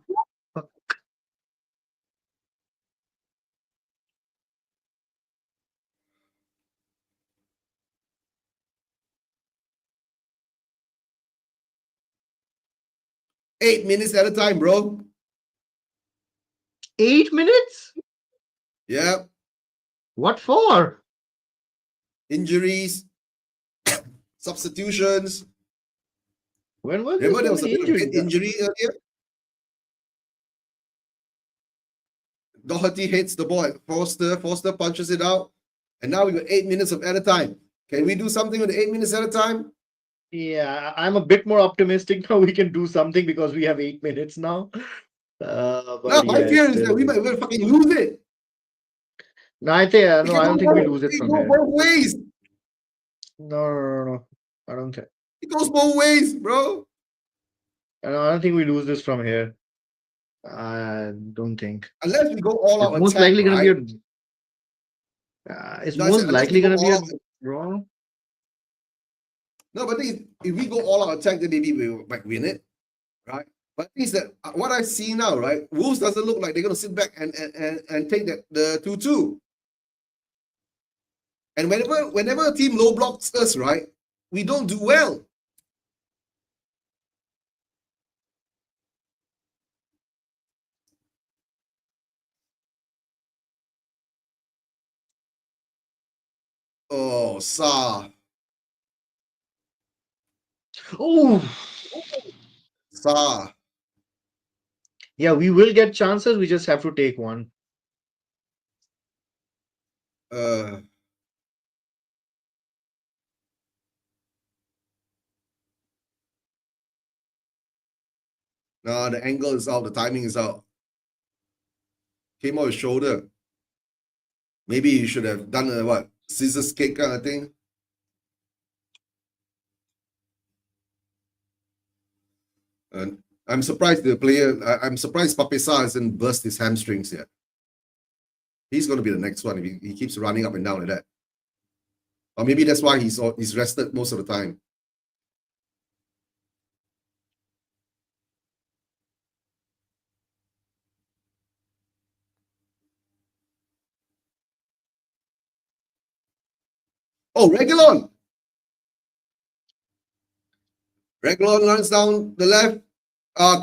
What? 8 minutes at a time, bro. 8 minutes? Yeah. What for? injuries, substitutions. When was Remember there there was a many bit of head injuries? injury earlier? Doherty hits the ball at Foster. Foster punches it out. And now we got 8 minutes of added time. Can we do something with the 8 minutes at a time? Yeah, I'm a bit more optimistic now. We can do something because we have 8 minutes now. No, But my yeah, fear is that still. we might well fucking lose it. No, I think It no, can I go don't think we both, lose it it can from go here. both ways. No. I don't think. It goes both ways, bro. No, I don't think we lose this from here. I don't think. Unless we go all It's out most attack, likely going right? to be it's No, I said most unless we likely go going to be all a out. draw. No, but the thing is, if we go all out attack, then maybe we might win it, right? But the thing is that what I see now, right? Wolves doesn't look like they're gonna sit back and take the 2-2. And whenever a team low blocks us, right, we don't do well. Oh, Sa. Oh, Sa. yeah, we will get chances. We just have to take one. No, the angle is out, the timing is out. Came off his shoulder. Maybe you should have done a what? Scissors kick kind of thing. And I'm surprised the player, I'm surprised Papesa hasn't burst his hamstrings yet. He's going to be the next one if he keeps running up and down like that. Or maybe that's why he's rested most of the time. Oh, Reguilon! Reguilon runs down the left.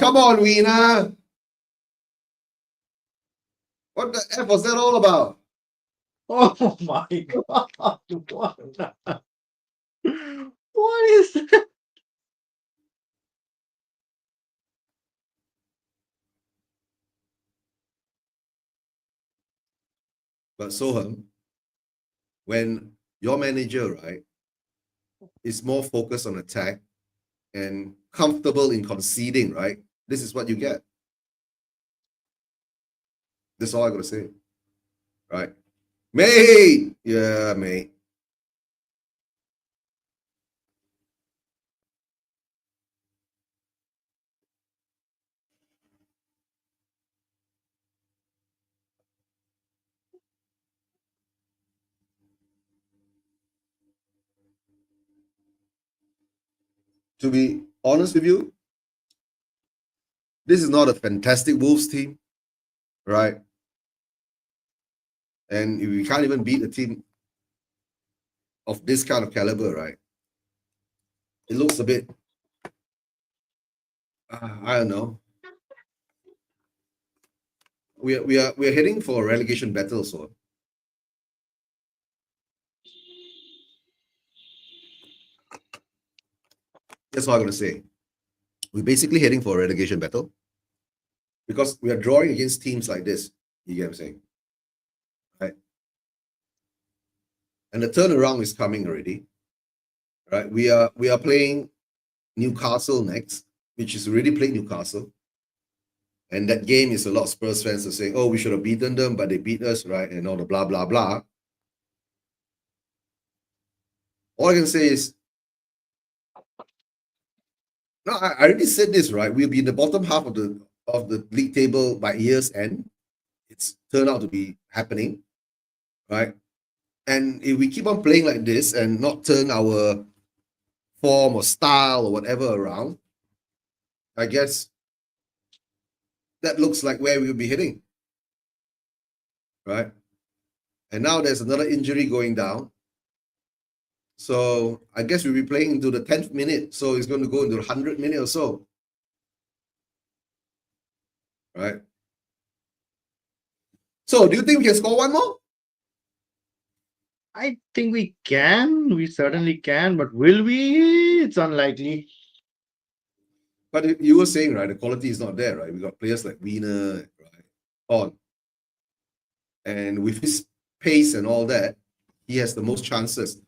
Come on, Wiener. What the F was that all about? Oh my god! What is that? But Soham, when your manager, right, is more focused on attack and comfortable in conceding, right, this is what you get. That's all I gotta say. Right. Mate! Yeah, mate. To be honest with you, this is not a fantastic Wolves team, right? And we can't even beat a team of this kind of caliber, right? It looks a bit, I don't know. We're heading for a relegation battle, so that's what I'm gonna say. We're basically heading for a relegation battle because we are drawing against teams like this. You get what I'm saying, right? And the turnaround is coming already, right? We are playing Newcastle next, which is already played Newcastle. And that game is a lot of Spurs fans are saying, oh, we should have beaten them, but they beat us, right? And all the blah, blah, blah. All I can say is, no, I already said this, right? We'll be in the bottom half of the league table by year's end. It's turned out to be happening, right? And if we keep on playing like this and not turn our form or style or whatever around, I guess that looks like where we'll be heading, right? And now there's another injury going down. So I guess we'll be playing into the 10th minute. So it's going to go into the 100th minute or so. Right? So do you think we can score one more? I think we can. We certainly can, but will we? It's unlikely. But you were saying, right, the quality is not there, right? We got players like Wiener, right, on, and with his pace and all that, he has the most chances.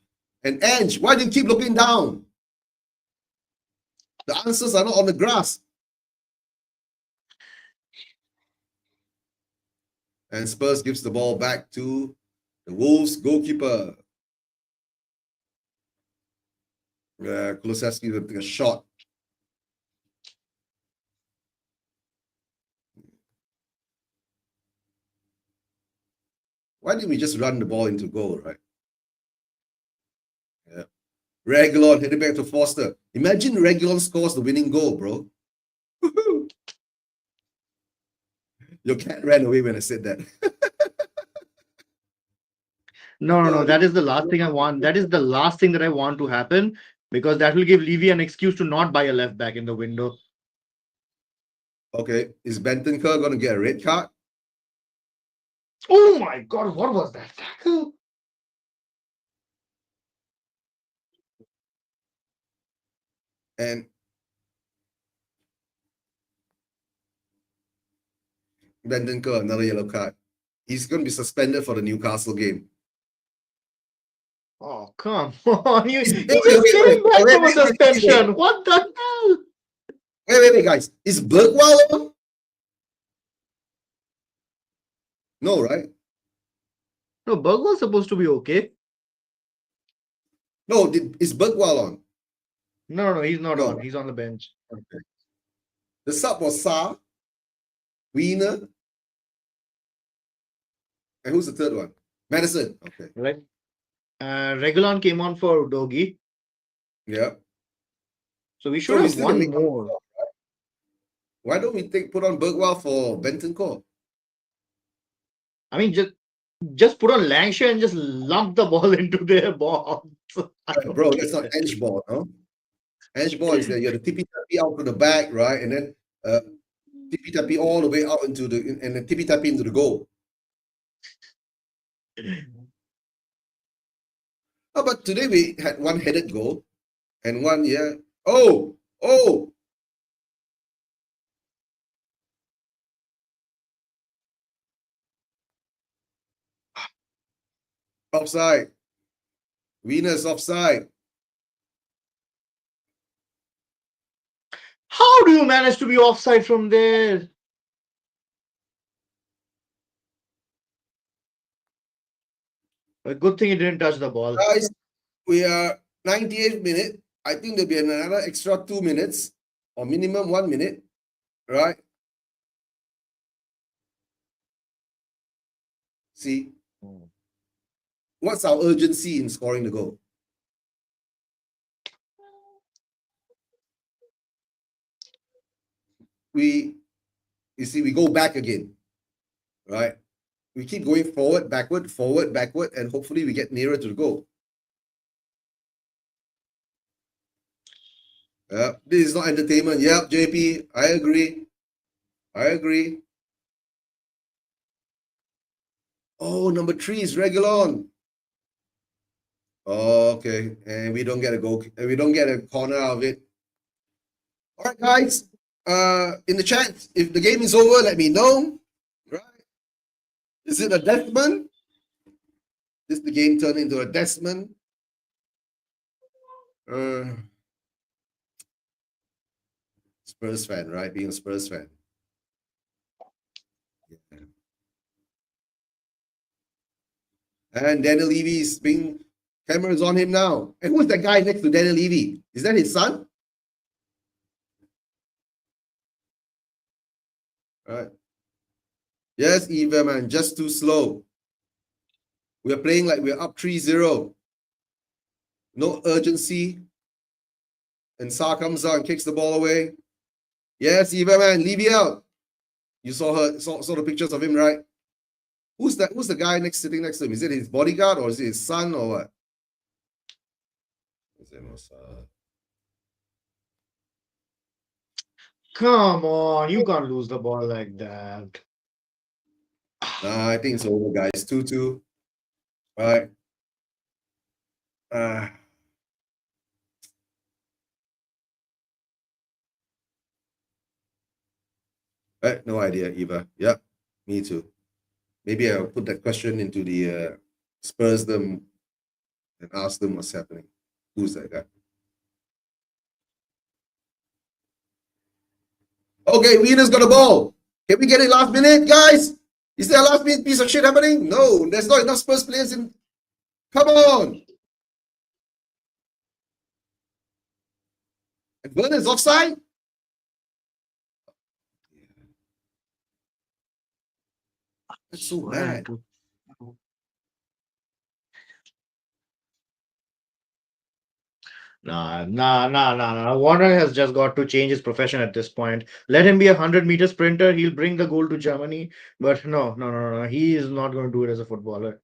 And Ange, why do you keep looking down? The answers are not on the grass. And Spurs gives the ball back to the Wolves goalkeeper. Kulusevski will take a shot. Why didn't we just run the ball into goal, right? Yeah. Reguilon headed back to Foster. Imagine Reguilon scores the winning goal, bro. Your cat ran away when I said that. No. That is the last thing I want. That is the last thing that I want to happen, because that will give Levy an excuse to not buy a left back in the window. Okay, is Bentancur going to get a red card? Oh my God, what was that tackle? And Bentancur, another yellow card. He's going to be suspended for the Newcastle game. Oh, come on. He just Wait, came back from a wait. suspension. What the hell? Wait, guys. Is Bergwall on? No, right? No, Berg was supposed to be okay. No, is Bergwall on? No, he's not No. on. He's on the bench. Okay. The sub was Sa, Wiener, and who's the third one? Madison. Okay. Right. Reguilon came on for Udogi. Yeah. So we So should we have still one make up more. Why don't we put on Bergwall for Bentancur? I mean, just put on Langshan and just lump the ball into their box. Bro, that's not Ange ball, no? Ange ball is that you're the tippy-tappy out to the back, right? And then tippy-tappy all the way out and then tippy-tappy into the goal. Oh, but today we had one headed goal and one, yeah. Oh! Offside. Wiener's offside. How do you manage to be offside from there? A good thing he didn't touch the ball. Guys, we are 98th minute. I think there'll be another extra 2 minutes or minimum 1 minute, right? See, what's our urgency in scoring the goal? We go back again, right? We keep going forward, backward, and hopefully we get nearer to the goal. This is not entertainment. Yep, JP, I agree. Oh, number 3 is Reguilon. Oh, okay, and we don't get a goal. We don't get a corner out of it. All right, guys. In the chat, if the game is over, let me know. Right? Is it a Desmond? Is the game turned into a Desmond? Spurs fan, right? Being a Spurs fan. Yeah. And Daniel Levy is being cameras on him now. And who's that guy next to Daniel Levy? Is that his son? All right. Yes, Eva, man, just too slow. We are playing like we're up 3-0. No urgency. And Sa comes out and kicks the ball away. Yes, Eva, man, Levy out. You saw the pictures of him, right? Who's that? Who's the guy sitting next to him? Is it his bodyguard or is it his son or what? Come on, you can't lose the ball like that. Nah, I think it's over, guys. 2-2. All right. Uh, no idea, Eva. Yep, me too. Maybe I'll put that question into the Spurs them and ask them what's happening. Who's that guy? Okay, Wiener's got a ball. Can we get it last minute, guys? Is there a last minute piece of shit happening? No, there's not enough Spurs players in. Come on. And Werner's offside? That's so bad. Nah. Warner has just got to change his profession at this point. Let him be a 100-meter sprinter. He'll bring the goal to Germany. But no. He is not going to do it as a footballer.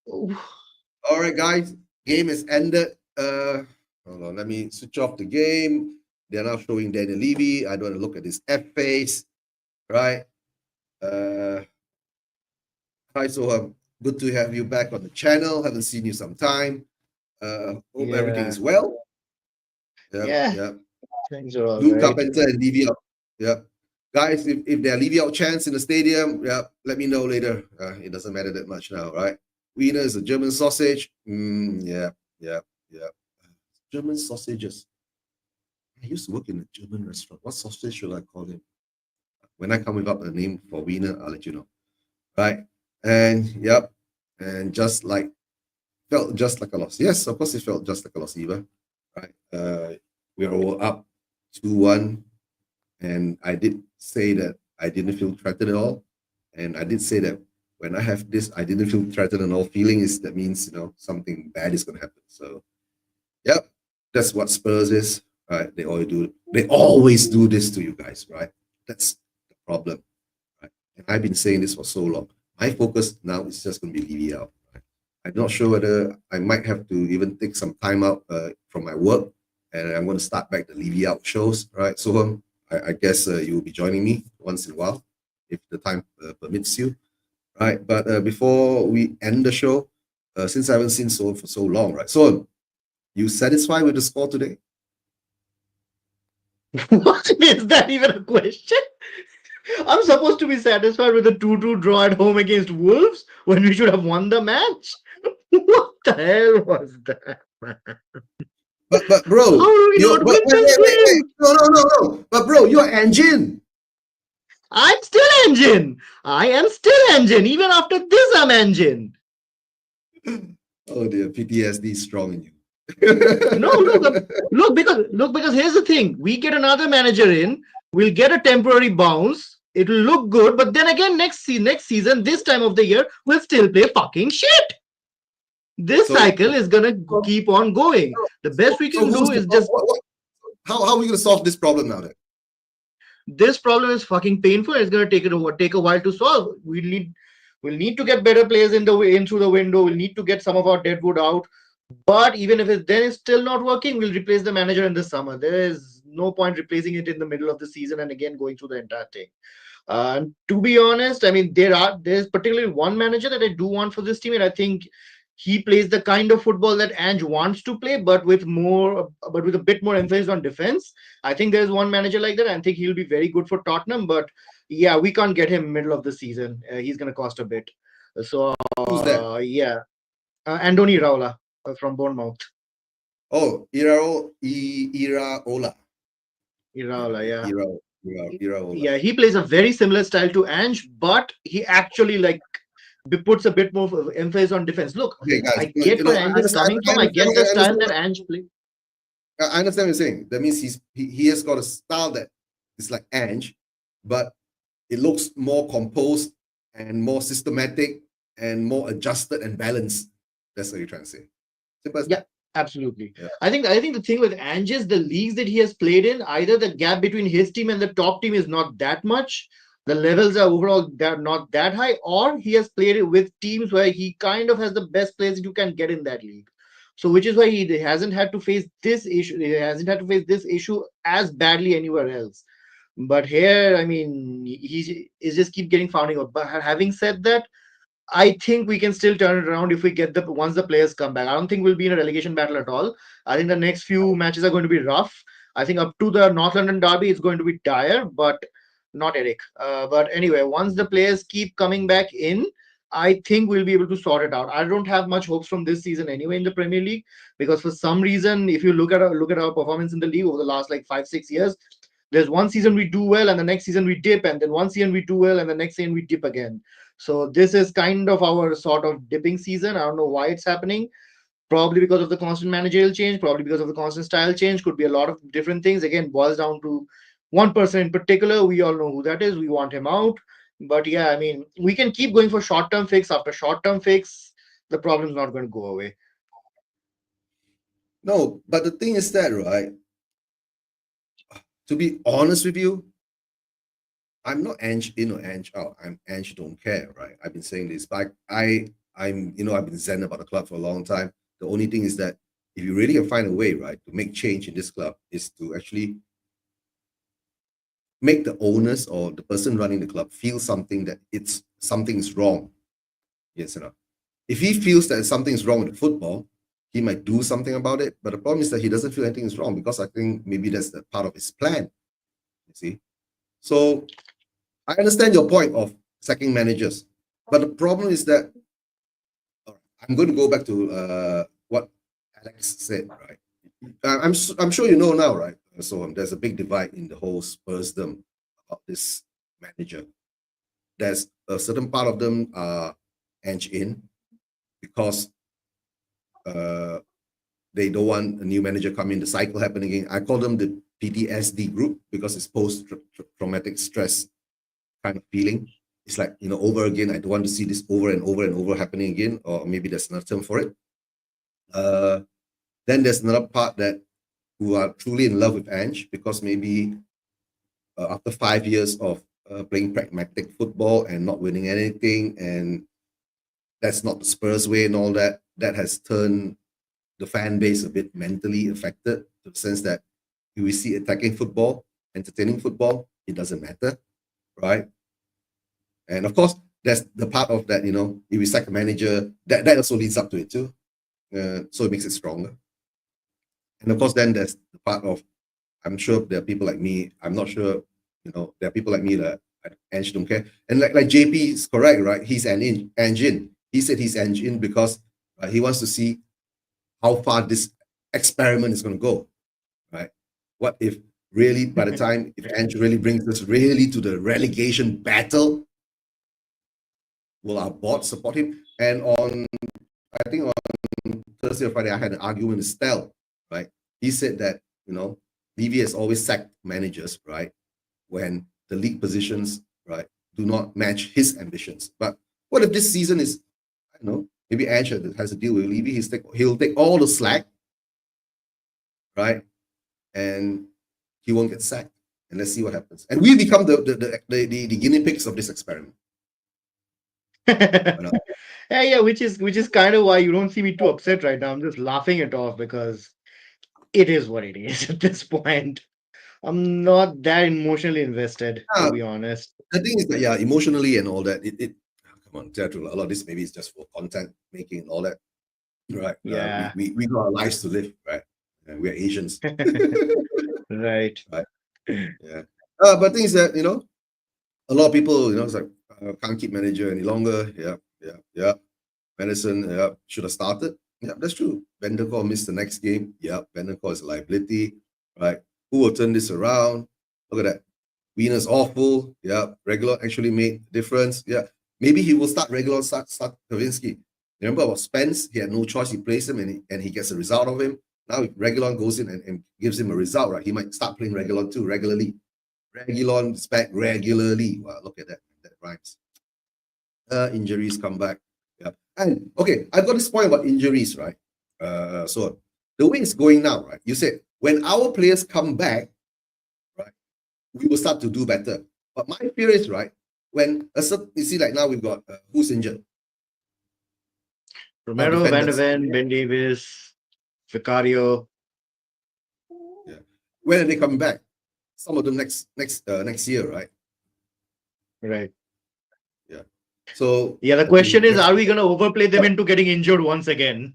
Oof. All right, guys. Game is ended. Hold on. Let me switch off the game. They're now showing Daniel Levy. I don't want to look at his F face. Right. Hi, Soham. Good to have you back on the channel. Haven't seen you some time. Hope everything is well. Yeah. Things are all Blue right. Carpenter and Levy out. Yeah. Guys, if there are Levy out chants in the stadium, let me know later. It doesn't matter that much now, right? Wiener is a German sausage. Yeah. German sausages. I used to work in a German restaurant. What sausage should I call him? When I come up with a name for Wiener, I'll let you know. Right? And and felt just like a loss. Yes, of course it felt just like a loss, Eva. Right? We are all up 2-1. And I did say that I didn't feel threatened at all. And I did say that when I have this, I didn't feel threatened at all. Feeling is that means something bad is gonna happen. So that's what Spurs is. Right? They always do this to you guys, right? That's the problem. Right? And I've been saying this for so long. My focus now is just gonna be Levy out. Right? I'm not sure whether I might have to even take some time out from my work, and I'm going to start back the Levy out shows, right? So I guess you will be joining me once in a while, if the time permits you, right? But before we end the show, since I haven't seen Sohn for so long, right? Sohn, you satisfied with the score today? What is that even a question? I'm supposed to be satisfied with a 2-2 draw at home against Wolves when we should have won the match? What the hell was that, man? But bro, How do we not win this game? No. But bro, you're Ange. I'm still Engine. I am still Engine. Even after this, I'm Engine. Oh dear, PTSD is strong in you. No, look, because here's the thing. We get another manager in, we'll get a temporary bounce. It'll look good, but then again, next season, this time of the year, we'll still play fucking shit. This cycle is gonna keep on going. The best we can do is just. How are we gonna solve this problem now then? This problem is fucking painful. It's gonna take a while to solve. We'll need to get better players in through the window. We'll need to get some of our deadwood out. But even if it's still not working, we'll replace the manager in the summer. There is no point replacing it in the middle of the season and again going through the entire thing. To be honest, I mean, there's particularly one manager that I do want for this team, and I think he plays the kind of football that Ange wants to play, but with a bit more emphasis on defense. I think there's one manager like that. I think he'll be very good for Tottenham, but yeah, we can't get him middle of the season. He's going to cost a bit. So who's that? Yeah, Andoni Raiola from Bournemouth. Oh, Iraola. Iraola, yeah. Iraola. Yeah, he plays a very similar style to Ange, but he actually puts a bit more emphasis on defense. Look, okay, guys, I get where Ange is coming from. I get the style that Ange plays. I understand what you're saying. That means he has got a style that is like Ange, but it looks more composed and more systematic and more adjusted and balanced. That's what you're trying to say. Yeah, absolutely. Yeah. I think the thing with Ange is the leagues that he has played in, either the gap between his team and the top team is not that much. The levels are overall not that high, or he has played it with teams where he kind of has the best players you can get in that league. So which is why he hasn't had to face this issue. He hasn't had to face this issue as badly anywhere else. But here, I mean, he is just keep getting founding up. But having said that, I think we can still turn it around if we get the once the players come back. I don't think we'll be in a relegation battle at all. I think the next few matches are going to be rough. I think up to the North London derby, it's going to be dire, but not Eric. But anyway, once the players keep coming back in, I think we'll be able to sort it out. I don't have much hopes from this season anyway in the Premier League because for some reason, if you look at our performance in the league over the last like 5 6 years, there's one season we do well and the next season we dip, and then one season we do well and the next season we dip again. So this is kind of our sort of dipping season. I don't know why it's happening. Probably because of the constant managerial change, probably because of the constant style change, could be a lot of different things. Again, boils down to one person in particular. We all know who that is. We want him out. But yeah, I mean, we can keep going for short-term fix after short-term fix. The problem's not going to go away. No, but the thing is that, right? To be honest with you, I'm not Ange in or Ange out. I'm Ange don't care, right? I've been saying this, but I'm I've been zen about the club for a long time. The only thing is that if you really can find a way, right, to make change in this club, is to actually make the owners or the person running the club feel something that it's something's wrong. Yes or no? If he feels that something's wrong with the football, he might do something about it. But the problem is that he doesn't feel anything is wrong because I think maybe that's the part of his plan. You see? So I understand your point of sacking managers, but the problem is that I'm going to go back to what Alex said, right? I'm sure you know now, right? So there's a big divide in the whole Spursdom about this manager. There's a certain part of them are Ange in because they don't want a new manager come in, the cycle happen again. I call them the PTSD group because it's post-traumatic stress kind of feeling. It's like, over again, I don't want to see this over and over and over happening again, or maybe there's another term for it. Then there's another part that who are truly in love with Ange because maybe after 5 years of playing pragmatic football and not winning anything, and that's not the Spurs way and all that, that has turned the fan base a bit mentally affected to the sense that if we see attacking football, entertaining football, it doesn't matter, right? And of course, there's the part of that, if we sack a manager, that also leads up to it too. So it makes it stronger. And of course, then there's the part of, I'm sure there are people like me, I'm not sure, there are people like me that Ange don't care. And like JP is correct, right? He's an engine. He said he's engine because he wants to see how far this experiment is going to go, right? What if really by the time, if Ange really brings us really to the relegation battle, will our board support him? And I think on Thursday or Friday, I had an argument with Stel, right? He said that, Levy has always sacked managers, right? When the league positions, right, do not match his ambitions. But what if this season is, I don't know, maybe Ange has a deal with Levy, he'll take all the slack, right? And he won't get sacked. And let's see what happens. And we become the guinea pigs of this experiment. Yeah, which is kind of why you don't see me too upset right now. I'm just laughing it off because it is what it is at this point. I'm not that emotionally invested, to be honest. The thing is that, yeah, emotionally and all that, come on, theatrical, a lot of this maybe is just for content making and all that, right? Yeah. We got our lives to live, right? And we're Asians. Right. Right. Yeah. But the thing is that, a lot of people, it's like, can't keep manager any longer. Yeah. Madison, should have started. Yeah, that's true. Vanderkor missed the next game. Yeah, Vanderkor is a liability, right? Who will turn this around? Look at that. Wiener's awful. Yeah, Regular actually made a difference. Yeah, maybe he will start Regular, start Kavinsky. Remember about Spence? He had no choice. He plays him and he gets a result of him. Now if Regulon goes in and gives him a result, right? He might start playing Regulon too, regularly. Regulon is back regularly. Wow, look at that. That rhymes. Injuries come back. Yeah. And okay, I've got this point about injuries, right? So the way it's going now, right? You said when our players come back, right, we will start to do better. But my fear is, right, when you see, like now we've got who's injured? Romero, Van de Ven, Ben Davis, Vicario. Yeah. When are they coming back? Some of them next year, right? Right. Yeah. So Yeah, the I think question is, are we going to overplay them into getting injured once again?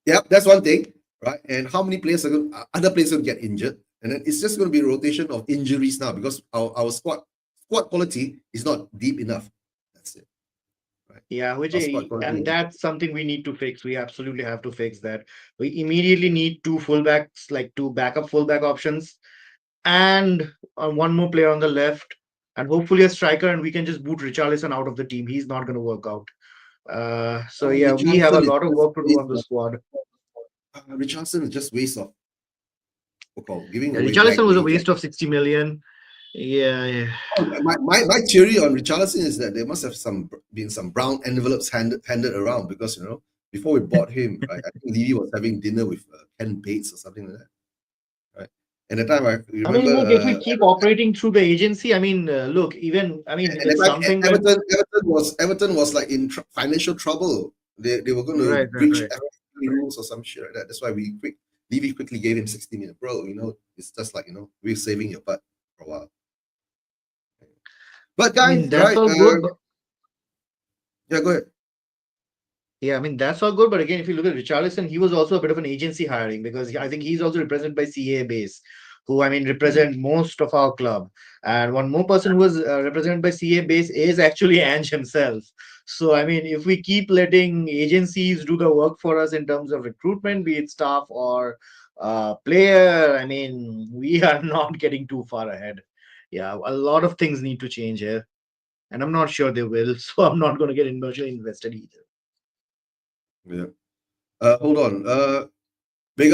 yeah, that's one thing, right? And how many players are going, other players will get injured, and then it's just going to be a rotation of injuries now because our squad quality is not deep enough. That's it. Right. Yeah, Our squad and quality. that's something we need to fix. We absolutely have to fix that. We immediately need two fullbacks, like two backup fullback options, and one more player on the left, and hopefully a striker. And we can just boot Richarlison out of the team. He's not going to work out. So yeah, we have a Richardson is lot of just work to do waste on the of, squad. Richardson is just waste of giving Yeah, away back Richarlison was a wage. waste of 60 million. Yeah, yeah. My theory on Richarlison is that there must have been some brown envelopes handed around because before we bought him, right? I think Levy was having dinner with Ken Bates or something like that, right? And at the time I I mean, remember, look, if we keep operating through the agency, I mean, look, even I mean, if and at it's the time something when Everton was like in financial trouble. They were going to right, breach right. FA rules or some shit like that. That's why Levy quickly gave him 60 million, bro. It's just like we're saving your butt for a while. But I guys, mean, that's right? all good. Yeah, go ahead. Yeah, I mean, that's all good. But again, if you look at Richarlison, he was also a bit of an agency hiring because I think he's also represented by CA Base, who I mean represent most of our club. And one more person who was represented by CA Base is actually Ange himself. So I mean, if we keep letting agencies do the work for us in terms of recruitment, be it staff or player, I mean, we are not getting too far ahead. Yeah, a lot of things need to change here, and I'm not sure they will. So I'm not going to get emotionally invested either. Yeah. Hold on. Big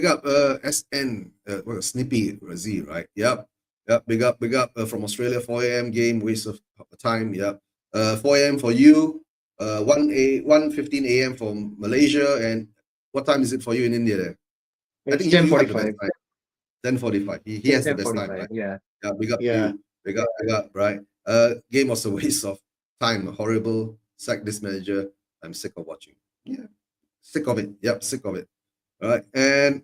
up SN Snippy Z, right? Yep. Yep. Big up from Australia, 4 a.m. game, waste of time. Yep. 4 a.m. for you, 1:15 a.m. for Malaysia, and what time is it for you in India there? I It's think you have the best 10:45. time. 10:45. He has the best time, 10:45. right? Yeah. Yeah, big up to Yeah. you. Big up, right? Game was a waste of time. Horrible. Sack this manager. I'm sick of watching. Yeah. Sick of it. Yep, sick of it. All right. And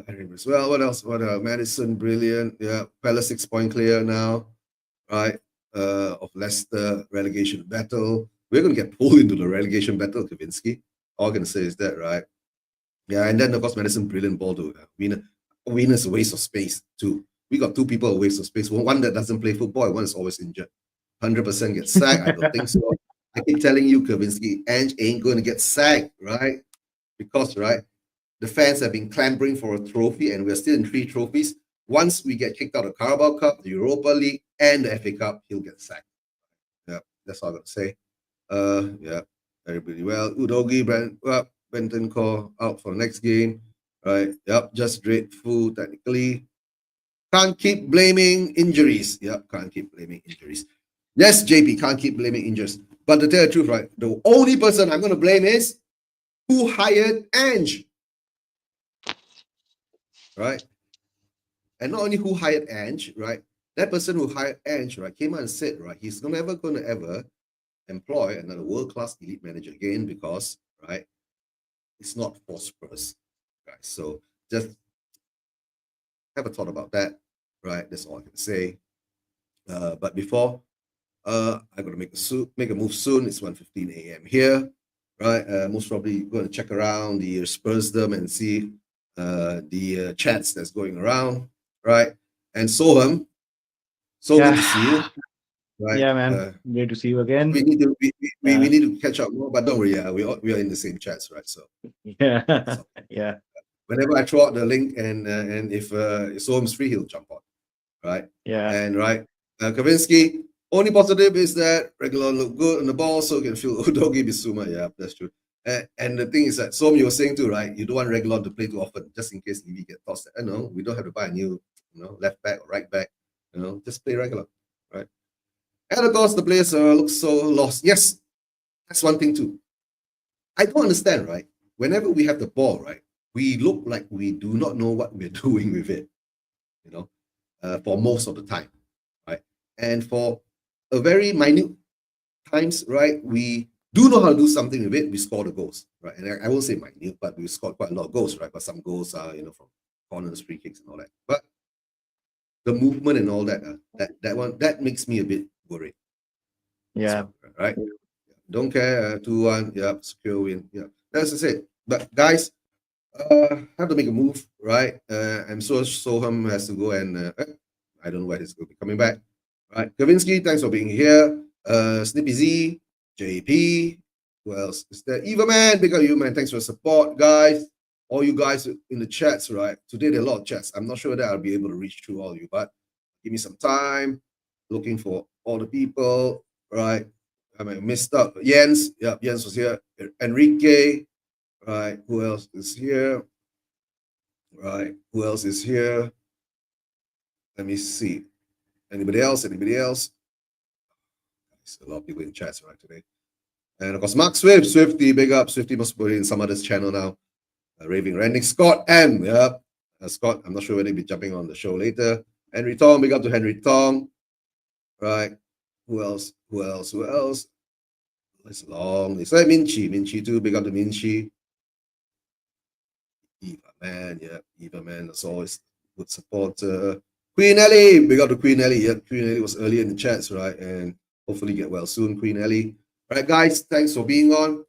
anyways, well, what else? Madison, brilliant. Yeah. Palace 6 point clear now. Right. Of Leicester relegation battle. We're gonna get pulled into the relegation battle, Kavinsky. All I can say is that, right? Yeah, and then of course Madison, brilliant ball to Wiener's a waste of space too. We got two people a waste of space. One that doesn't play football, and one is always injured. 100% get sacked. I don't think so. I keep telling you, Kavinsky, Ange ain't going to get sacked, right? Because the fans have been clamoring for a trophy, and we're still in 3 trophies. Once we get kicked out of Carabao Cup, the Europa League, and the FA Cup, he'll get sacked. Yeah, that's all I got to say. Yeah, everybody well. Udogi, Benton Core out for the next game. Right. Yep. Just dreadful technically. Can't keep blaming injuries. Yep. Can't keep blaming injuries. Yes, JP, can't keep blaming injuries. But to tell the truth, right, the only person I'm going to blame is who hired Ange. Right. And not only who hired Ange, right? That person who hired Ange, right, came out and said, right, he's never going to ever employ another world-class elite manager again because, right, it's not for Spurs, guys. So just have a thought about that, right? That's all I can say. But before, I'm gonna make a move soon. It's 1:15 a.m. here, right? Most probably going to check around the Spursdom and see the chats that's going around, right? And Soham, so good to see you, right? Yeah, man. Great to see you again. We need to we need to catch up more, but don't worry, we are in the same chats, right? So Yeah. so Yeah. whenever I throw out the link and if Soham's free, he'll jump on, right? Yeah. And right, Kavinsky. Only positive is that Regular look good on the ball, so you can feel Udogi Bisuma. Yeah, that's true. And the thing is that Som, you were saying too, right? You don't want Regular to play too often, just in case Levy get tossed. I know we don't have to buy a new, left back or right back. Just play regular, right? And of course, the players look so lost. Yes, that's one thing too. I don't understand, right? Whenever we have the ball, right, we look like we do not know what we're doing with it, for most of the time, right? And for a very minute times, right, we do know how to do something with it. We score the goals, right? And I won't say minute, but we scored quite a lot of goals, right? But some goals are, from corners, free kicks, and all that. But the movement and all that, that makes me a bit worried. Yeah. Right? Don't care. 2-1. Yep. Secure win. Yeah. That's just it. But guys, have to make a move, right? I'm sure Soham has to go and I don't know where he's going to be coming back. Right. Kavinsky, thanks for being here. Snippy Z, JP. Who else is there? Eva Man, big up you, man. Thanks for the support, guys. All you guys in the chats, right? Today there are a lot of chats. I'm not sure that I'll be able to reach through all of you, but give me some time. Looking for all the people, right? I mean, missed up. Jens, yeah, Jens was here. Enrique, right? Who else is here? Right? Who else is here? Let me see. Anybody else? Anybody else? There's a lot of people in chats right today. And of course, Mark Swift, Swifty, big up. Swifty must put it in some other's channel now. Raving Ranting. Scott M. Yep. Scott, I'm not sure whether he'll be jumping on the show later. Henry Tong, big up to Henry Tong. Right. Who else? Who else? Who else? It's long. It's like Minchi. Minchi too. Big up to Minchi. Eva Man. Yeah. Eva Man. That's always good support. Queen Ellie. Big up to Queen Ellie. Yeah. Queen Ellie was earlier in the chats, right? And hopefully get well soon, Queen Ellie. All right, guys. Thanks for being on.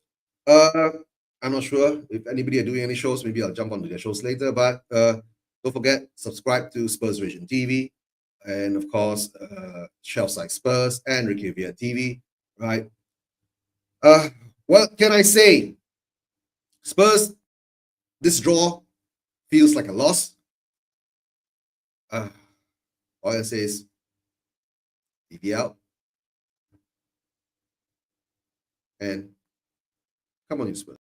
I'm not sure if anybody are doing any shows. Maybe I'll jump onto their shows later. But don't forget, subscribe to Spurs Vision TV. And of course, Shelfside Spurs and Ricky Via TV, right? What can I say? Spurs, this draw feels like a loss. All I say is, DV out. And come on, you Spurs.